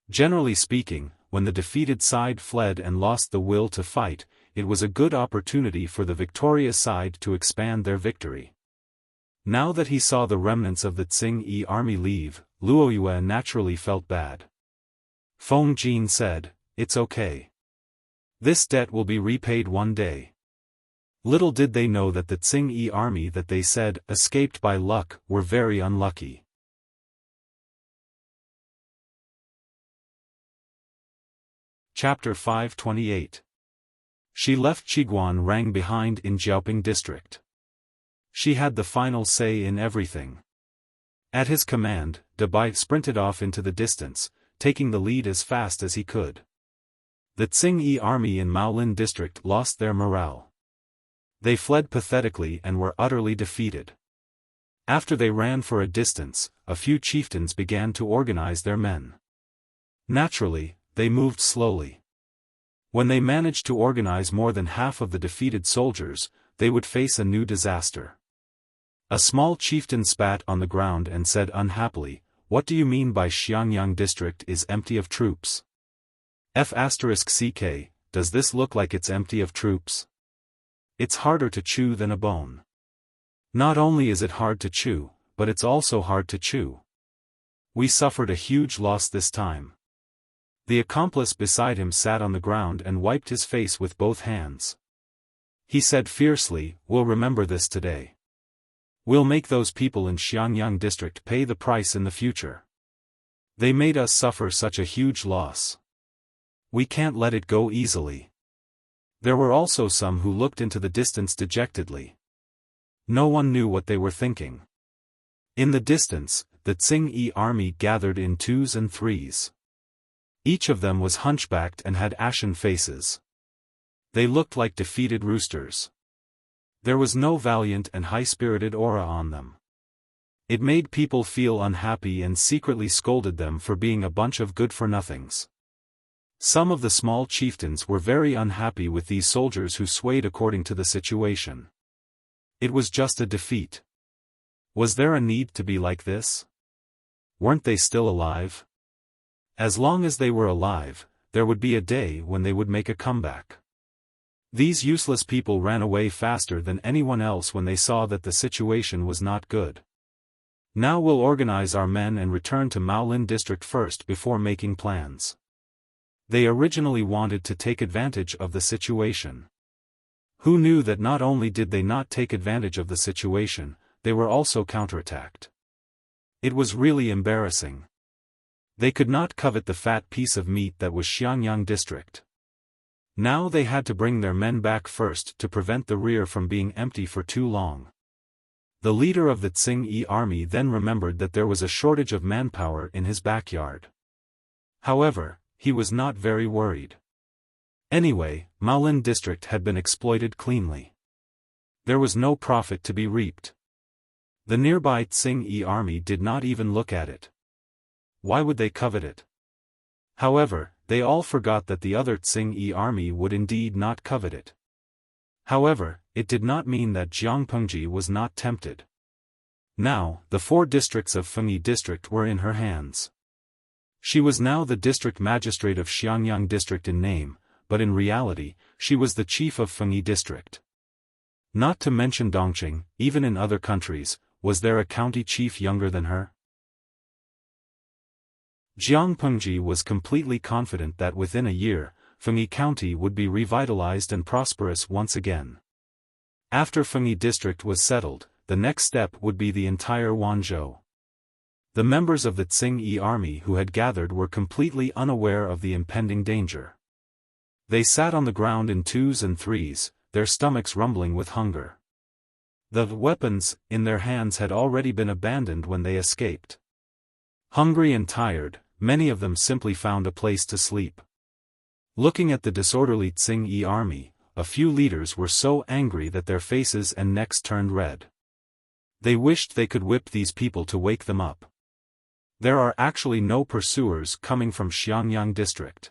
Generally speaking, when the defeated side fled and lost the will to fight, it was a good opportunity for the victorious side to expand their victory. Now that he saw the remnants of the Tsing-Yi army leave, Luoyue naturally felt bad. Feng Jin said, "It's okay. This debt will be repaid one day." Little did they know that the Tsing-Yi army that they said escaped by luck were very unlucky. Chapter 528. She left Qiguan Rang behind in Jiaoping district. She had the final say in everything. At his command, Bai sprinted off into the distance, taking the lead as fast as he could. The Tsing-Yi army in Maolin district lost their morale. They fled pathetically and were utterly defeated. After they ran for a distance, a few chieftains began to organize their men. Naturally, they moved slowly. When they managed to organize more than half of the defeated soldiers, they would face a new disaster. A small chieftain spat on the ground and said unhappily, "What do you mean by Xiangyang district is empty of troops? F***ck, does this look like it's empty of troops? It's harder to chew than a bone. Not only is it hard to chew, but it's also hard to chew. We suffered a huge loss this time." The accomplice beside him sat on the ground and wiped his face with both hands. He said fiercely, "We'll remember this today. We'll make those people in Xiangyang district pay the price in the future. They made us suffer such a huge loss. We can't let it go easily." There were also some who looked into the distance dejectedly. No one knew what they were thinking. In the distance, the Tsing-Yi army gathered in 2s and 3s. Each of them was hunchbacked and had ashen faces. They looked like defeated roosters. There was no valiant and high-spirited aura on them. It made people feel unhappy and secretly scolded them for being a bunch of good-for-nothings. Some of the small chieftains were very unhappy with these soldiers who swayed according to the situation. It was just a defeat. Was there a need to be like this? Weren't they still alive? As long as they were alive, there would be a day when they would make a comeback. These useless people ran away faster than anyone else when they saw that the situation was not good. Now we'll organize our men and return to Maolin district first before making plans. They originally wanted to take advantage of the situation. Who knew that not only did they not take advantage of the situation, they were also counterattacked. It was really embarrassing. They could not covet the fat piece of meat that was Xiangyang district. Now they had to bring their men back first to prevent the rear from being empty for too long. The leader of the Tsing-Yi army then remembered that there was a shortage of manpower in his backyard. However, he was not very worried. Anyway, Maolin district had been exploited cleanly. There was no profit to be reaped. The nearby Tsing-Yi army did not even look at it. Why would they covet it? However, they all forgot that the other Tsing-Yi army would indeed not covet it. However, it did not mean that Jiang Pengji was not tempted. Now, the 4 districts of Fengyi district were in her hands. She was now the district magistrate of Xiangyang district in name, but in reality, she was the chief of Fengyi district. Not to mention Dongqing, even in other countries, was there a county chief younger than her? Jiang Pengji was completely confident that within a year, Fengyi County would be revitalized and prosperous once again. After Fengyi district was settled, the next step would be the entire Wanzhou. The members of the Tsing-Yi army who had gathered were completely unaware of the impending danger. They sat on the ground in 2s and 3s, their stomachs rumbling with hunger. The weapons in their hands had already been abandoned when they escaped. Hungry and tired, many of them simply found a place to sleep. Looking at the disorderly Tsing-Yi army, a few leaders were so angry that their faces and necks turned red. They wished they could whip these people to wake them up. There are actually no pursuers coming from Xiangyang district.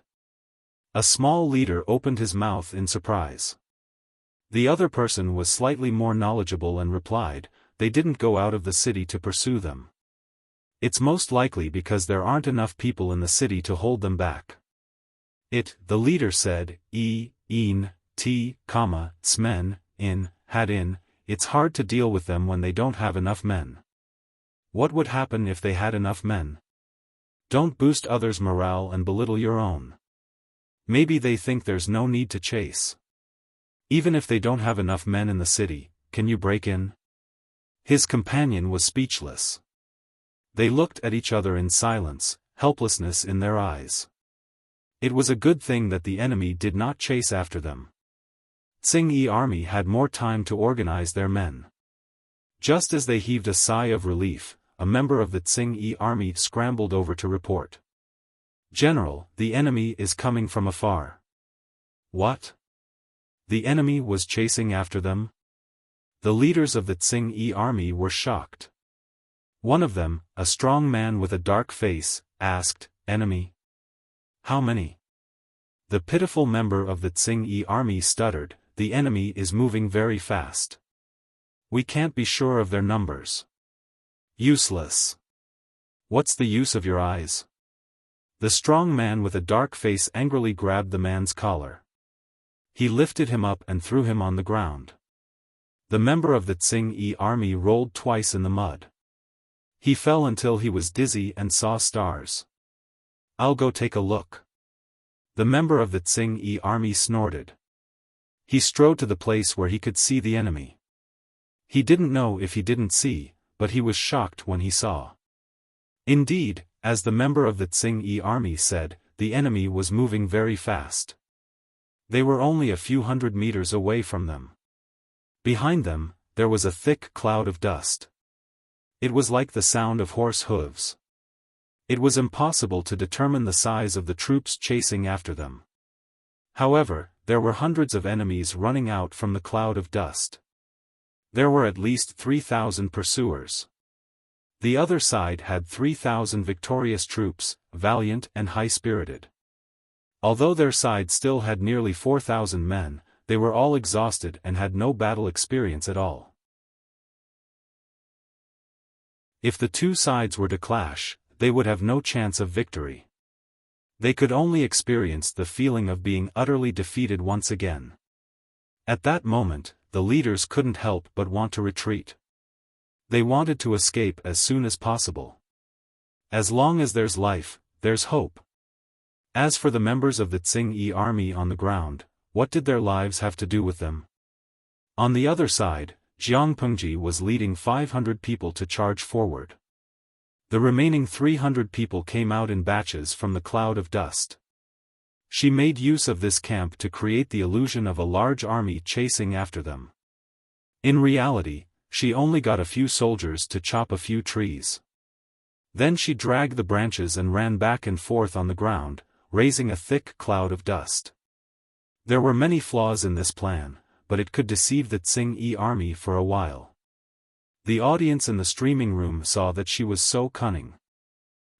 A small leader opened his mouth in surprise. The other person was slightly more knowledgeable and replied, they didn't go out of the city to pursue them. It's most likely because there aren't enough people in the city to hold them back. The leader said, Tsmen, it's hard to deal with them when they don't have enough men. What would happen if they had enough men? Don't boost others' morale and belittle your own. Maybe they think there's no need to chase. Even if they don't have enough men in the city, can you break in? His companion was speechless. They looked at each other in silence, helplessness in their eyes. It was a good thing that the enemy did not chase after them. Tsing-Yi army had more time to organize their men. Just as they heaved a sigh of relief, a member of the Tsing-Yi army scrambled over to report. General, the enemy is coming from afar. What? The enemy was chasing after them? The leaders of the Tsing-Yi army were shocked. One of them, a strong man with a dark face, asked, Enemy? How many? The pitiful member of the Tsing-Yi army stuttered, the enemy is moving very fast. We can't be sure of their numbers. Useless. What's the use of your eyes? The strong man with a dark face angrily grabbed the man's collar. He lifted him up and threw him on the ground. The member of the Tsing-Yi army rolled twice in the mud. He fell until he was dizzy and saw stars. I'll go take a look. The member of the Tsing-Yi army snorted. He strode to the place where he could see the enemy. He didn't know if he didn't see, but he was shocked when he saw. Indeed, as the member of the Tsing-Yi army said, the enemy was moving very fast. They were only a few hundred meters away from them. Behind them, there was a thick cloud of dust. It was like the sound of horse hooves. It was impossible to determine the size of the troops chasing after them. However, there were hundreds of enemies running out from the cloud of dust. There were at least 3,000 pursuers. The other side had 3,000 victorious troops, valiant and high-spirited. Although their side still had nearly 4,000 men, they were all exhausted and had no battle experience at all. If the two sides were to clash, they would have no chance of victory. They could only experience the feeling of being utterly defeated once again. At that moment, the leaders couldn't help but want to retreat. They wanted to escape as soon as possible. As long as there's life, there's hope. As for the members of the Tsing-Yi army on the ground, what did their lives have to do with them? On the other side, Jiang Pengji was leading 500 people to charge forward. The remaining 300 people came out in batches from the cloud of dust. She made use of this camp to create the illusion of a large army chasing after them. In reality, she only got a few soldiers to chop a few trees. Then she dragged the branches and ran back and forth on the ground, raising a thick cloud of dust. There were many flaws in this plan, but it could deceive the Tsing-Yi army for a while. The audience in the streaming room saw that she was so cunning.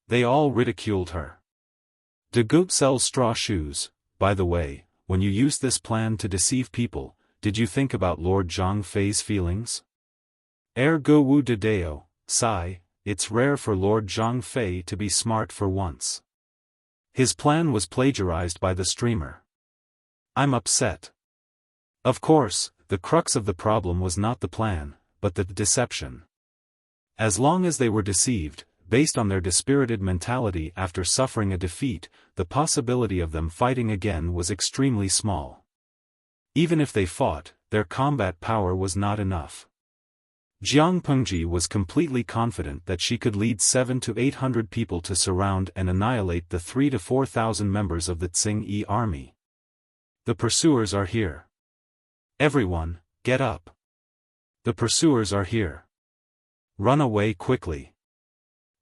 They all ridiculed her. De Goot sells straw shoes. By the way, when you used this plan to deceive people, did you think about Lord Zhang Fei's feelings? Ergo wu de deo, sigh, it's rare for Lord Zhang Fei to be smart for once. His plan was plagiarized by the streamer. I'm upset. Of course, the crux of the problem was not the plan, but the deception. As long as they were deceived, based on their dispirited mentality after suffering a defeat, the possibility of them fighting again was extremely small. Even if they fought, their combat power was not enough. Jiang Pengji was completely confident that she could lead 700 to 800 people to surround and annihilate the 3,000 to 4,000 members of the Tsing-Yi army. The pursuers are here. Everyone, get up. The pursuers are here. Run away quickly.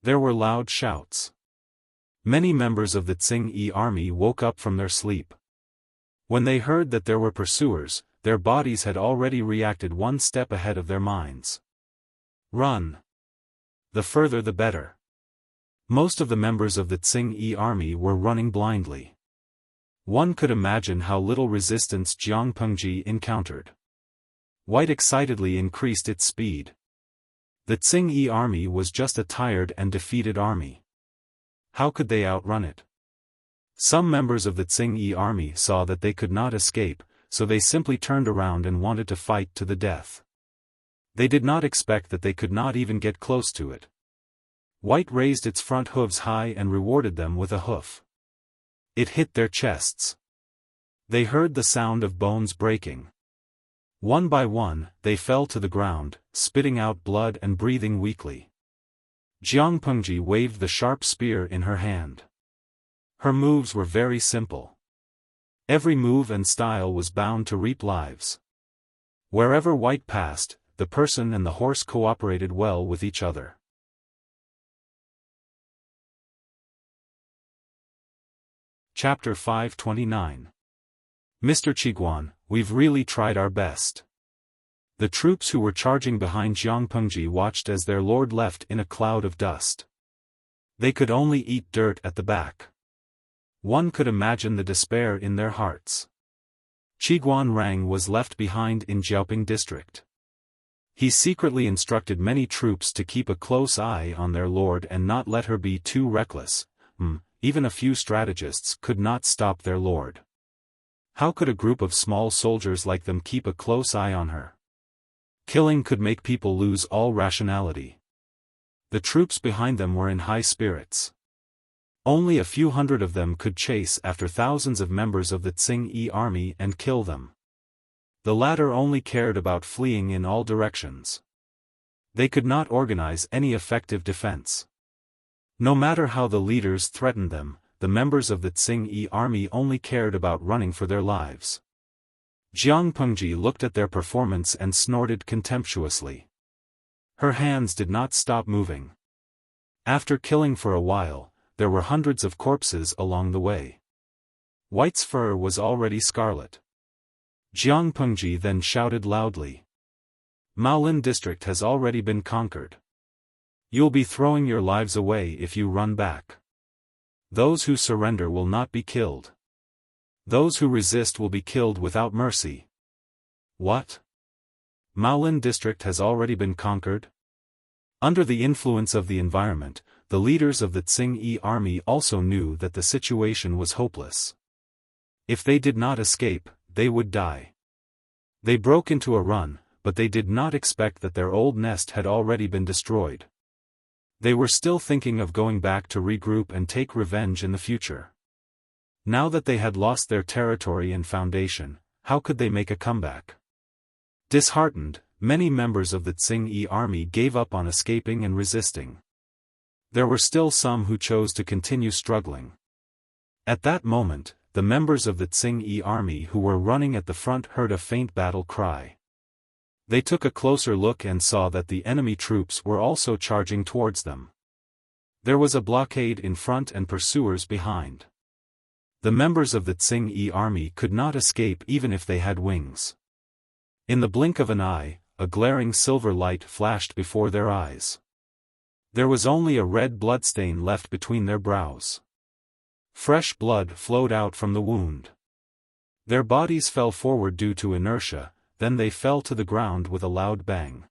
There were loud shouts. Many members of the Tsing-Yi army woke up from their sleep. When they heard that there were pursuers, their bodies had already reacted one step ahead of their minds. Run. The further the better. Most of the members of the Tsing-Yi army were running blindly. One could imagine how little resistance Jiang Pengji encountered. White excitedly increased its speed. The Tsing-Yi army was just a tired and defeated army. How could they outrun it? Some members of the Tsing-Yi army saw that they could not escape, so they simply turned around and wanted to fight to the death. They did not expect that they could not even get close to it. White raised its front hooves high and rewarded them with a hoof. It hit their chests. They heard the sound of bones breaking. One by one, they fell to the ground, spitting out blood and breathing weakly. Jiang Pengji waved the sharp spear in her hand. Her moves were very simple. Every move and style was bound to reap lives. Wherever White passed, the person and the horse cooperated well with each other. Chapter 529. Mr. Qiguan, we've really tried our best. The troops who were charging behind Jiang Pengji watched as their lord left in a cloud of dust. They could only eat dirt at the back. One could imagine the despair in their hearts. Qiguan Rang was left behind in Jiaoping district. He secretly instructed many troops to keep a close eye on their lord and not let her be too reckless. Even a few strategists could not stop their lord. How could a group of small soldiers like them keep a close eye on her? Killing could make people lose all rationality. The troops behind them were in high spirits. Only a few hundred of them could chase after thousands of members of the Tsing-Yi army and kill them. The latter only cared about fleeing in all directions. They could not organize any effective defense. No matter how the leaders threatened them, the members of the Tsing-Yi army only cared about running for their lives. Jiang Pengji looked at their performance and snorted contemptuously. Her hands did not stop moving. After killing for a while, there were hundreds of corpses along the way. White's fur was already scarlet. Jiang Pengji then shouted loudly. Maolin district has already been conquered. You'll be throwing your lives away if you run back. Those who surrender will not be killed. Those who resist will be killed without mercy. What? Maolin district has already been conquered? Under the influence of the environment, the leaders of the Tsing-Yi army also knew that the situation was hopeless. If they did not escape, they would die. They broke into a run, but they did not expect that their old nest had already been destroyed. They were still thinking of going back to regroup and take revenge in the future. Now that they had lost their territory and foundation, how could they make a comeback? Disheartened, many members of the Tsing army gave up on escaping and resisting. There were still some who chose to continue struggling. At that moment, the members of the Tsing army who were running at the front heard a faint battle cry. They took a closer look and saw that the enemy troops were also charging towards them. There was a blockade in front and pursuers behind. The members of the Tsing army could not escape even if they had wings. In the blink of an eye, a glaring silver light flashed before their eyes. There was only a red bloodstain left between their brows. Fresh blood flowed out from the wound. Their bodies fell forward due to inertia, then they fell to the ground with a loud bang.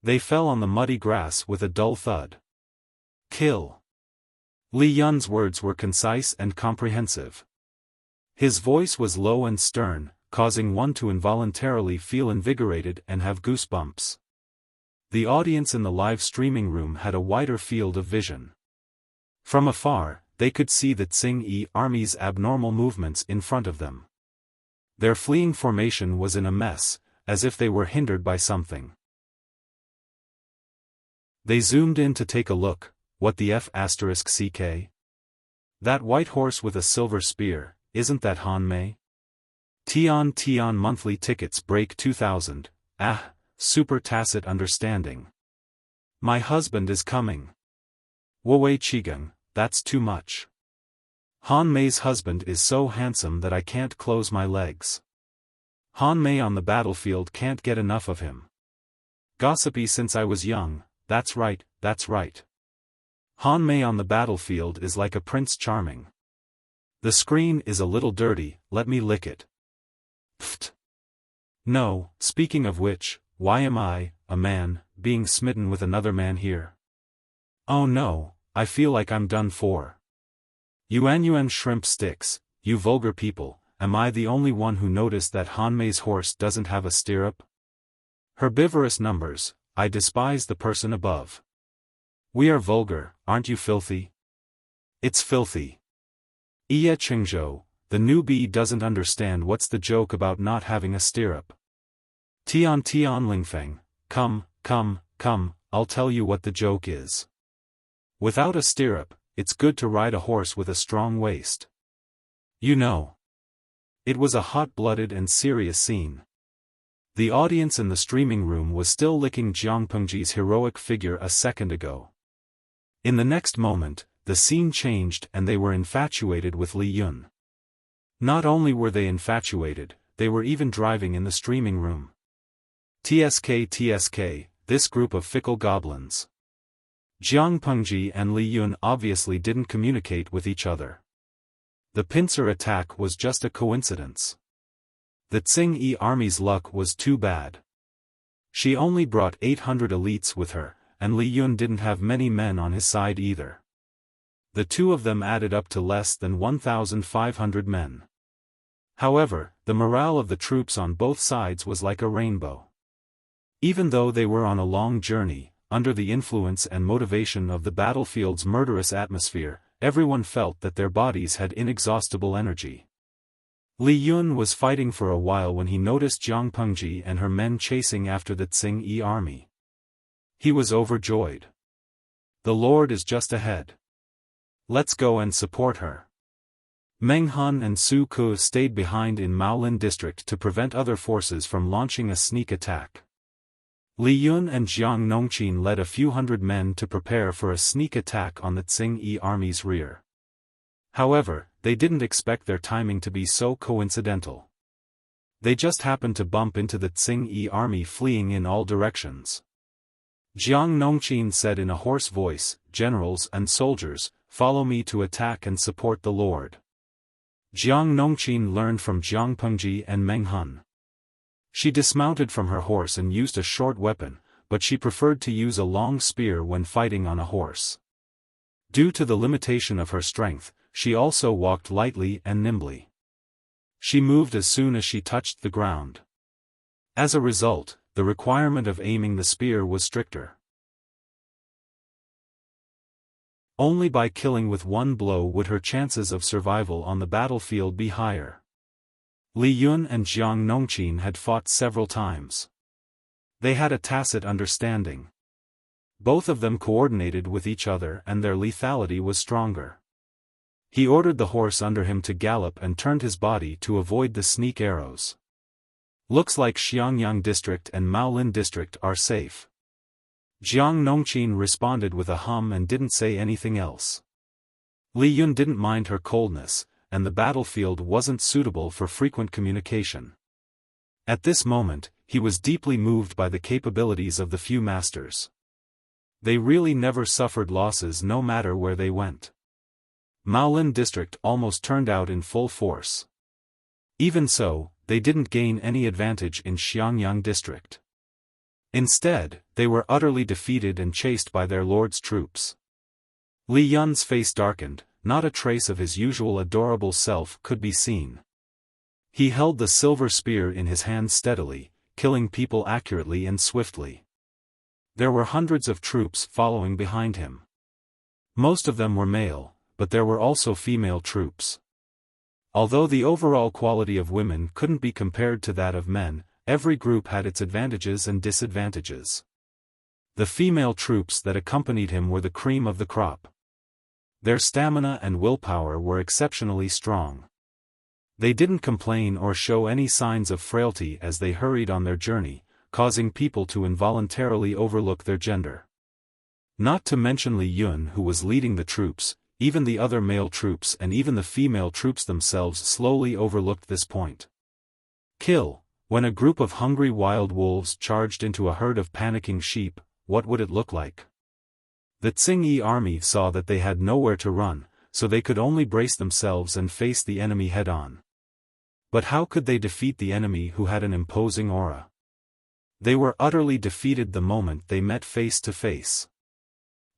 They fell on the muddy grass with a dull thud. Kill. Li Yun's words were concise and comprehensive. His voice was low and stern, causing one to involuntarily feel invigorated and have goosebumps. The audience in the live streaming room had a wider field of vision. From afar, they could see the Tsing army's abnormal movements in front of them. Their fleeing formation was in a mess, as if they were hindered by something. They zoomed in to take a look. What the F***CK? That white horse with a silver spear, isn't that Han Mei? Tian monthly tickets break 2,000, super tacit understanding. My husband is coming. Wei Qigong, that's too much. Han Mei's husband is so handsome that I can't close my legs. Han Mei on the battlefield can't get enough of him. Gossipy since I was young, that's right, that's right. Han Mei on the battlefield is like a Prince Charming. The screen is a little dirty, let me lick it. Pfft. No, speaking of which, why am I, a man, being smitten with another man here? Oh no, I feel like I'm done for. Yuan shrimp sticks, you vulgar people, am I the only one who noticed that Han Mei's horse doesn't have a stirrup? Herbivorous numbers, I despise the person above. We are vulgar, aren't you filthy? It's filthy. Iya Qingzhou, the newbie doesn't understand what's the joke about not having a stirrup. Tian Lingfeng, come, I'll tell you what the joke is. Without a stirrup, it's good to ride a horse with a strong waist. You know. It was a hot-blooded and serious scene. The audience in the streaming room was still licking Jiang Pengji's heroic figure a second ago. In the next moment, the scene changed and they were infatuated with Li Yun. Not only were they infatuated, they were even driving in the streaming room. TSK, this group of fickle goblins. Jiang Pengji and Li Yun obviously didn't communicate with each other. The pincer attack was just a coincidence. The Tsing army's luck was too bad. She only brought 800 elites with her, and Li Yun didn't have many men on his side either. The two of them added up to less than 1,500 men. However, the morale of the troops on both sides was like a rainbow. Even though they were on a long journey, under the influence and motivation of the battlefield's murderous atmosphere, everyone felt that their bodies had inexhaustible energy. Li Yun was fighting for a while when he noticed Jiang Pengji and her men chasing after the Tsing army. He was overjoyed. The Lord is just ahead. Let's go and support her. Meng Han and Su Ke stayed behind in Maolin district to prevent other forces from launching a sneak attack. Li Yun and Jiang Nongqin led a few hundred men to prepare for a sneak attack on the Tsing army's rear. However, they didn't expect their timing to be so coincidental. They just happened to bump into the Tsing army fleeing in all directions. Jiang Nongqin said in a hoarse voice, "Generals and soldiers, follow me to attack and support the Lord." Jiang Nongqin learned from Jiang Pengji and Meng Han. She dismounted from her horse and used a short weapon, but she preferred to use a long spear when fighting on a horse. Due to the limitation of her strength, she also walked lightly and nimbly. She moved as soon as she touched the ground. As a result, the requirement of aiming the spear was stricter. Only by killing with one blow would her chances of survival on the battlefield be higher. Li Yun and Jiang Nongqin had fought several times. They had a tacit understanding. Both of them coordinated with each other and their lethality was stronger. He ordered the horse under him to gallop and turned his body to avoid the sneak arrows. Looks like Xiangyang District and Maolin District are safe. Jiang Nongqin responded with a hum and didn't say anything else. Li Yun didn't mind her coldness, and the battlefield wasn't suitable for frequent communication. At this moment, he was deeply moved by the capabilities of the few masters. They really never suffered losses no matter where they went. Maolin District almost turned out in full force. Even so, they didn't gain any advantage in Xiangyang District. Instead, they were utterly defeated and chased by their lord's troops. Li Yun's face darkened, not a trace of his usual adorable self could be seen. He held the silver spear in his hand steadily, killing people accurately and swiftly. There were hundreds of troops following behind him. Most of them were male, but there were also female troops. Although the overall quality of women couldn't be compared to that of men, every group had its advantages and disadvantages. The female troops that accompanied him were the cream of the crop. Their stamina and willpower were exceptionally strong. They didn't complain or show any signs of frailty as they hurried on their journey, causing people to involuntarily overlook their gender. Not to mention Li Yun who was leading the troops, even the other male troops and even the female troops themselves slowly overlooked this point. Kill. When a group of hungry wild wolves charged into a herd of panicking sheep, what would it look like? The Tsing-Yi army saw that they had nowhere to run, so they could only brace themselves and face the enemy head-on. But how could they defeat the enemy who had an imposing aura? They were utterly defeated the moment they met face to face.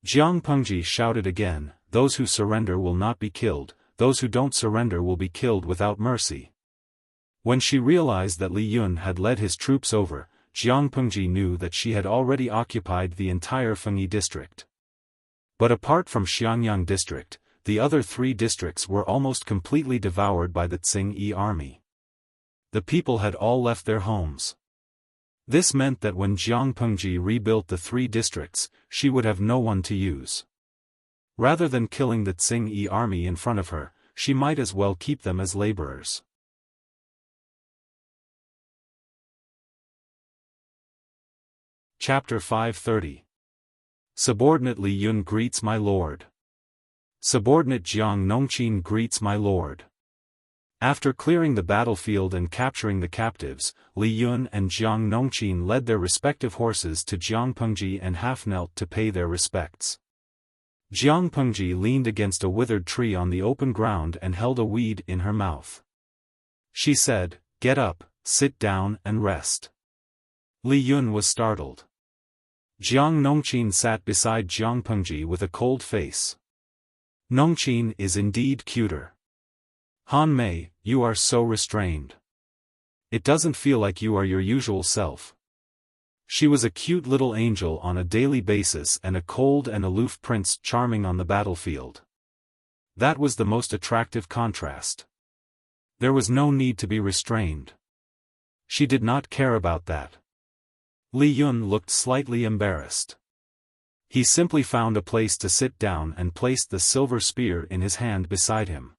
Jiang Pengji shouted again, "Those who surrender will not be killed, those who don't surrender will be killed without mercy." When she realized that Li Yun had led his troops over, Jiang Pengji knew that she had already occupied the entire Fengyi district. But apart from Xiangyang district, the other three districts were almost completely devoured by the Tsing-Yi army. The people had all left their homes. This meant that when Jiang Pengji rebuilt the three districts, she would have no one to use. Rather than killing the Tsing-Yi army in front of her, she might as well keep them as laborers. Chapter 530. Subordinate Li Yun greets my lord. Subordinate Jiang Nongqin greets my lord. After clearing the battlefield and capturing the captives, Li Yun and Jiang Nongqin led their respective horses to Jiang Pengji and half-knelt to pay their respects. Jiang Pengji leaned against a withered tree on the open ground and held a weed in her mouth. She said, "Get up, sit down and rest." Li Yun was startled. Jiang Nongqin sat beside Jiang Pengji with a cold face. "Nongqin is indeed cuter. Han Mei, you are so restrained. It doesn't feel like you are your usual self." She was a cute little angel on a daily basis and a cold and aloof prince charming on the battlefield. That was the most attractive contrast. There was no need to be restrained. She did not care about that. Li Yun looked slightly embarrassed. He simply found a place to sit down and placed the silver spear in his hand beside him.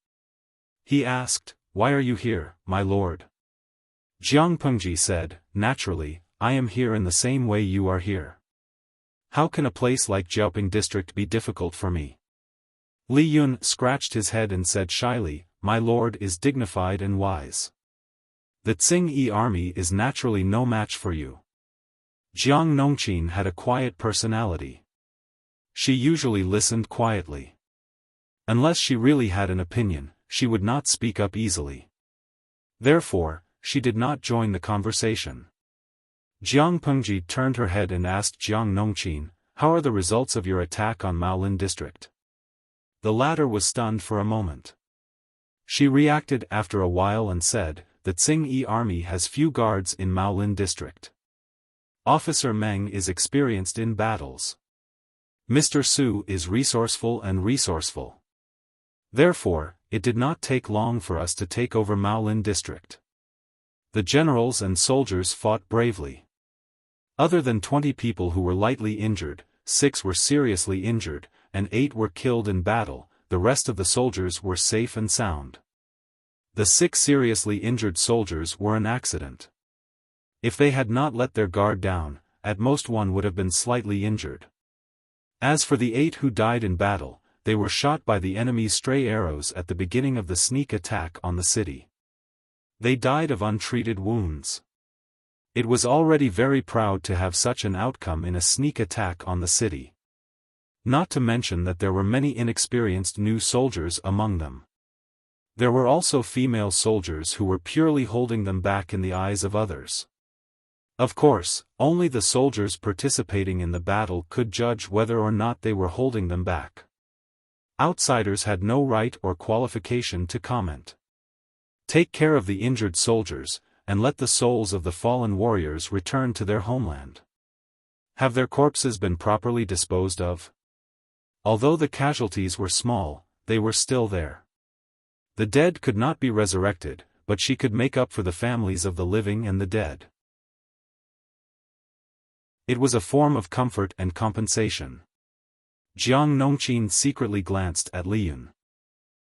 He asked, "Why are you here, my lord?" Jiang Pengji said, "Naturally, I am here in the same way you are here. How can a place like Jiaoping district be difficult for me?" Li Yun scratched his head and said shyly, "My lord is dignified and wise. The Tsing-Yi army is naturally no match for you." Jiang Nongqin had a quiet personality. She usually listened quietly. Unless she really had an opinion, she would not speak up easily. Therefore, she did not join the conversation. Jiang Pengji turned her head and asked Jiang Nongqin, "How are the results of your attack on Maolin district?" The latter was stunned for a moment. She reacted after a while and said, "The Tsing-Yi army has few guards in Maolin district. Officer Meng is experienced in battles. Mr. Su is resourceful and resourceful. Therefore, it did not take long for us to take over Maolin district. The generals and soldiers fought bravely. Other than 20 people who were lightly injured, 6 were seriously injured, and 8 were killed in battle. The rest of the soldiers were safe and sound. The 6 seriously injured soldiers were an accident. If they had not let their guard down, at most one would have been slightly injured. As for the 8 who died in battle, they were shot by the enemy's stray arrows at the beginning of the sneak attack on the city. They died of untreated wounds. It was already very proud to have such an outcome in a sneak attack on the city. Not to mention that there were many inexperienced new soldiers among them. There were also female soldiers who were purely holding them back in the eyes of others. Of course, only the soldiers participating in the battle could judge whether or not they were holding them back. Outsiders had no right or qualification to comment. Take care of the injured soldiers, and let the souls of the fallen warriors return to their homeland. Have their corpses been properly disposed of? Although the casualties were small, they were still there. The dead could not be resurrected, but she could make up for the families of the living and the dead. It was a form of comfort and compensation. Jiang Nongqin secretly glanced at Li Yun.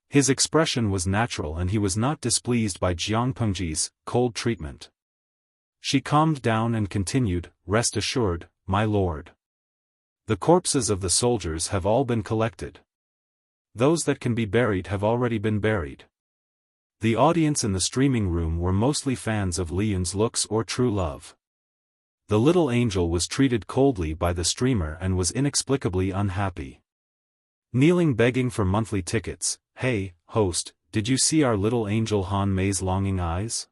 His expression was natural and he was not displeased by Jiang Pengji's cold treatment. She calmed down and continued, "Rest assured, my lord. The corpses of the soldiers have all been collected. Those that can be buried have already been buried." The audience in the streaming room were mostly fans of Li Yun's looks or true love. The little angel was treated coldly by the streamer and was inexplicably unhappy. Kneeling begging for monthly tickets. "Hey, host, did you see our little angel Han Mei's longing eyes?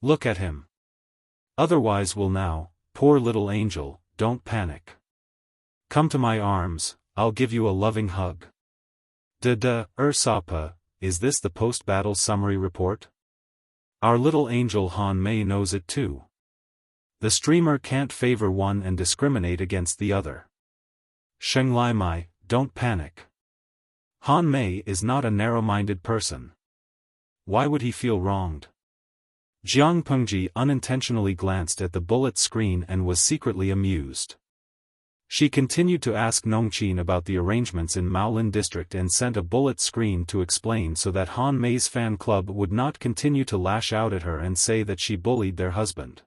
Look at him. Otherwise will now, poor little angel, don't panic. Come to my arms, I'll give you a loving hug." Sapa, is this the post-battle summary report? Our little angel Han Mei knows it too. The streamer can't favor one and discriminate against the other. Sheng Lai Mai, don't panic. Han Mei is not a narrow-minded person. Why would he feel wronged? Jiang Pengji unintentionally glanced at the bullet screen and was secretly amused. She continued to ask Nongqin about the arrangements in Maolin district and sent a bullet screen to explain so that Han Mei's fan club would not continue to lash out at her and say that she bullied their husband.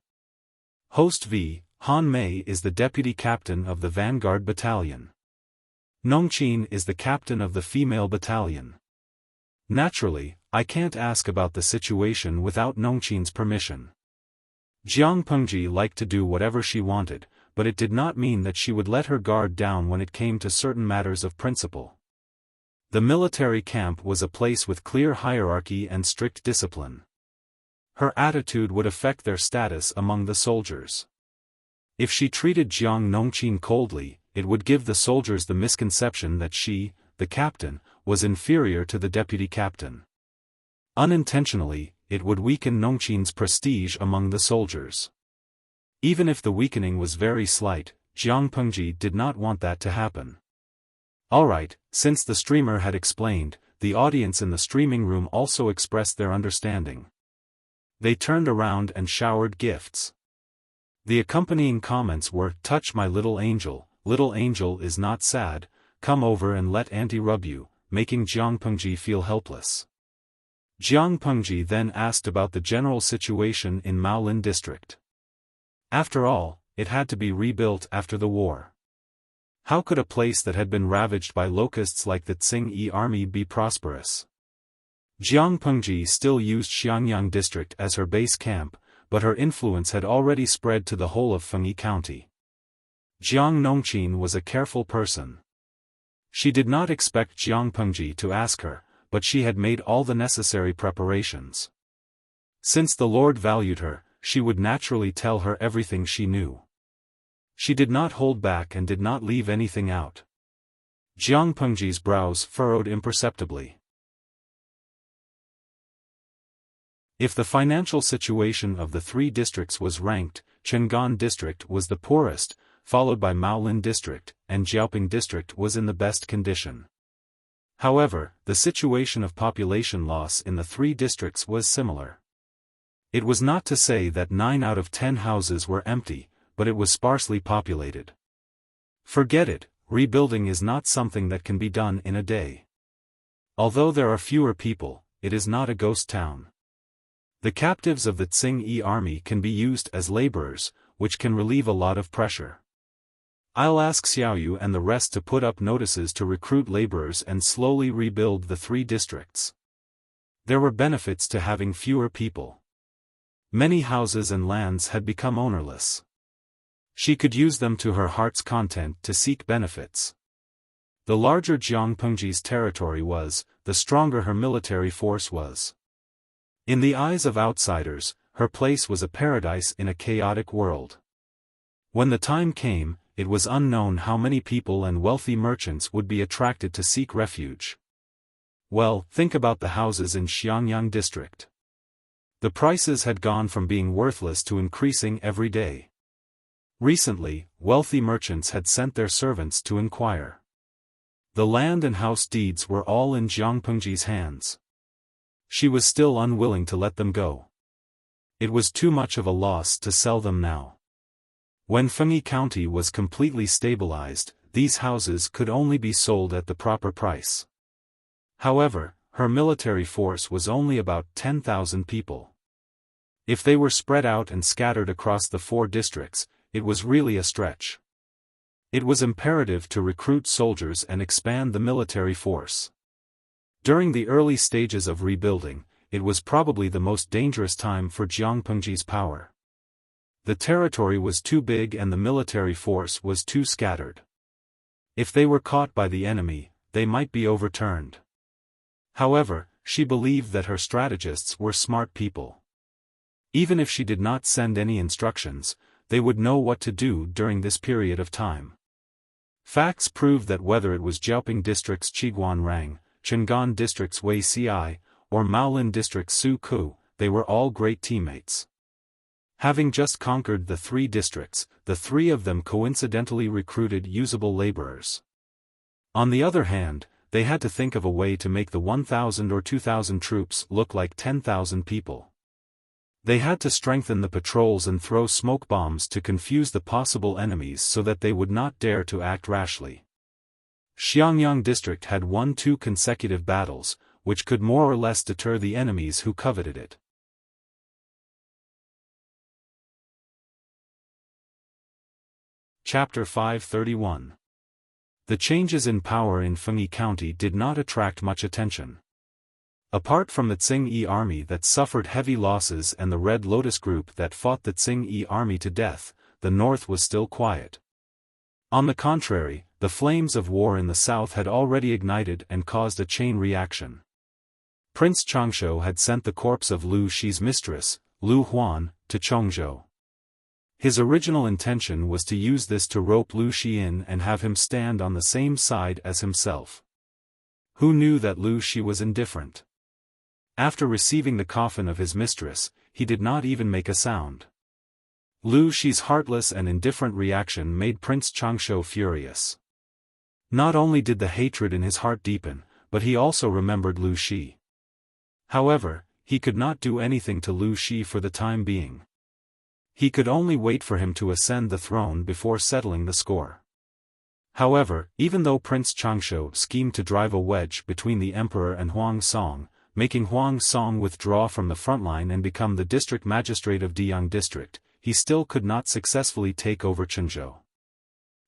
Host V, Han Mei is the deputy captain of the Vanguard Battalion. Nongqin is the captain of the female battalion. Naturally, I can't ask about the situation without Nongqin's permission. Jiang Pengji liked to do whatever she wanted, but it did not mean that she would let her guard down when it came to certain matters of principle. The military camp was a place with clear hierarchy and strict discipline. Her attitude would affect their status among the soldiers. If she treated Jiang Nongqin coldly, it would give the soldiers the misconception that she, the captain, was inferior to the deputy captain. Unintentionally, it would weaken Nongqin's prestige among the soldiers. Even if the weakening was very slight, Jiang Pengji did not want that to happen. Alright, since the streamer had explained, the audience in the streaming room also expressed their understanding. They turned around and showered gifts. The accompanying comments were, "Touch my little angel is not sad, come over and let auntie rub you," making Jiang Pengji feel helpless. Jiang Pengji then asked about the general situation in Maolin district. After all, it had to be rebuilt after the war. How could a place that had been ravaged by locusts like the Tsing-Yi army be prosperous? Jiang Pengji still used Xiangyang district as her base camp, but her influence had already spread to the whole of Fengyi County. Jiang Nongqin was a careful person. She did not expect Jiang Pengji to ask her, but she had made all the necessary preparations. Since the Lord valued her, she would naturally tell her everything she knew. She did not hold back and did not leave anything out. Jiang Pengji's brows furrowed imperceptibly. If the financial situation of the 3 districts was ranked, Chang'an district was the poorest, followed by Maolin district, and Jiaoping district was in the best condition. However, the situation of population loss in the three districts was similar. It was not to say that 9 out of 10 houses were empty, but it was sparsely populated. Forget it, rebuilding is not something that can be done in a day. Although there are fewer people, it is not a ghost town. The captives of the Tsing army can be used as laborers, which can relieve a lot of pressure. I'll ask Xiaoyu and the rest to put up notices to recruit laborers and slowly rebuild the three districts. There were benefits to having fewer people. Many houses and lands had become ownerless. She could use them to her heart's content to seek benefits. The larger Jiangpengji's territory was, the stronger her military force was. In the eyes of outsiders, her place was a paradise in a chaotic world. When the time came, it was unknown how many people and wealthy merchants would be attracted to seek refuge. Well, think about the houses in Xiangyang district. The prices had gone from being worthless to increasing every day. Recently, wealthy merchants had sent their servants to inquire. The land and house deeds were all in Jiangpengji's hands. She was still unwilling to let them go. It was too much of a loss to sell them now. When Fengyi County was completely stabilized, these houses could only be sold at the proper price. However, her military force was only about 10,000 people. If they were spread out and scattered across the 4 districts, it was really a stretch. It was imperative to recruit soldiers and expand the military force. During the early stages of rebuilding, it was probably the most dangerous time for Jiangpengji's power. The territory was too big and the military force was too scattered. If they were caught by the enemy, they might be overturned. However, she believed that her strategists were smart people. Even if she did not send any instructions, they would know what to do during this period of time. Facts proved that whether it was Jiaoping district's Qiguan Rang, Chang'an district's Wei Ci, or Maolin district's Su Ku, they were all great teammates. Having just conquered the 3 districts, the 3 of them coincidentally recruited usable laborers. On the other hand, they had to think of a way to make the 1,000 or 2,000 troops look like 10,000 people. They had to strengthen the patrols and throw smoke bombs to confuse the possible enemies so that they would not dare to act rashly. Xiangyang district had won 2 consecutive battles, which could more or less deter the enemies who coveted it. Chapter 531. The changes in power in Fengyi County did not attract much attention. Apart from the Tsing army that suffered heavy losses and the Red Lotus group that fought the Tsing army to death, the north was still quiet. On the contrary, the flames of war in the south had already ignited and caused a chain reaction. Prince Changshu had sent the corpse of Lu Shi's mistress, Lu Huan, to Chongzhou. His original intention was to use this to rope Lu Shi in and have him stand on the same side as himself. Who knew that Lu Shi was indifferent? After receiving the coffin of his mistress, he did not even make a sound. Lu Shi's heartless and indifferent reaction made Prince Changshu furious. Not only did the hatred in his heart deepen, but he also remembered Lu Shi. However, he could not do anything to Lu Shi for the time being. He could only wait for him to ascend the throne before settling the score. However, even though Prince Changshu schemed to drive a wedge between the emperor and Huang Song, making Huang Song withdraw from the front line and become the district magistrate of Diyang district, he still could not successfully take over Chenzhou.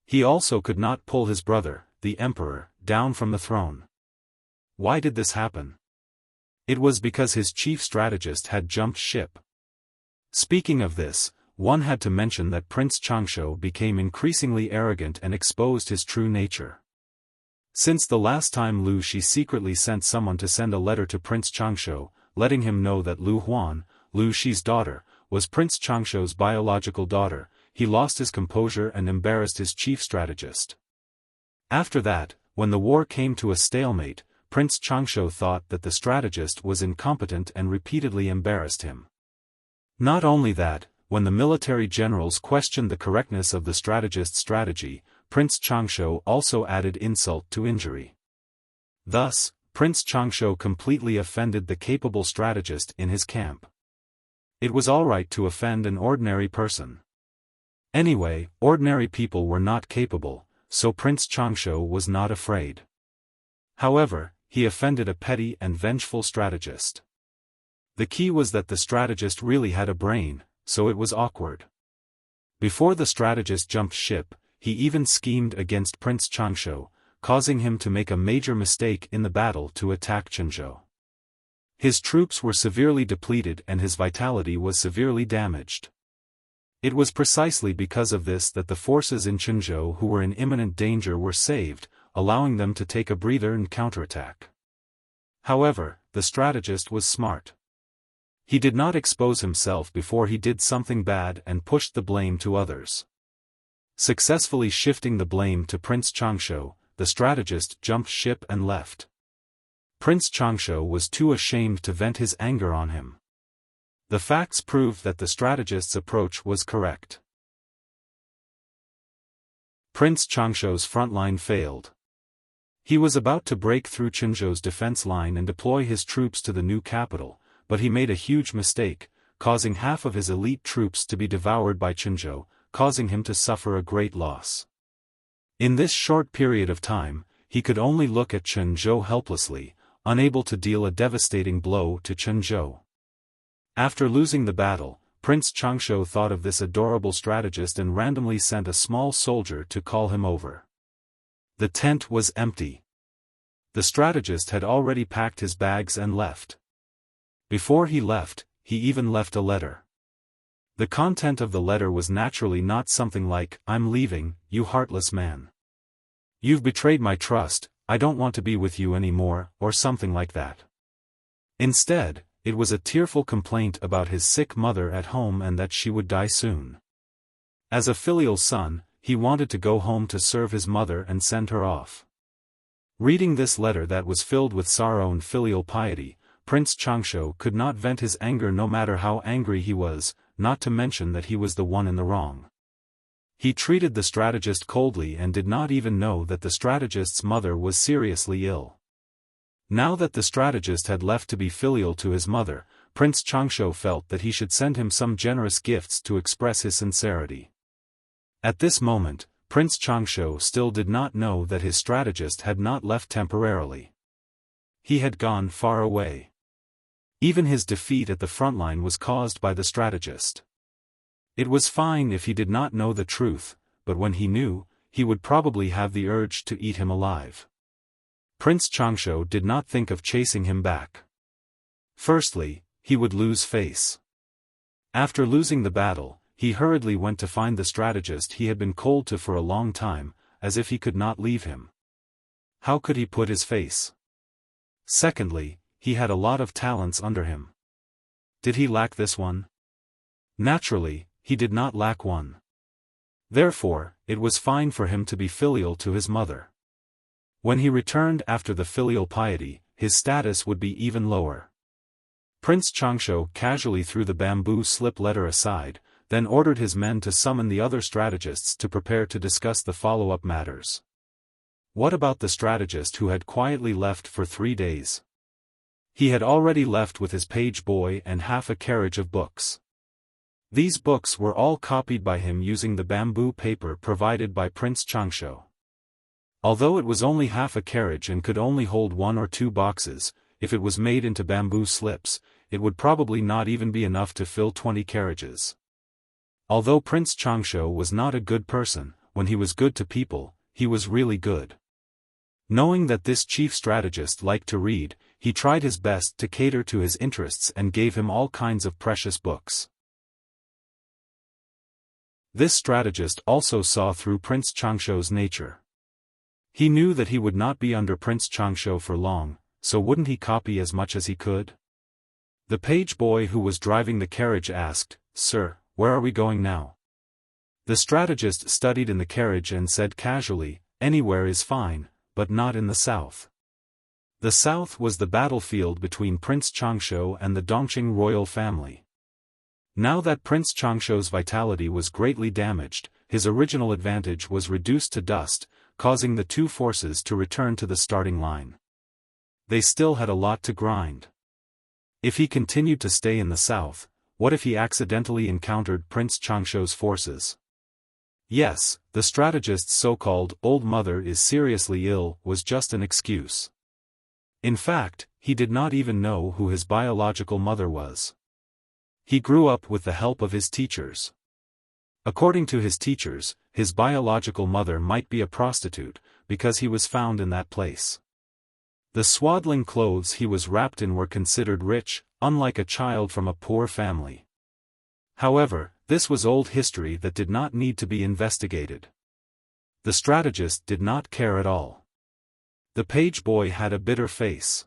He also could not pull his brother, the emperor, down from the throne. Why did this happen? It was because his chief strategist had jumped ship. Speaking of this, one had to mention that Prince Changshu became increasingly arrogant and exposed his true nature. Since the last time Lu Shi secretly sent someone to send a letter to Prince Changshu, letting him know that Lu Huan, Lu Shi's daughter, was Prince Changshu's biological daughter, he lost his composure and embarrassed his chief strategist. After that, when the war came to a stalemate, Prince Changshu thought that the strategist was incompetent and repeatedly embarrassed him. Not only that, when the military generals questioned the correctness of the strategist's strategy, Prince Changsho also added insult to injury. Thus, Prince Changsho completely offended the capable strategist in his camp. It was alright to offend an ordinary person. Anyway, ordinary people were not capable, so Prince Changsho was not afraid. However, he offended a petty and vengeful strategist. The key was that the strategist really had a brain, so it was awkward. Before the strategist jumped ship, he even schemed against Prince Changsho, causing him to make a major mistake in the battle to attack Chenzhou. His troops were severely depleted and his vitality was severely damaged. It was precisely because of this that the forces in Chenzhou who were in imminent danger were saved, allowing them to take a breather and counterattack. However, the strategist was smart. He did not expose himself before he did something bad and pushed the blame to others. Successfully shifting the blame to Prince Changsho, the strategist jumped ship and left. Prince Changsho was too ashamed to vent his anger on him. The facts proved that the strategist's approach was correct. Prince Changsho's front line failed. He was about to break through Chenzhou's defense line and deploy his troops to the new capital, but he made a huge mistake, causing half of his elite troops to be devoured by Chenzhou, causing him to suffer a great loss. In this short period of time, he could only look at Chenzhou helplessly, unable to deal a devastating blow to Chenzhou. After losing the battle, Prince Changsho thought of this adorable strategist and randomly sent a small soldier to call him over. The tent was empty. The strategist had already packed his bags and left. Before he left, he even left a letter. The content of the letter was naturally not something like, "I'm leaving, you heartless man. You've betrayed my trust, I don't want to be with you anymore," or something like that. Instead, it was a tearful complaint about his sick mother at home and that she would die soon. As a filial son, he wanted to go home to serve his mother and send her off. Reading this letter that was filled with sorrow and filial piety, Prince Changsho could not vent his anger no matter how angry he was, not to mention that he was the one in the wrong. He treated the strategist coldly and did not even know that the strategist's mother was seriously ill. Now that the strategist had left to be filial to his mother, Prince Changsho felt that he should send him some generous gifts to express his sincerity. At this moment, Prince Changsho still did not know that his strategist had not left temporarily. He had gone far away. Even his defeat at the front line was caused by the strategist. It was fine if he did not know the truth, but when he knew, he would probably have the urge to eat him alive. Prince Changsho did not think of chasing him back. Firstly, he would lose face. After losing the battle, he hurriedly went to find the strategist he had been cold to for a long time, as if he could not leave him. How could he put his face? Secondly, he had a lot of talents under him. Did he lack this one? Naturally, he did not lack one. Therefore, it was fine for him to be filial to his mother. When he returned after the filial piety, his status would be even lower. Prince Changsho casually threw the bamboo slip letter aside, then ordered his men to summon the other strategists to prepare to discuss the follow-up matters. What about the strategist who had quietly left for 3 days? He had already left with his page boy and half a carriage of books. These books were all copied by him using the bamboo paper provided by Prince Changsho. Although it was only half a carriage and could only hold 1 or 2 boxes, if it was made into bamboo slips, it would probably not even be enough to fill 20 carriages. Although Prince Changsho was not a good person, when he was good to people, he was really good. Knowing that this chief strategist liked to read, he tried his best to cater to his interests and gave him all kinds of precious books. This strategist also saw through Prince Changsho's nature. He knew that he would not be under Prince Changsho for long, so wouldn't he copy as much as he could? The page boy who was driving the carriage asked, "Sir, where are we going now?" The strategist studied in the carriage and said casually, "Anywhere is fine, but not in the south." The south was the battlefield between Prince Changsho and the Dongqing royal family. Now that Prince Changsho's vitality was greatly damaged, his original advantage was reduced to dust, causing the two forces to return to the starting line. They still had a lot to grind. If he continued to stay in the south, what if he accidentally encountered Prince Changsho's forces? Yes, the strategist's so-called old mother is seriously ill was just an excuse. In fact, he did not even know who his biological mother was. He grew up with the help of his teachers. According to his teachers, his biological mother might be a prostitute, because he was found in that place. The swaddling clothes he was wrapped in were considered rich, unlike a child from a poor family. However, this was old history that did not need to be investigated. The strategist did not care at all. The page boy had a bitter face.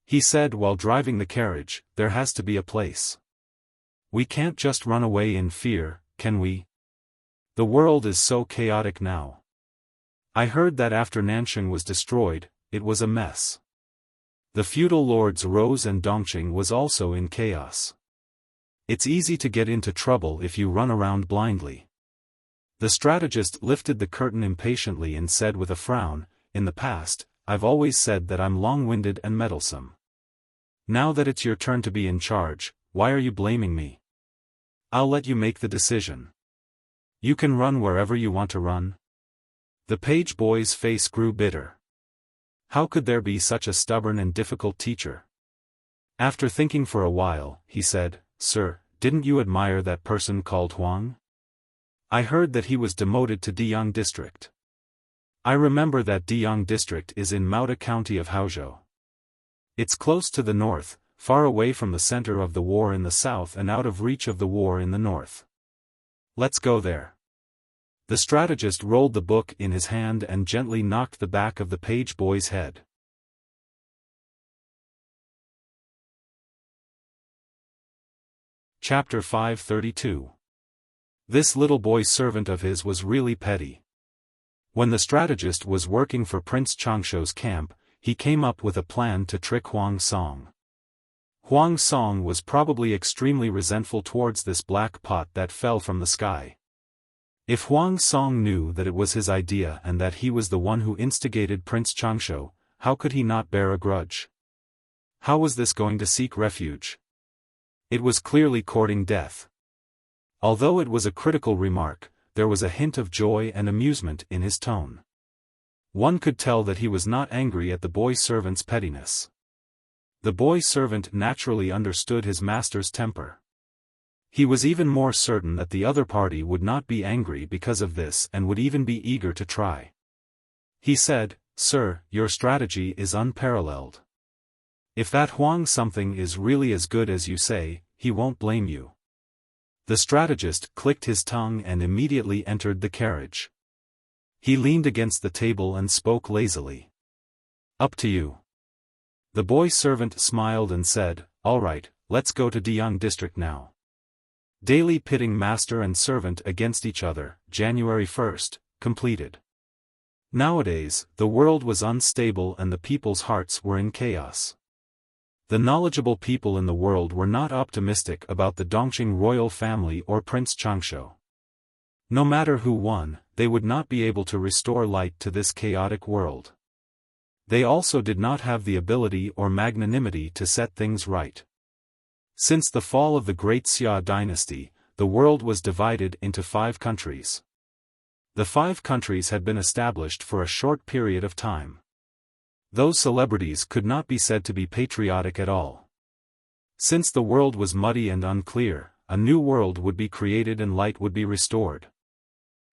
He said while driving the carriage, "There has to be a place. We can't just run away in fear, can we? The world is so chaotic now. I heard that after Nanxing was destroyed, it was a mess. The feudal lords rose and Dongqing was also in chaos. It's easy to get into trouble if you run around blindly." The strategist lifted the curtain impatiently and said with a frown, "In the past, I've always said that I'm long-winded and meddlesome. Now that it's your turn to be in charge, why are you blaming me? I'll let you make the decision. You can run wherever you want to run." The page boy's face grew bitter. How could there be such a stubborn and difficult teacher? After thinking for a while, he said, "Sir, didn't you admire that person called Huang? I heard that he was demoted to Diyang district. I remember that Diyang district is in Maota County of Haozhou. It's close to the north, far away from the center of the war in the south and out of reach of the war in the north. Let's go there." The strategist rolled the book in his hand and gently knocked the back of the page boy's head. Chapter 532. This little boy servant of his was really petty. When the strategist was working for Prince Changsho's camp, he came up with a plan to trick Huang Song. Huang Song was probably extremely resentful towards this black pot that fell from the sky. If Huang Song knew that it was his idea and that he was the one who instigated Prince Changsho, how could he not bear a grudge? How was this going to seek refuge? It was clearly courting death. Although it was a critical remark, there was a hint of joy and amusement in his tone. One could tell that he was not angry at the boy servant's pettiness. The boy servant naturally understood his master's temper. He was even more certain that the other party would not be angry because of this and would even be eager to try. He said, "Sir, your strategy is unparalleled. If that Huang something is really as good as you say, he won't blame you." The strategist clicked his tongue and immediately entered the carriage. He leaned against the table and spoke lazily. "Up to you." The boy servant smiled and said, "All right, let's go to Diyang district now." Daily pitting master and servant against each other, January 1st, completed. Nowadays, the world was unstable and the people's hearts were in chaos. The knowledgeable people in the world were not optimistic about the Dongqing royal family or Prince Changsho. No matter who won, they would not be able to restore light to this chaotic world. They also did not have the ability or magnanimity to set things right. Since the fall of the Great Xia dynasty, the world was divided into 5 countries. The 5 countries had been established for a short period of time. Those celebrities could not be said to be patriotic at all. Since the world was muddy and unclear, a new world would be created and light would be restored.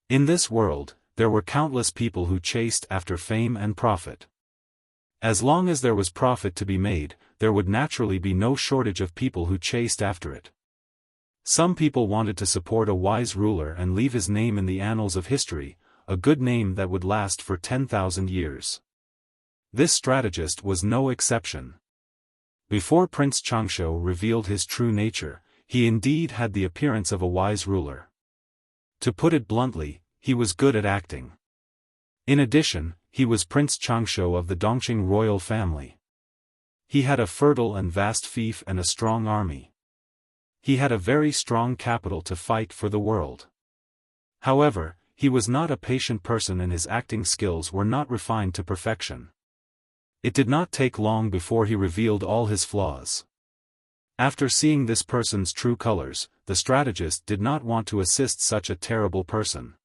In this world, there were countless people who chased after fame and profit. As long as there was profit to be made, there would naturally be no shortage of people who chased after it. Some people wanted to support a wise ruler and leave his name in the annals of history, a good name that would last for 10,000 years. This strategist was no exception. Before Prince Changsho revealed his true nature, he indeed had the appearance of a wise ruler. To put it bluntly, he was good at acting. In addition, he was Prince Changsho of the Dongqing royal family. He had a fertile and vast fief and a strong army. He had a very strong capital to fight for the world. However, he was not a patient person and his acting skills were not refined to perfection. It did not take long before he revealed all his flaws. After seeing this person's true colors, the strategist did not want to assist such a terrible person.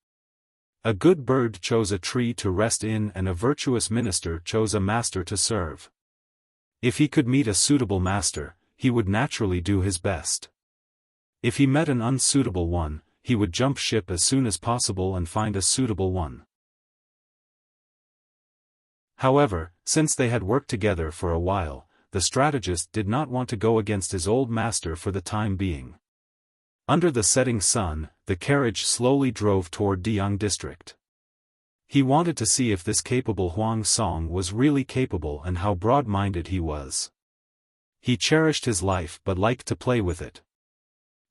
A good bird chose a tree to rest in and a virtuous minister chose a master to serve. If he could meet a suitable master, he would naturally do his best. If he met an unsuitable one, he would jump ship as soon as possible and find a suitable one. However, since they had worked together for a while, the strategist did not want to go against his old master for the time being. Under the setting sun, the carriage slowly drove toward Diyang district. He wanted to see if this capable Huang Song was really capable and how broad-minded he was. He cherished his life but liked to play with it.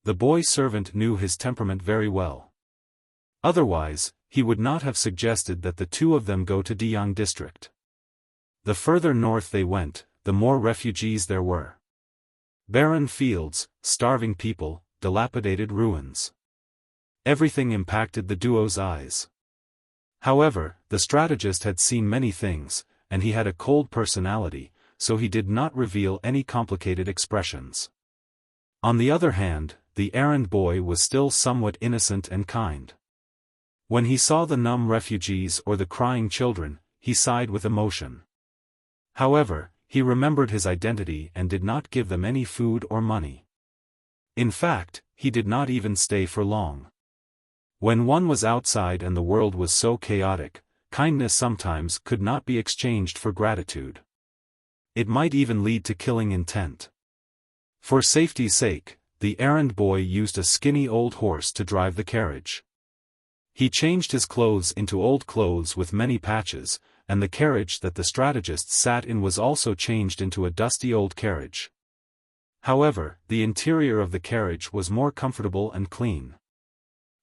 The boy servant knew his temperament very well. Otherwise, he would not have suggested that the two of them go to Diyang district. The further north they went, the more refugees there were. Barren fields, starving people, dilapidated ruins. Everything impacted the duo's eyes. However, the strategist had seen many things, and he had a cold personality, so he did not reveal any complicated expressions. On the other hand, the errand boy was still somewhat innocent and kind. When he saw the numb refugees or the crying children, he sighed with emotion. However, he remembered his identity and did not give them any food or money. In fact, he did not even stay for long. When one was outside and the world was so chaotic, kindness sometimes could not be exchanged for gratitude. It might even lead to killing intent. For safety's sake, the errand boy used a skinny old horse to drive the carriage. He changed his clothes into old clothes with many patches, and the carriage that the strategist sat in was also changed into a dusty old carriage. However, the interior of the carriage was more comfortable and clean.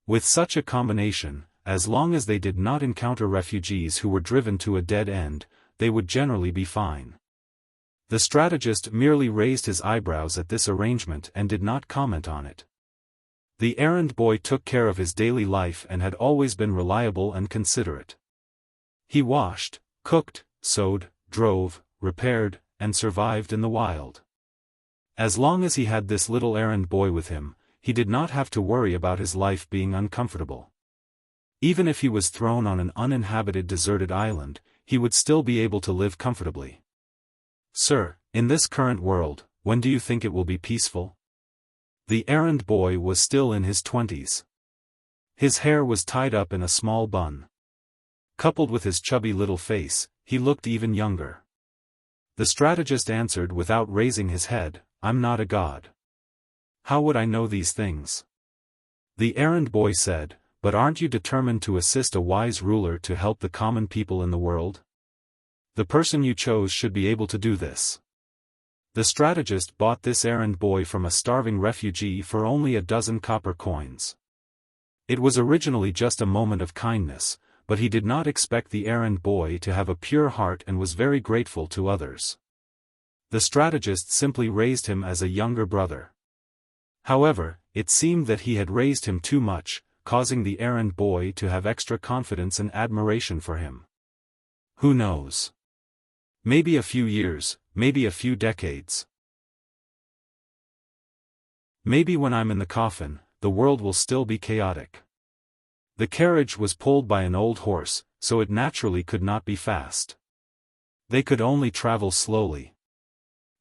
With such a combination, as long as they did not encounter refugees who were driven to a dead end, they would generally be fine. The strategist merely raised his eyebrows at this arrangement and did not comment on it. The errand boy took care of his daily life and had always been reliable and considerate. He washed, cooked, sewed, drove, repaired, and survived in the wild. As long as he had this little errand boy with him, he did not have to worry about his life being uncomfortable. Even if he was thrown on an uninhabited deserted island, he would still be able to live comfortably. "Sir, in this current world, when do you think it will be peaceful?" The errand boy was still in his 20s. His hair was tied up in a small bun. Coupled with his chubby little face, he looked even younger. The strategist answered without raising his head, "I'm not a god. How would I know these things?" The errand boy said, "But aren't you determined to assist a wise ruler to help the common people in the world? The person you chose should be able to do this." The strategist bought this errand boy from a starving refugee for only a dozen copper coins. It was originally just a moment of kindness, but he did not expect the errand boy to have a pure heart and was very grateful to others. The strategist simply raised him as a younger brother. However, it seemed that he had raised him too much, causing the errand boy to have extra confidence and admiration for him. Who knows? Maybe a few years, maybe a few decades. Maybe when I'm in the coffin, the world will still be chaotic. The carriage was pulled by an old horse, so it naturally could not be fast. They could only travel slowly.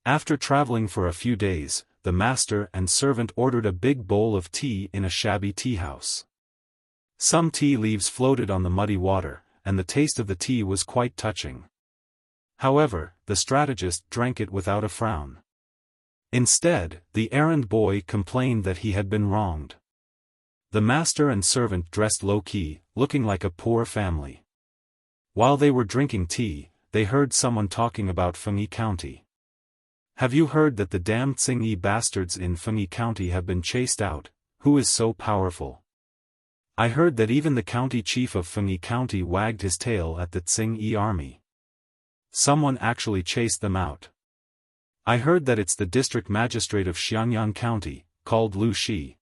After traveling for a few days, the master and servant ordered a big bowl of tea in a shabby tea house. Some tea leaves floated on the muddy water, and the taste of the tea was quite touching. However, the strategist drank it without a frown. Instead, the errand boy complained that he had been wronged. The master and servant dressed low-key, looking like a poor family. While they were drinking tea, they heard someone talking about Fengyi County. "Have you heard that the damned Tsingyi bastards in Fengyi County have been chased out? Who is so powerful? I heard that even the county chief of Fengyi County wagged his tail at the Tsingyi army. Someone actually chased them out. I heard that it's the district magistrate of Xianyang County, called Lu Shi.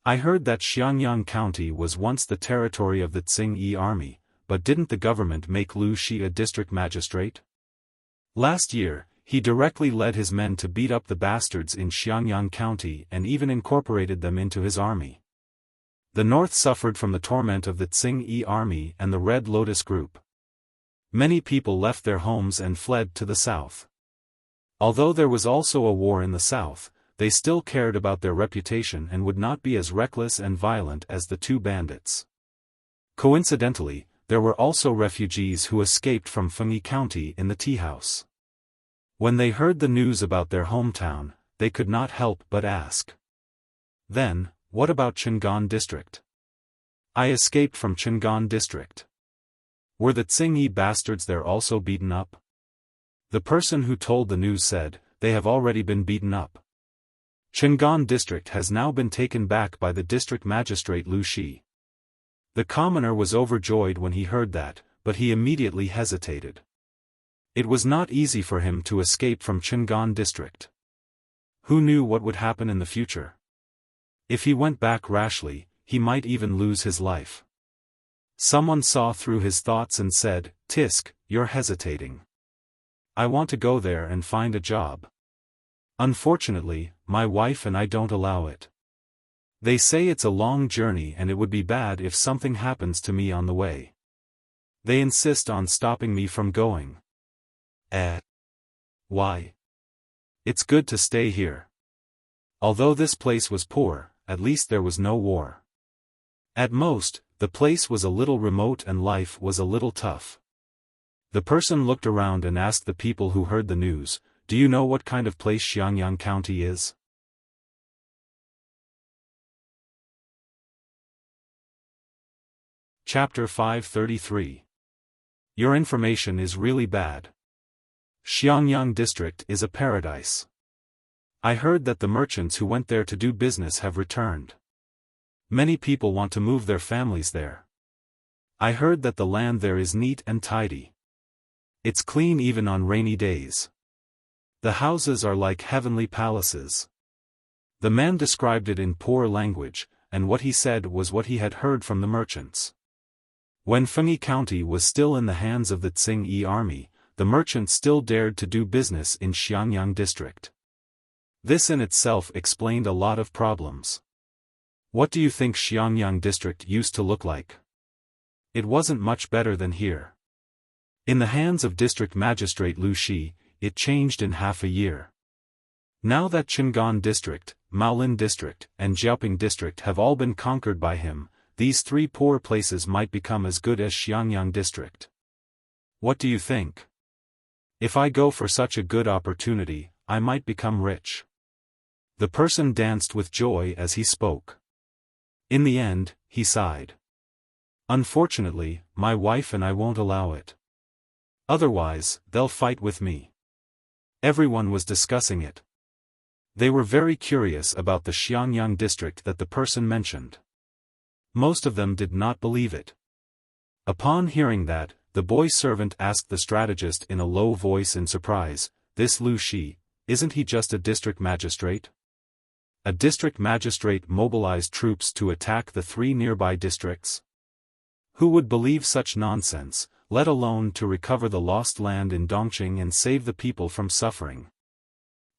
I heard that Xiangyang County was once the territory of the Tsing army, but didn't the government make Lu Shi a district magistrate? Last year, he directly led his men to beat up the bastards in Xiangyang County and even incorporated them into his army. The north suffered from the torment of the Tsing army and the Red Lotus group. Many people left their homes and fled to the south. Although there was also a war in the south, they still cared about their reputation and would not be as reckless and violent as the two bandits. Coincidentally, there were also refugees who escaped from Fengyi County in the tea house. When they heard the news about their hometown, they could not help but ask. Then, what about Chang'an district? I escaped from Chang'an district. Were the Tsing bastards there also beaten up? The person who told the news said, they have already been beaten up. Chang'an district has now been taken back by the district magistrate Lu Shi. The commoner was overjoyed when he heard that, but he immediately hesitated. It was not easy for him to escape from Chang'an district. Who knew what would happen in the future? If he went back rashly, he might even lose his life. Someone saw through his thoughts and said, "Tisk, you're hesitating. I want to go there and find a job. Unfortunately, my wife and I don't allow it. They say it's a long journey and it would be bad if something happens to me on the way. They insist on stopping me from going." Why? It's good to stay here. Although this place was poor, at least there was no war. At most, the place was a little remote and life was a little tough. The person looked around and asked the people who heard the news, "Do you know what kind of place Xiangyang County is?" Chapter 533. Your information is really bad. Xiangyang district is a paradise. I heard that the merchants who went there to do business have returned. Many people want to move their families there. I heard that the land there is neat and tidy. It's clean even on rainy days. The houses are like heavenly palaces. The man described it in poor language, and what he said was what he had heard from the merchants. When Fengyi County was still in the hands of the Tsing army, the merchants still dared to do business in Xiangyang district. This in itself explained a lot of problems. What do you think Xiangyang district used to look like? It wasn't much better than here. In the hands of district magistrate Lu Shi, it changed in half a year. Now that Chang'an district, Maolin district, and Xiaoping district have all been conquered by him, these three poor places might become as good as Xiangyang district. What do you think? If I go for such a good opportunity, I might become rich. The person danced with joy as he spoke. In the end, he sighed. Unfortunately, my wife and I won't allow it. Otherwise, they'll fight with me. Everyone was discussing it. They were very curious about the Xiangyang district that the person mentioned. Most of them did not believe it. Upon hearing that, the boy servant asked the strategist in a low voice in surprise, "This Lu Shi, isn't he just a district magistrate?" A district magistrate mobilized troops to attack the three nearby districts? Who would believe such nonsense, let alone to recover the lost land in Dongqing and save the people from suffering?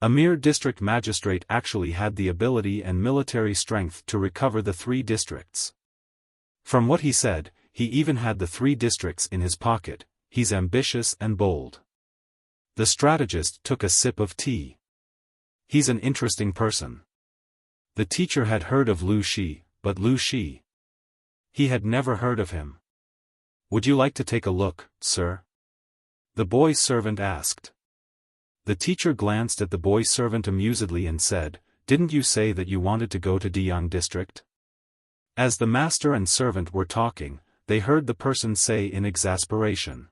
A mere district magistrate actually had the ability and military strength to recover the three districts. From what he said, he even had the three districts in his pocket. He's ambitious and bold. The strategist took a sip of tea. He's an interesting person. The teacher had heard of Lu Shi, but Lu Shi? He had never heard of him. "Would you like to take a look, sir?" the boy servant asked. The teacher glanced at the boy servant amusedly and said, "Didn't you say that you wanted to go to Diyang district?" As the master and servant were talking, they heard the person say in exasperation,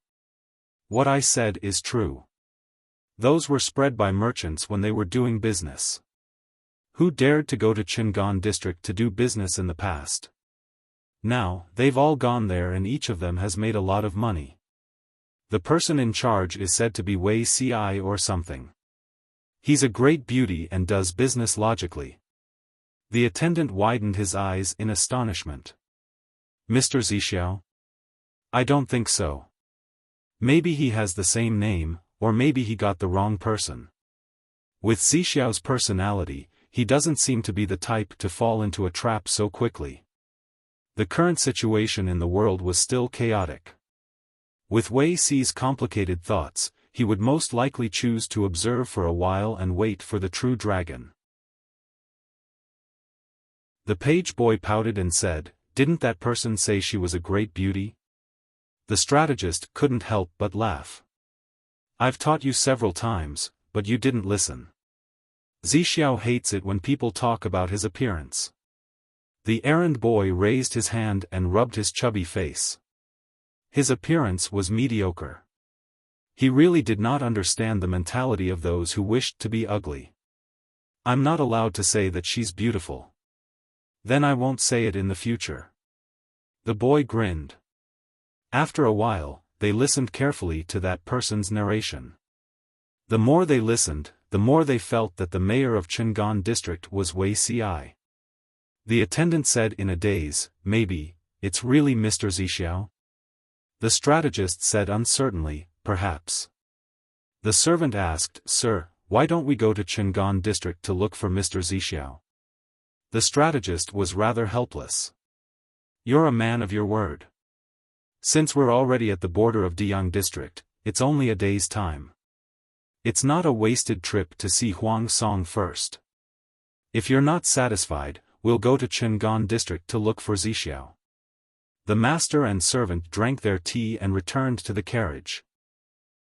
"What I said is true. Those were spread by merchants when they were doing business. Who dared to go to Chang'an district to do business in the past? Now, they've all gone there and each of them has made a lot of money. The person in charge is said to be Wei Ci or something. He's a great beauty and does business logically. The attendant widened his eyes in astonishment. Mr. Zixiao? I don't think so. Maybe he has the same name, or maybe he got the wrong person. With Zixiao's personality, he doesn't seem to be the type to fall into a trap so quickly. The current situation in the world was still chaotic. With Wei Si's complicated thoughts, he would most likely choose to observe for a while and wait for the true dragon. The page boy pouted and said, "Didn't that person say she was a great beauty?" The strategist couldn't help but laugh. "I've taught you several times, but you didn't listen. Zixiao hates it when people talk about his appearance." The errand boy raised his hand and rubbed his chubby face. His appearance was mediocre. He really did not understand the mentality of those who wished to be ugly. "I'm not allowed to say that she's beautiful. Then I won't say it in the future." The boy grinned. After a while, they listened carefully to that person's narration. The more they listened, the more they felt that the mayor of Chang'an district was Wei Si. The attendant said in a daze, "Maybe, it's really Mr. Zixiao?" The strategist said uncertainly, "Perhaps." The servant asked, "Sir, why don't we go to Chang'an district to look for Mr. Zixiao?" The strategist was rather helpless. "You're a man of your word. Since we're already at the border of Diyang district, it's only a day's time. It's not a wasted trip to see Huang Song first. If you're not satisfied, we'll go to Chang'an district to look for Zixiao." The master and servant drank their tea and returned to the carriage.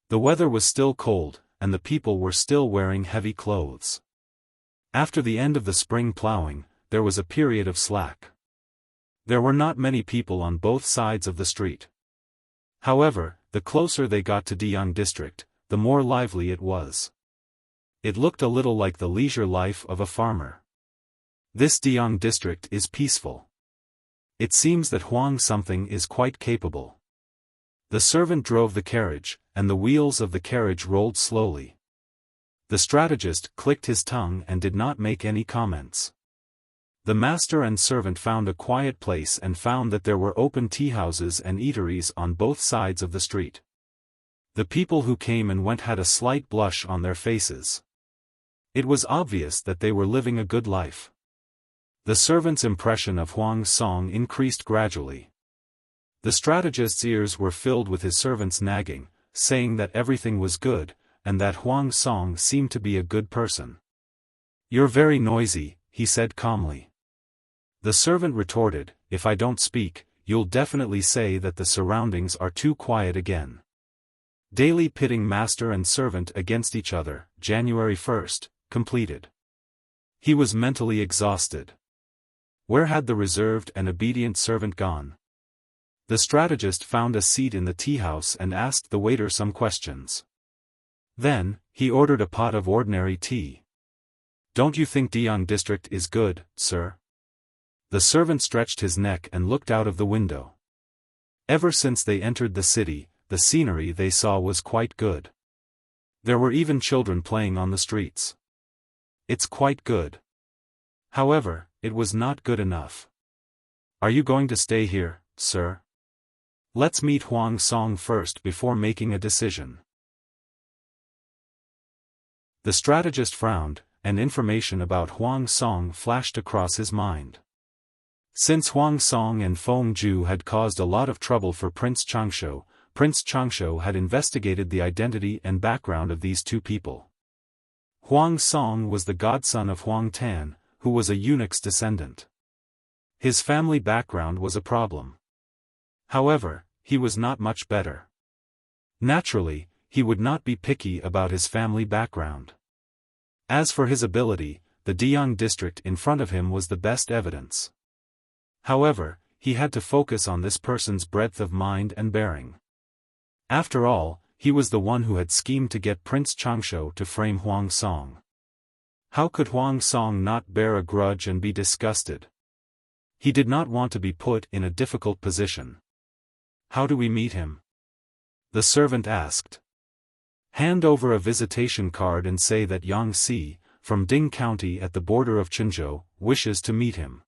The weather was still cold, and the people were still wearing heavy clothes. After the end of the spring plowing, there was a period of slack. There were not many people on both sides of the street. However, the closer they got to Diyang district, the more lively it was. It looked a little like the leisure life of a farmer. This Diyang district is peaceful. It seems that Huang something is quite capable. The servant drove the carriage, and the wheels of the carriage rolled slowly. The strategist clicked his tongue and did not make any comments. The master and servant found a quiet place and found that there were open tea houses and eateries on both sides of the street. The people who came and went had a slight blush on their faces. It was obvious that they were living a good life. The servant's impression of Huang Song increased gradually. The strategist's ears were filled with his servant's nagging, saying that everything was good, and that Huang Song seemed to be a good person. "You're very noisy," he said calmly. The servant retorted, "If I don't speak, you'll definitely say that the surroundings are too quiet again." Daily pitting master and servant against each other, January 1st, completed. He was mentally exhausted. Where had the reserved and obedient servant gone? The strategist found a seat in the tea house and asked the waiter some questions. Then, he ordered a pot of ordinary tea. "Don't you think Diyang district is good, sir?" The servant stretched his neck and looked out of the window. Ever since they entered the city, the scenery they saw was quite good. There were even children playing on the streets. "It's quite good. However, it was not good enough." "Are you going to stay here, sir? Let's meet Huang Song first before making a decision." The strategist frowned, and information about Huang Song flashed across his mind. Since Huang Song and Feng Ju had caused a lot of trouble for Prince Changsho had investigated the identity and background of these two people. Huang Song was the godson of Huang Tan, who was a eunuch's descendant. His family background was a problem. However, he was not much better. Naturally, he would not be picky about his family background. As for his ability, the Diyang district in front of him was the best evidence. However, he had to focus on this person's breadth of mind and bearing. After all, he was the one who had schemed to get Prince Changsho to frame Huang Song. How could Huang Song not bear a grudge and be disgusted? He did not want to be put in a difficult position. "How do we meet him?" the servant asked. "Hand over a visitation card and say that Yang Si, from Ding County at the border of Chenzhou, wishes to meet him.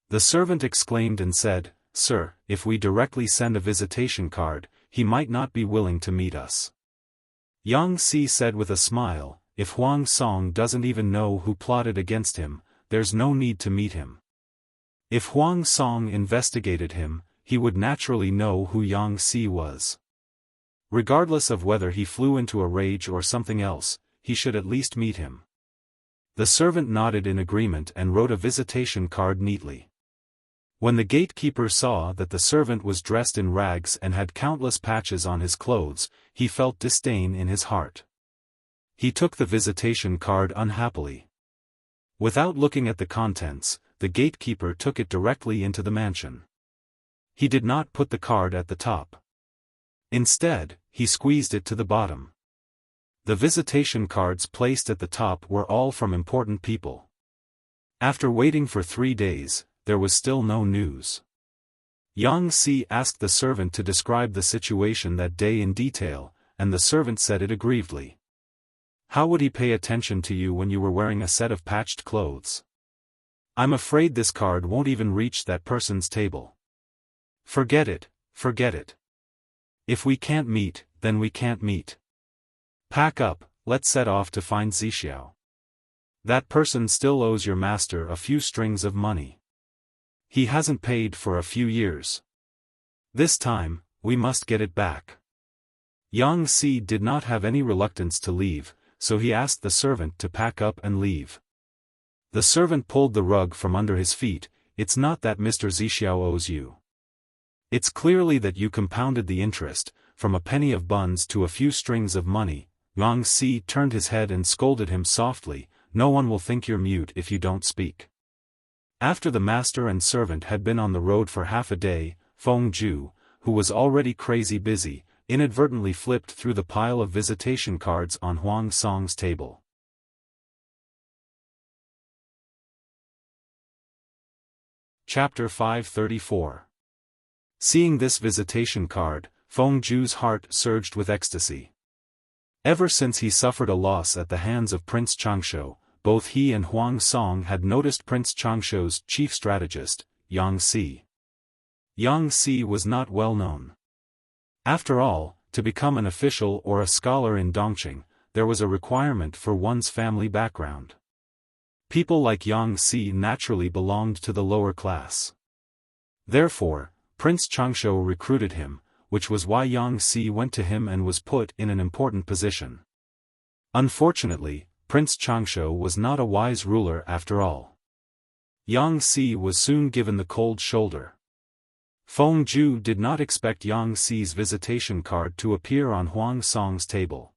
The servant exclaimed and said, "Sir, if we directly send a visitation card, he might not be willing to meet us." Yang Si said with a smile, "If Huang Song doesn't even know who plotted against him, there's no need to meet him. If Huang Song investigated him, he would naturally know who Yang Si was. Regardless of whether he flew into a rage or something else, he should at least meet him." The servant nodded in agreement and wrote a visitation card neatly. When the gatekeeper saw that the servant was dressed in rags and had countless patches on his clothes, he felt disdain in his heart. He took the visitation card unhappily. Without looking at the contents, the gatekeeper took it directly into the mansion. He did not put the card at the top. Instead, he squeezed it to the bottom. The visitation cards placed at the top were all from important people. After waiting for 3 days, there was still no news. Yang Si asked the servant to describe the situation that day in detail, and the servant said it aggrievedly. "How would he pay attention to you when you were wearing a set of patched clothes? I'm afraid this card won't even reach that person's table. Forget it, forget it. If we can't meet, then we can't meet. Pack up, let's set off to find Zixiao. That person still owes your master a few strings of money. He hasn't paid for a few years. This time, we must get it back." Yang Si did not have any reluctance to leave, so he asked the servant to pack up and leave. The servant pulled the rug from under his feet. "It's not that Mr. Zixiao owes you. It's clearly that you compounded the interest, from a penny of buns to a few strings of money." Yang Si turned his head and scolded him softly, "No one will think you're mute if you don't speak." After the master and servant had been on the road for half a day, Feng Ju, who was already crazy busy, inadvertently flipped through the pile of visitation cards on Huang Song's table. Chapter 534. Seeing this visitation card, Feng Ju's heart surged with ecstasy. Ever since he suffered a loss at the hands of Prince Changshu, both he and Huang Song had noticed Prince Changshu's chief strategist, Yang Si. Yang Si was not well known. After all, to become an official or a scholar in Dongqing, there was a requirement for one's family background. People like Yang Si naturally belonged to the lower class. Therefore, Prince Changshu recruited him, which was why Yang Si went to him and was put in an important position. Unfortunately, Prince Changshu was not a wise ruler after all. Yang Si was soon given the cold shoulder. Feng Ju did not expect Yang Si's visitation card to appear on Huang Song's table.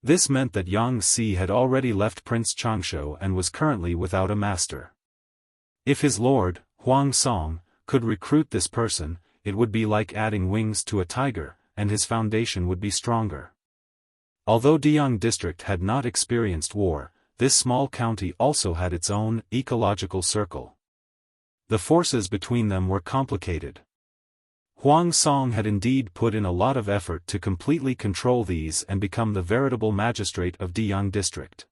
This meant that Yang Si had already left Prince Changshu and was currently without a master. If his lord, Huang Song, could recruit this person, it would be like adding wings to a tiger, and his foundation would be stronger. Although Deyang district had not experienced war, this small county also had its own ecological circle. The forces between them were complicated. Huang Song had indeed put in a lot of effort to completely control these and become the veritable magistrate of Deyang district.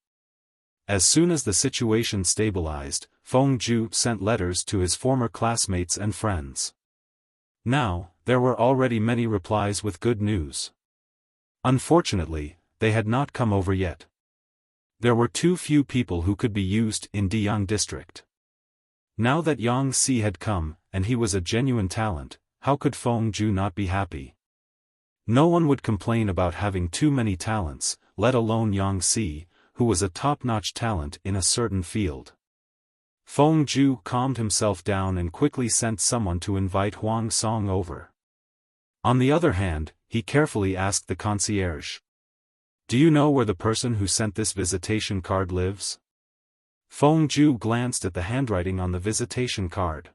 As soon as the situation stabilized, Feng Ju sent letters to his former classmates and friends. Now, there were already many replies with good news. Unfortunately, they had not come over yet. There were too few people who could be used in Deyang district. Now that Yang Si had come, and he was a genuine talent, how could Feng Ju not be happy? No one would complain about having too many talents, let alone Yang Si, who was a top-notch talent in a certain field. Feng Ju calmed himself down and quickly sent someone to invite Huang Song over. On the other hand, he carefully asked the concierge, "Do you know where the person who sent this visitation card lives?" Feng Ju glanced at the handwriting on the visitation card.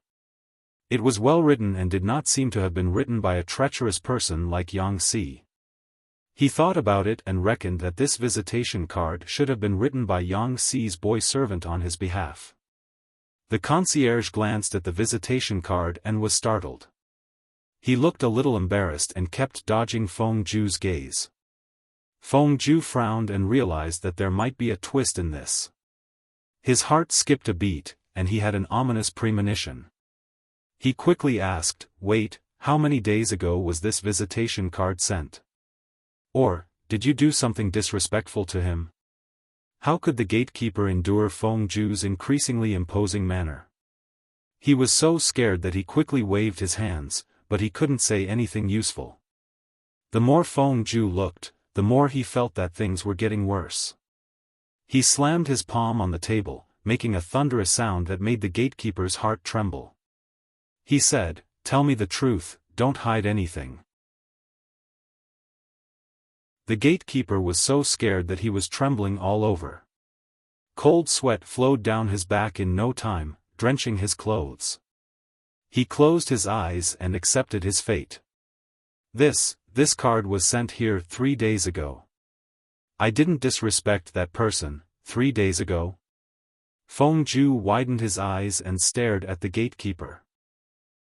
It was well written and did not seem to have been written by a treacherous person like Yang Si. He thought about it and reckoned that this visitation card should have been written by Yang Si's boy servant on his behalf. The concierge glanced at the visitation card and was startled. He looked a little embarrassed and kept dodging Feng Ju's gaze. Feng Ju frowned and realized that there might be a twist in this. His heart skipped a beat, and he had an ominous premonition. He quickly asked, "Wait, how many days ago was this visitation card sent? Or, did you do something disrespectful to him?" How could the gatekeeper endure Feng Zhu's increasingly imposing manner? He was so scared that he quickly waved his hands, but he couldn't say anything useful. The more Feng Zhu looked, the more he felt that things were getting worse. He slammed his palm on the table, making a thunderous sound that made the gatekeeper's heart tremble. He said, "Tell me the truth, don't hide anything." The gatekeeper was so scared that he was trembling all over. Cold sweat flowed down his back in no time, drenching his clothes. He closed his eyes and accepted his fate. This card was sent here 3 days ago. I didn't disrespect that person, 3 days ago. Feng Zhu widened his eyes and stared at the gatekeeper.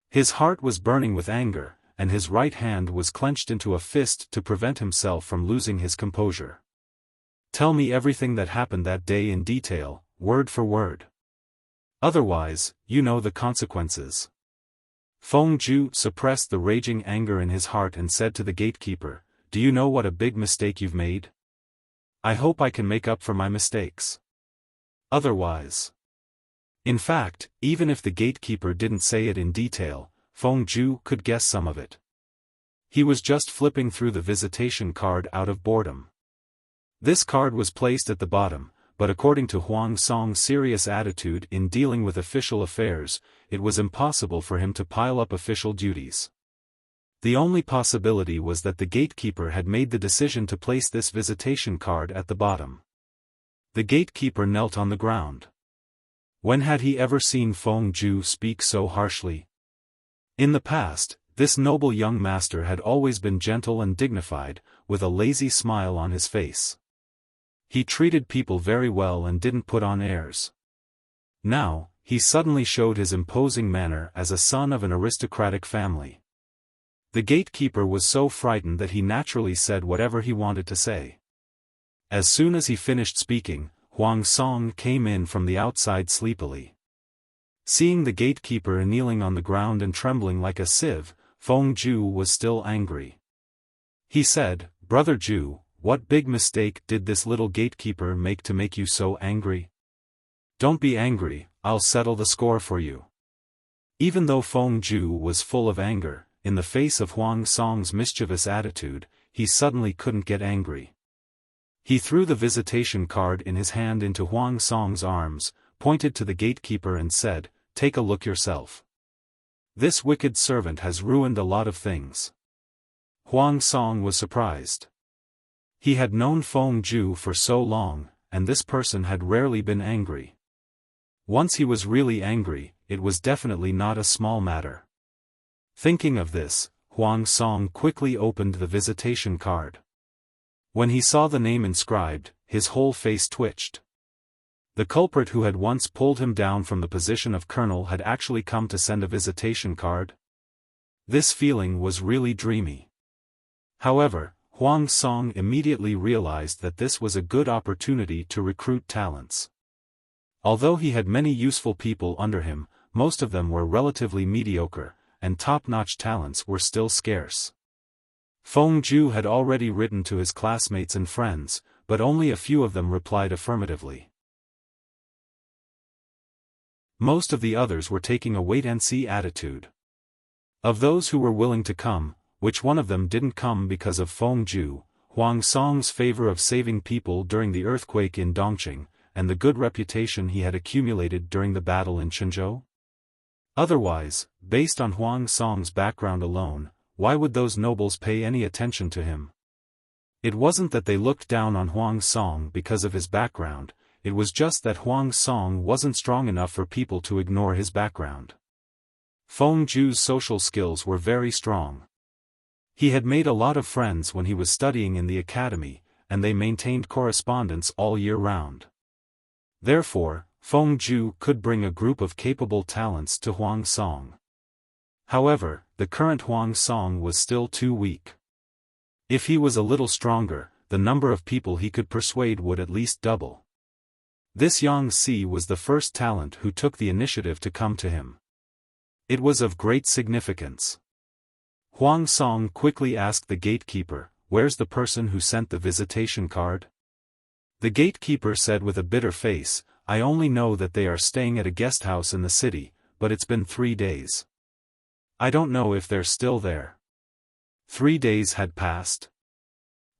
His heart was burning with anger, and his right hand was clenched into a fist to prevent himself from losing his composure. "Tell me everything that happened that day in detail, word for word. Otherwise, you know the consequences." Feng Zhu suppressed the raging anger in his heart and said to the gatekeeper, "Do you know what a big mistake you've made? I hope I can make up for my mistakes. Otherwise..." In fact, even if the gatekeeper didn't say it in detail, Feng Zhu could guess some of it. He was just flipping through the visitation card out of boredom. This card was placed at the bottom, but according to Huang Song's serious attitude in dealing with official affairs, it was impossible for him to pile up official duties. The only possibility was that the gatekeeper had made the decision to place this visitation card at the bottom. The gatekeeper knelt on the ground. When had he ever seen Feng Zhu speak so harshly? In the past, this noble young master had always been gentle and dignified, with a lazy smile on his face. He treated people very well and didn't put on airs. Now, he suddenly showed his imposing manner as a son of an aristocratic family. The gatekeeper was so frightened that he naturally said whatever he wanted to say. As soon as he finished speaking, Huang Song came in from the outside sleepily. Seeing the gatekeeper kneeling on the ground and trembling like a sieve, Feng Zhu was still angry. He said, "Brother Zhu, what big mistake did this little gatekeeper make you so angry?" "Don't be angry, I'll settle the score for you." Even though Feng Zhu was full of anger, in the face of Huang Song's mischievous attitude, he suddenly couldn't get angry. He threw the visitation card in his hand into Huang Song's arms, pointed to the gatekeeper and said, "Take a look yourself. This wicked servant has ruined a lot of things." Huang Song was surprised. He had known Feng Zhu for so long, and this person had rarely been angry. Once he was really angry, it was definitely not a small matter. Thinking of this, Huang Song quickly opened the visitation card. When he saw the name inscribed, his whole face twitched. The culprit who had once pulled him down from the position of colonel had actually come to send a visitation card. This feeling was really dreamy. However, Huang Song immediately realized that this was a good opportunity to recruit talents. Although he had many useful people under him, most of them were relatively mediocre, and top-notch talents were still scarce. Feng Zhu had already written to his classmates and friends, but only a few of them replied affirmatively. Most of the others were taking a wait-and-see attitude. Of those who were willing to come, which one of them didn't come because of Feng Zhu, Huang Song's favor of saving people during the earthquake in Dongqing, and the good reputation he had accumulated during the battle in Chenzhou? Otherwise, based on Huang Song's background alone, why would those nobles pay any attention to him? It wasn't that they looked down on Huang Song because of his background, it was just that Huang Song wasn't strong enough for people to ignore his background. Feng Zhu's social skills were very strong. He had made a lot of friends when he was studying in the academy, and they maintained correspondence all year round. Therefore, Feng Zhu could bring a group of capable talents to Huang Song. However, the current Huang Song was still too weak. If he was a little stronger, the number of people he could persuade would at least double. This Yang Si was the first talent who took the initiative to come to him. It was of great significance. Huang Song quickly asked the gatekeeper, "Where's the person who sent the visitation card?" The gatekeeper said with a bitter face, "I only know that they are staying at a guest house in the city, but it's been 3 days. I don't know if they're still there." 3 days had passed.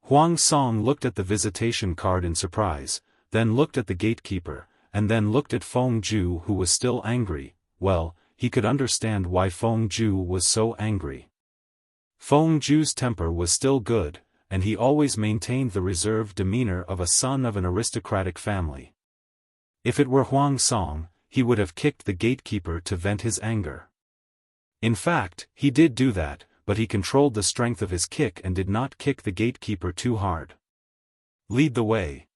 Huang Song looked at the visitation card in surprise, then looked at the gatekeeper, and then looked at Feng Ju, who was still angry. Well, he could understand why Feng Ju was so angry. Feng Ju's temper was still good, and he always maintained the reserved demeanor of a son of an aristocratic family. If it were Huang Song, he would have kicked the gatekeeper to vent his anger. In fact, he did do that, but he controlled the strength of his kick and did not kick the gatekeeper too hard. Lead the way.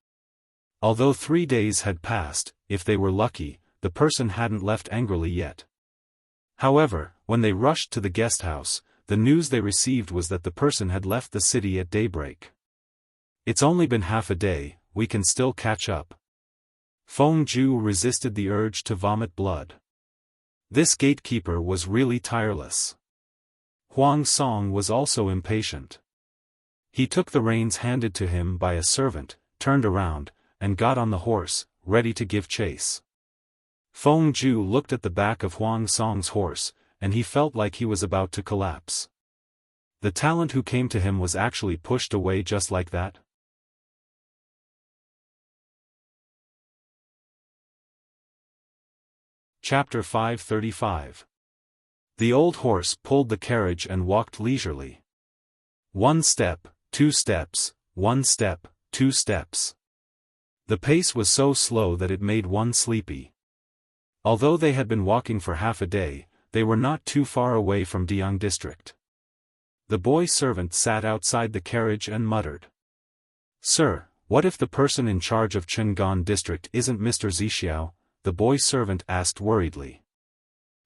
Although 3 days had passed, if they were lucky, the person hadn't left angrily yet. However, when they rushed to the guest house, the news they received was that the person had left the city at daybreak. "It's only been half a day, we can still catch up." Feng Ju resisted the urge to vomit blood. This gatekeeper was really tireless. Huang Song was also impatient. He took the reins handed to him by a servant, turned around, and got on the horse, ready to give chase. Feng Ju looked at the back of Huang Song's horse, and he felt like he was about to collapse. The talent who came to him was actually pushed away just like that. Chapter 535. The old horse pulled the carriage and walked leisurely. 1 step, 2 steps, 1 step, 2 steps. The pace was so slow that it made one sleepy. Although they had been walking for half a day, they were not too far away from Diyang district. The boy servant sat outside the carriage and muttered, "Sir, what if the person in charge of Cheng'an district isn't Mr. Zixiao?" the boy servant asked worriedly.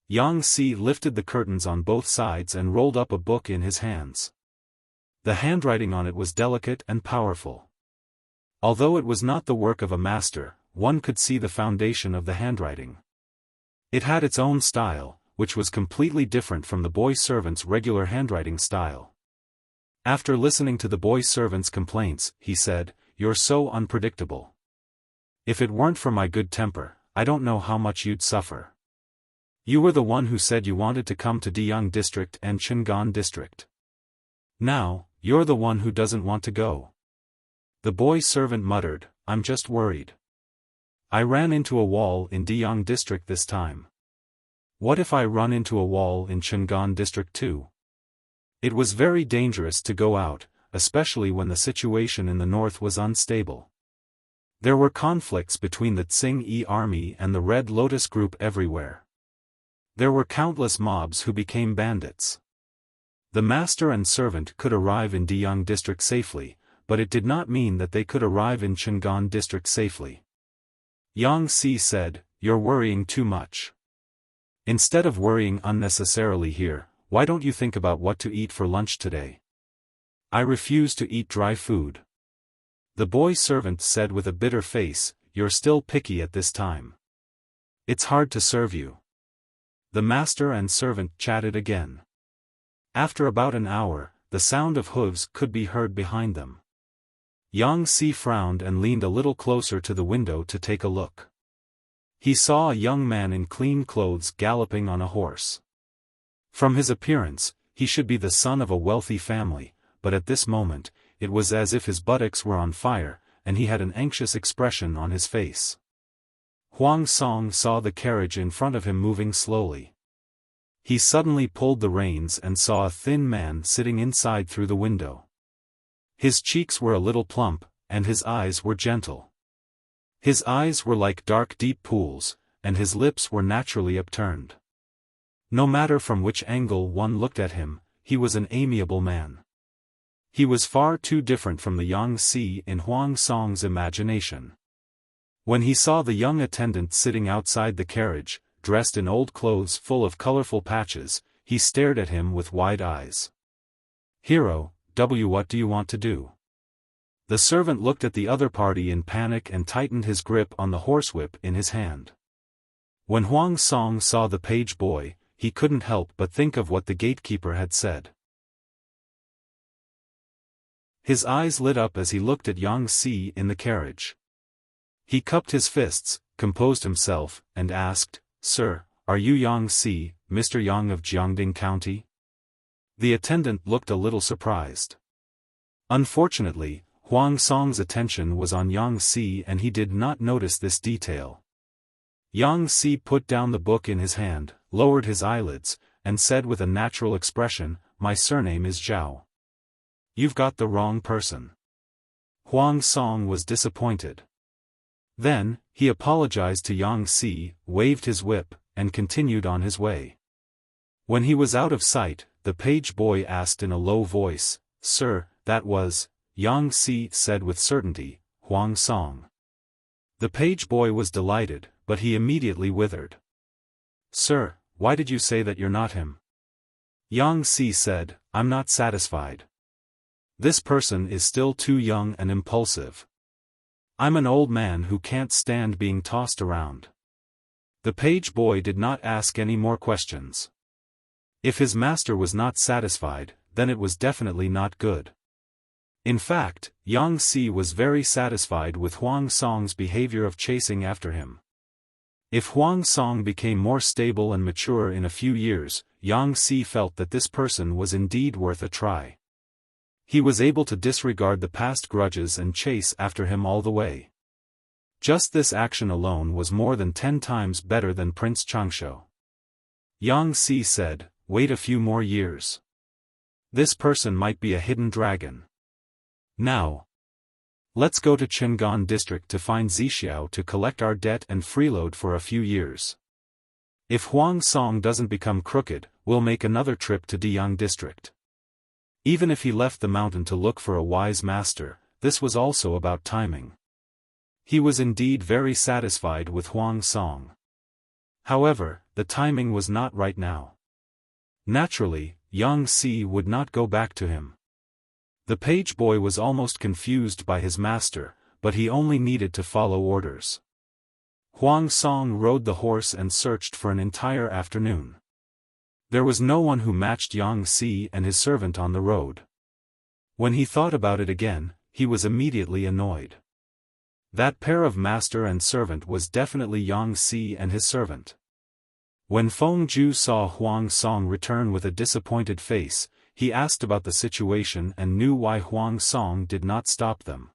Yang Si lifted the curtains on both sides and rolled up a book in his hands. The handwriting on it was delicate and powerful. Although it was not the work of a master, one could see the foundation of the handwriting. It had its own style, which was completely different from the boy servant's regular handwriting style. After listening to the boy servant's complaints, he said, "You're so unpredictable. If it weren't for my good temper, I don't know how much you'd suffer. You were the one who said you wanted to come to Diyang district and Cheng'an district. Now, you're the one who doesn't want to go." The boy servant muttered, "I'm just worried. I ran into a wall in Diyang district this time. What if I run into a wall in Cheng'an district too?" It was very dangerous to go out, especially when the situation in the north was unstable. There were conflicts between the Tsing-Yi army and the Red Lotus group everywhere. There were countless mobs who became bandits. The master and servant could arrive in Diyang district safely, but it did not mean that they could arrive in Cheng'an district safely. Yang Si said, "You're worrying too much. Instead of worrying unnecessarily here, why don't you think about what to eat for lunch today?" "I refuse to eat dry food." The boy servant said with a bitter face, "You're still picky at this time. It's hard to serve you." The master and servant chatted again. After about an hour, the sound of hooves could be heard behind them. Yang Si frowned and leaned a little closer to the window to take a look. He saw a young man in clean clothes galloping on a horse. From his appearance, he should be the son of a wealthy family, but at this moment, it was as if his buttocks were on fire, and he had an anxious expression on his face. Huang Song saw the carriage in front of him moving slowly. He suddenly pulled the reins and saw a thin man sitting inside through the window. His cheeks were a little plump, and his eyes were gentle. His eyes were like dark deep pools, and his lips were naturally upturned. No matter from which angle one looked at him, he was an amiable man. He was far too different from the Yang Si in Huang Song's imagination. When he saw the young attendant sitting outside the carriage, dressed in old clothes full of colorful patches, he stared at him with wide eyes. "Hero, what do you want to do?" The servant looked at the other party in panic and tightened his grip on the horsewhip in his hand. When Huang Song saw the page boy, he couldn't help but think of what the gatekeeper had said. His eyes lit up as he looked at Yang Si in the carriage. He cupped his fists, composed himself, and asked, "Sir, are you Yang Si, Mr. Yang of Jiangding County?" The attendant looked a little surprised. Unfortunately, Huang Song's attention was on Yang Si and he did not notice this detail. Yang Si put down the book in his hand, lowered his eyelids, and said with a natural expression, "My surname is Zhao." "You've got the wrong person." Huang Song was disappointed. Then, he apologized to Yang Si, waved his whip, and continued on his way. When he was out of sight, the page boy asked in a low voice, "Sir, that was," Yang Si said with certainty, "Huang Song." The page boy was delighted, but he immediately withered. "Sir, why did you say that you're not him?" Yang Si said, "I'm not satisfied. This person is still too young and impulsive. I'm an old man who can't stand being tossed around." The page boy did not ask any more questions. If his master was not satisfied, then it was definitely not good. In fact, Yang Si was very satisfied with Huang Song's behavior of chasing after him. If Huang Song became more stable and mature in a few years, Yang Si felt that this person was indeed worth a try. He was able to disregard the past grudges and chase after him all the way. Just this action alone was more than 10 times better than Prince Changshu. Yang Si said, "Wait a few more years. This person might be a hidden dragon. Now, let's go to Qingan district to find Zixiao to collect our debt and freeload for a few years. If Huang Song doesn't become crooked, we'll make another trip to Diyang district." Even if he left the mountain to look for a wise master, this was also about timing. He was indeed very satisfied with Huang Song. However, the timing was not right now. Naturally, Yang Si would not go back to him. The page boy was almost confused by his master, but he only needed to follow orders. Huang Song rode the horse and searched for an entire afternoon. There was no one who matched Yang Si and his servant on the road. When he thought about it again, he was immediately annoyed. That pair of master and servant was definitely Yang Si and his servant. When Feng Ju saw Huang Song return with a disappointed face, he asked about the situation and knew why Huang Song did not stop them.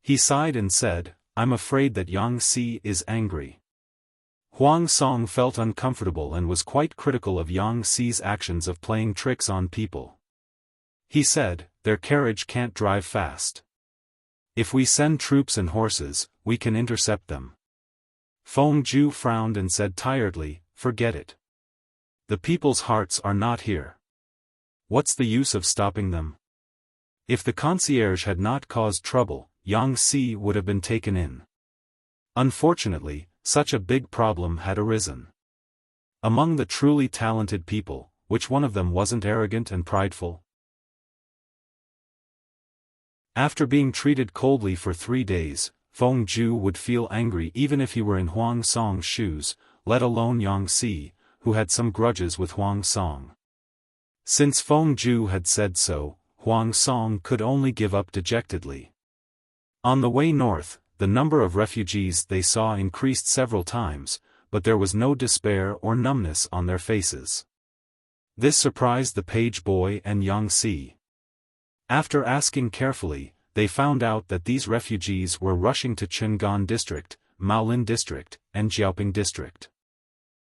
He sighed and said, "I'm afraid that Yang Si is angry." Huang Song felt uncomfortable and was quite critical of Yang Si's actions of playing tricks on people. He said, "Their carriage can't drive fast. If we send troops and horses, we can intercept them." Feng Ju frowned and said tiredly, "Forget it. The people's hearts are not here. What's the use of stopping them?" If the concierge had not caused trouble, Yang Si would have been taken in. Unfortunately, such a big problem had arisen. Among the truly talented people, which one of them wasn't arrogant and prideful? After being treated coldly for 3 days, Feng Ju would feel angry even if he were in Huang Song's shoes, let alone Yang Si, who had some grudges with Huang Song. Since Feng Ju had said so, Huang Song could only give up dejectedly. On the way north, the number of refugees they saw increased several times, but there was no despair or numbness on their faces. This surprised the page boy and Yang Si. After asking carefully, they found out that these refugees were rushing to Qingan district, Maolin district, and Jiaoping district.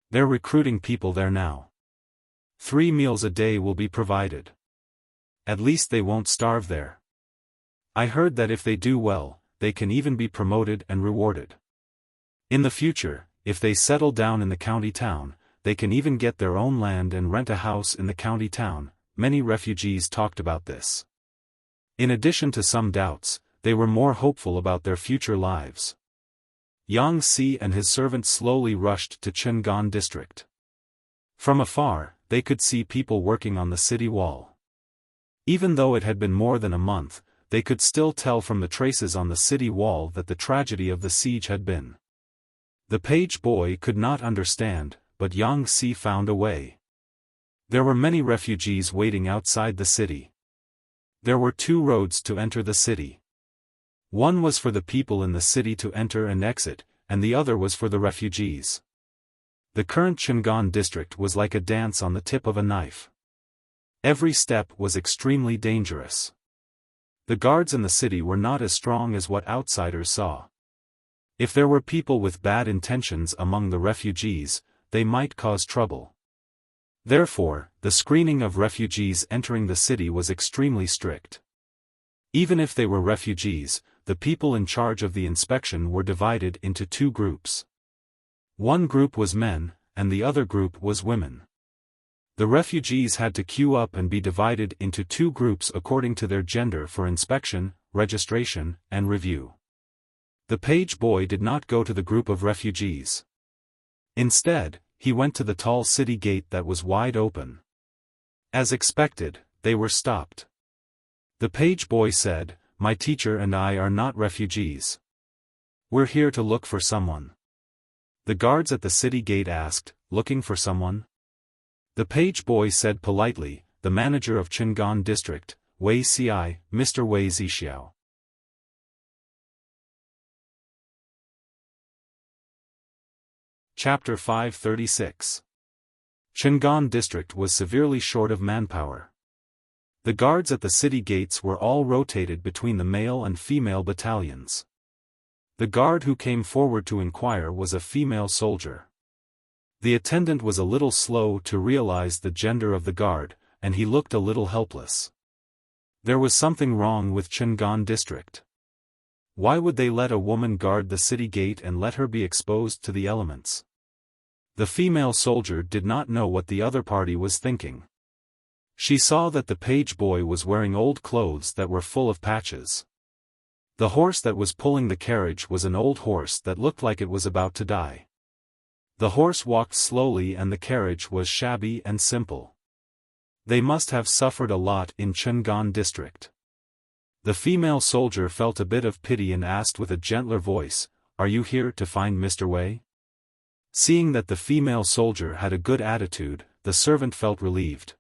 They're recruiting people there now. 3 meals a day will be provided. At least they won't starve there. I heard that if they do well, they can even be promoted and rewarded. In the future, if they settle down in the county town, they can even get their own land and rent a house in the county town. Many refugees talked about this. In addition to some doubts, they were more hopeful about their future lives. Yang Si and his servant slowly rushed to Qingan district. From afar, they could see people working on the city wall. Even though it had been more than a month, they could still tell from the traces on the city wall that the tragedy of the siege had been. The page boy could not understand, but Yang Si found a way. There were many refugees waiting outside the city. There were 2 roads to enter the city. One was for the people in the city to enter and exit, and the other was for the refugees. The current Chang'an district was like a dance on the tip of a knife. Every step was extremely dangerous. The guards in the city were not as strong as what outsiders saw. If there were people with bad intentions among the refugees, they might cause trouble. Therefore, the screening of refugees entering the city was extremely strict. Even if they were refugees, the people in charge of the inspection were divided into 2 groups. One group was men, and the other group was women. The refugees had to queue up and be divided into 2 groups according to their gender for inspection, registration, and review. The page boy did not go to the group of refugees. Instead, he went to the tall city gate that was wide open. As expected, they were stopped. The page boy said, "My teacher and I are not refugees. We're here to look for someone." The guards at the city gate asked, "Looking for someone?" The page boy said politely, "The manager of Chang'an district, Wei Ci, Mr. Wei Zixiao." Chapter 536. Chang'an district was severely short of manpower. The guards at the city gates were all rotated between the male and female battalions. The guard who came forward to inquire was a female soldier. The attendant was a little slow to realize the gender of the guard, and he looked a little helpless. There was something wrong with Chang'an district. Why would they let a woman guard the city gate and let her be exposed to the elements? The female soldier did not know what the other party was thinking. She saw that the page boy was wearing old clothes that were full of patches. The horse that was pulling the carriage was an old horse that looked like it was about to die. The horse walked slowly and the carriage was shabby and simple. They must have suffered a lot in Chang'an district. The female soldier felt a bit of pity and asked with a gentler voice, "Are you here to find Mr. Wei?" Seeing that the female soldier had a good attitude, the servant felt relieved.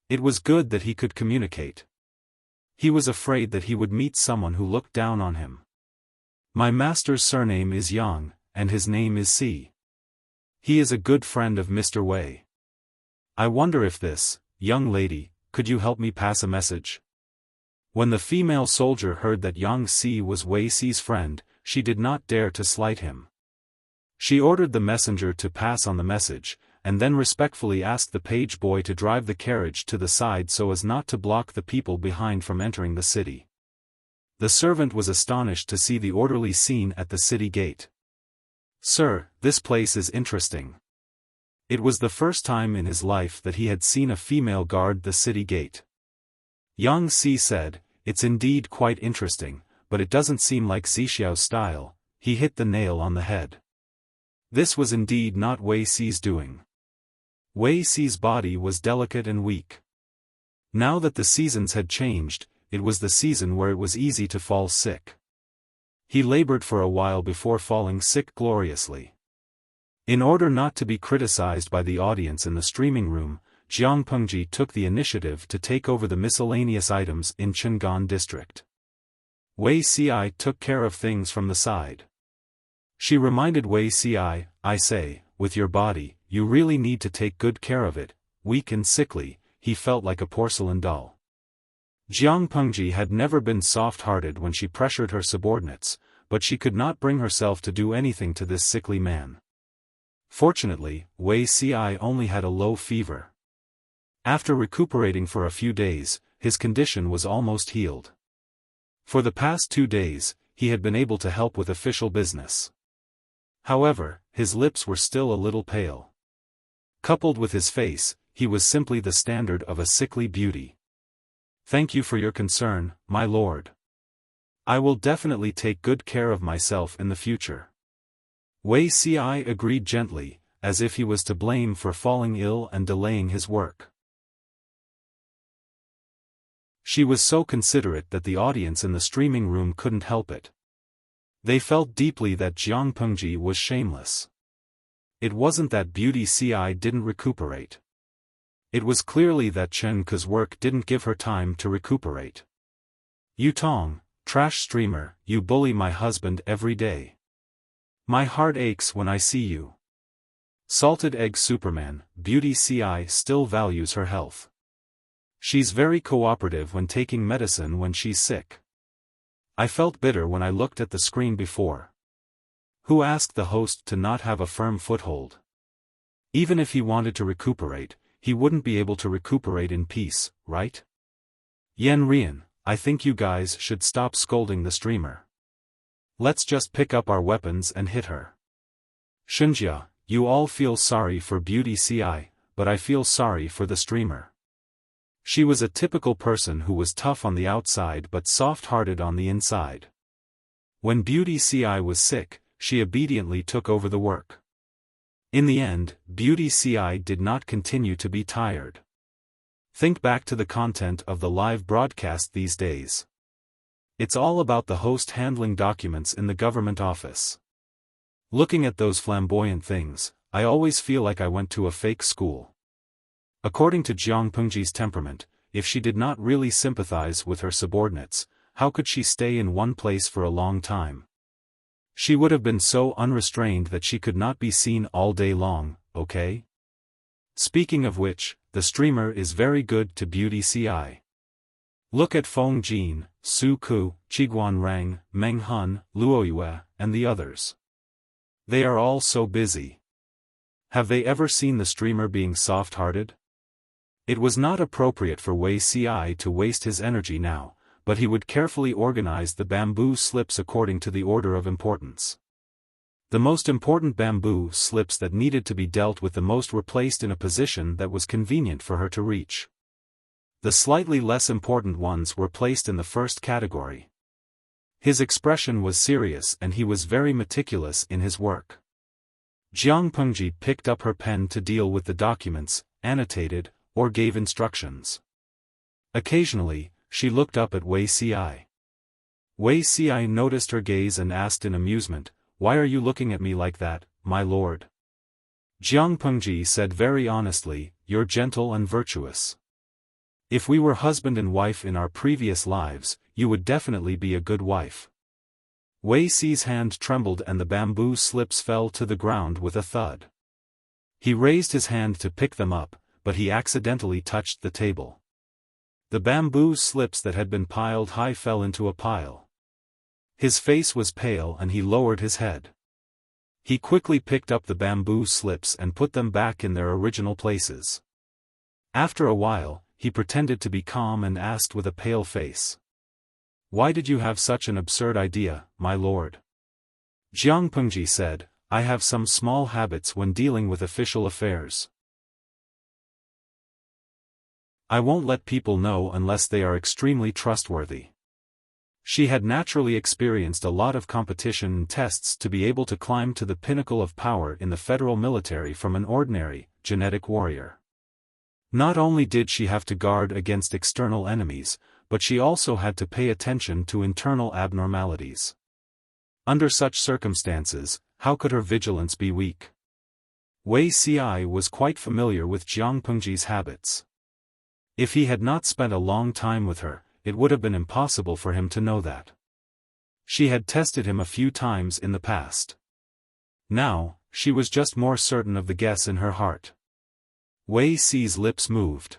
It was good that he could communicate. He was afraid that he would meet someone who looked down on him. "My master's surname is Yang, and his name is Si. He is a good friend of Mr. Wei. I wonder if this, young lady, could you help me pass a message?" When the female soldier heard that Yang Si was Wei Si's friend, she did not dare to slight him. She ordered the messenger to pass on the message, and then respectfully asked the page boy to drive the carriage to the side so as not to block the people behind from entering the city. The servant was astonished to see the orderly scene at the city gate. "Sir, this place is interesting." It was the first time in his life that he had seen a female guard the city gate. Yang Si said, "It's indeed quite interesting, but it doesn't seem like Zixiao's style." He hit the nail on the head. This was indeed not Wei Si's doing. Wei Si's body was delicate and weak. Now that the seasons had changed, it was the season where it was easy to fall sick. He labored for a while before falling sick gloriously. In order not to be criticized by the audience in the streaming room, Jiang Pengji took the initiative to take over the miscellaneous items in Chang'an district. Wei Ci took care of things from the side. She reminded Wei Ci, "I say, with your body, you really need to take good care of it." Weak and sickly, he felt like a porcelain doll. Jiang Pengji had never been soft-hearted when she pressured her subordinates, but she could not bring herself to do anything to this sickly man. Fortunately, Wei Ci only had a low fever. After recuperating for a few days, his condition was almost healed. For the past 2 days, he had been able to help with official business. However, his lips were still a little pale. Coupled with his face, he was simply the standard of a sickly beauty. "Thank you for your concern, my lord. I will definitely take good care of myself in the future." Wei Ci agreed gently, as if he was to blame for falling ill and delaying his work. She was so considerate that the audience in the streaming room couldn't help it. They felt deeply that Jiang Pengji was shameless. It wasn't that Beauty Ci didn't recuperate. It was clearly that Chen Ke's work didn't give her time to recuperate. "You Tong, trash streamer, you bully my husband every day. My heart aches when I see you." Salted Egg Superman, Beauty Ci still values her health. She's very cooperative when taking medicine when she's sick. I felt bitter when I looked at the screen before. Who asked the host to not have a firm foothold? Even if he wanted to recuperate, he wouldn't be able to recuperate in peace, right? Yen Rian, I think you guys should stop scolding the streamer. Let's just pick up our weapons and hit her. Shunjia, you all feel sorry for Beauty Ci, but I feel sorry for the streamer. She was a typical person who was tough on the outside but soft-hearted on the inside. When Beauty Ci was sick, she obediently took over the work. In the end, Beauty Ci did not continue to be tired. Think back to the content of the live broadcast these days. It's all about the host handling documents in the government office. Looking at those flamboyant things, I always feel like I went to a fake school. According to Jiang Pengji's temperament, if she did not really sympathize with her subordinates, how could she stay in one place for a long time? She would have been so unrestrained that she could not be seen all day long, okay? Speaking of which, the streamer is very good to Beauty Ci. Look at Feng Jin, Su Ku, Qiguan Rang, Meng Hun, Luo Yue, and the others. They are all so busy. Have they ever seen the streamer being soft-hearted? It was not appropriate for Wei Ci to waste his energy now, but he would carefully organize the bamboo slips according to the order of importance. The most important bamboo slips that needed to be dealt with the most were placed in a position that was convenient for her to reach. The slightly less important ones were placed in the first category. His expression was serious and he was very meticulous in his work. Jiang Pengji picked up her pen to deal with the documents, annotated, or gave instructions. Occasionally, she looked up at Wei Ci. Wei Ci noticed her gaze and asked in amusement, "Why are you looking at me like that, my lord?" Jiang Pengji said very honestly, "You're gentle and virtuous. If we were husband and wife in our previous lives, you would definitely be a good wife." Wei Ci's hand trembled and the bamboo slips fell to the ground with a thud. He raised his hand to pick them up, but he accidentally touched the table. The bamboo slips that had been piled high fell into a pile. His face was pale and he lowered his head. He quickly picked up the bamboo slips and put them back in their original places. After a while, he pretended to be calm and asked with a pale face, "Why did you have such an absurd idea, my lord?" Jiang Pengji said, "I have some small habits when dealing with official affairs. I won't let people know unless they are extremely trustworthy." She had naturally experienced a lot of competition and tests to be able to climb to the pinnacle of power in the federal military from an ordinary, genetic warrior. Not only did she have to guard against external enemies, but she also had to pay attention to internal abnormalities. Under such circumstances, how could her vigilance be weak? Wei Ci was quite familiar with Jiang Pengji's habits. If he had not spent a long time with her, it would have been impossible for him to know that. She had tested him a few times in the past. Now, she was just more certain of the guess in her heart. Wei Ci's lips moved.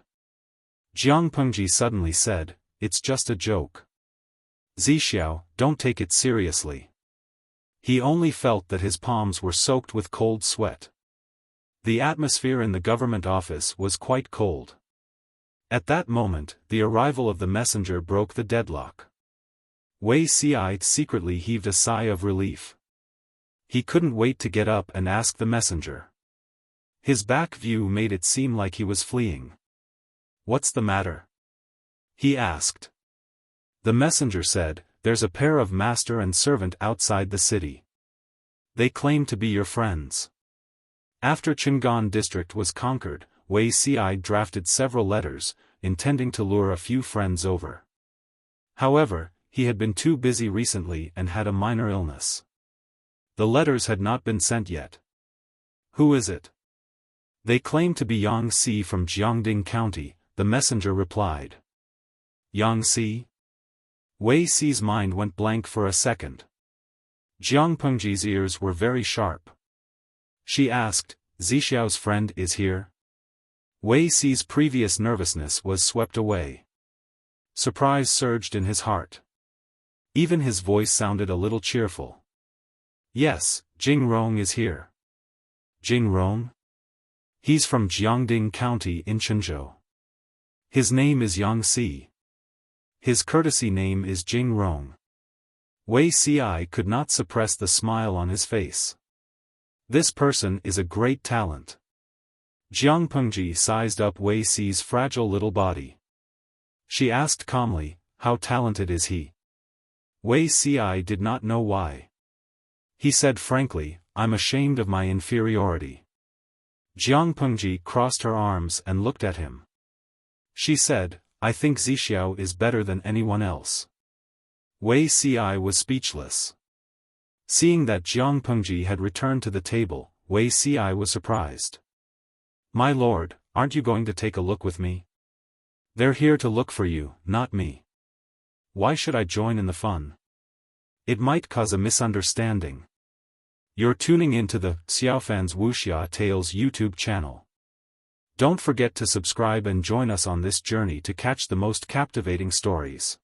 Jiang Pengji suddenly said, "It's just a joke. Zixiao, don't take it seriously." He only felt that his palms were soaked with cold sweat. The atmosphere in the government office was quite cold. At that moment, the arrival of the messenger broke the deadlock. Wei Ci secretly heaved a sigh of relief. He couldn't wait to get up and ask the messenger. His back view made it seem like he was fleeing. "What's the matter?" he asked. The messenger said, "There's a pair of master and servant outside the city. They claim to be your friends." After Qingan district was conquered, Wei Ci drafted several letters, intending to lure a few friends over. However, he had been too busy recently and had a minor illness. The letters had not been sent yet. "Who is it?" "They claim to be Yang Si from Jiangding County," the messenger replied. Yang Si? Wei Si's mind went blank for a second. Jiang Pengji's ears were very sharp. She asked, "Zixiao's friend is here?" Wei Si's previous nervousness was swept away. Surprise surged in his heart. Even his voice sounded a little cheerful. "Yes, Jing Rong is here." "Jing Rong? He's from Jiangding County in Chenzhou. His name is Yang Si. His courtesy name is Jing Rong." Wei Si could not suppress the smile on his face. This person is a great talent. Jiang Pengji sized up Wei Si's fragile little body. She asked calmly, "How talented is he?" Wei Si did not know why. He said frankly, "I'm ashamed of my inferiority." Jiang Pengji crossed her arms and looked at him. She said, "I think Zixiao is better than anyone else." Wei Si was speechless. Seeing that Jiang Pengji had returned to the table, Wei Si was surprised. "My lord, aren't you going to take a look with me? They're here to look for you, not me. Why should I join in the fun? It might cause a misunderstanding." You're tuning into the Xiaofan's Wuxia Tales YouTube channel. Don't forget to subscribe and join us on this journey to catch the most captivating stories.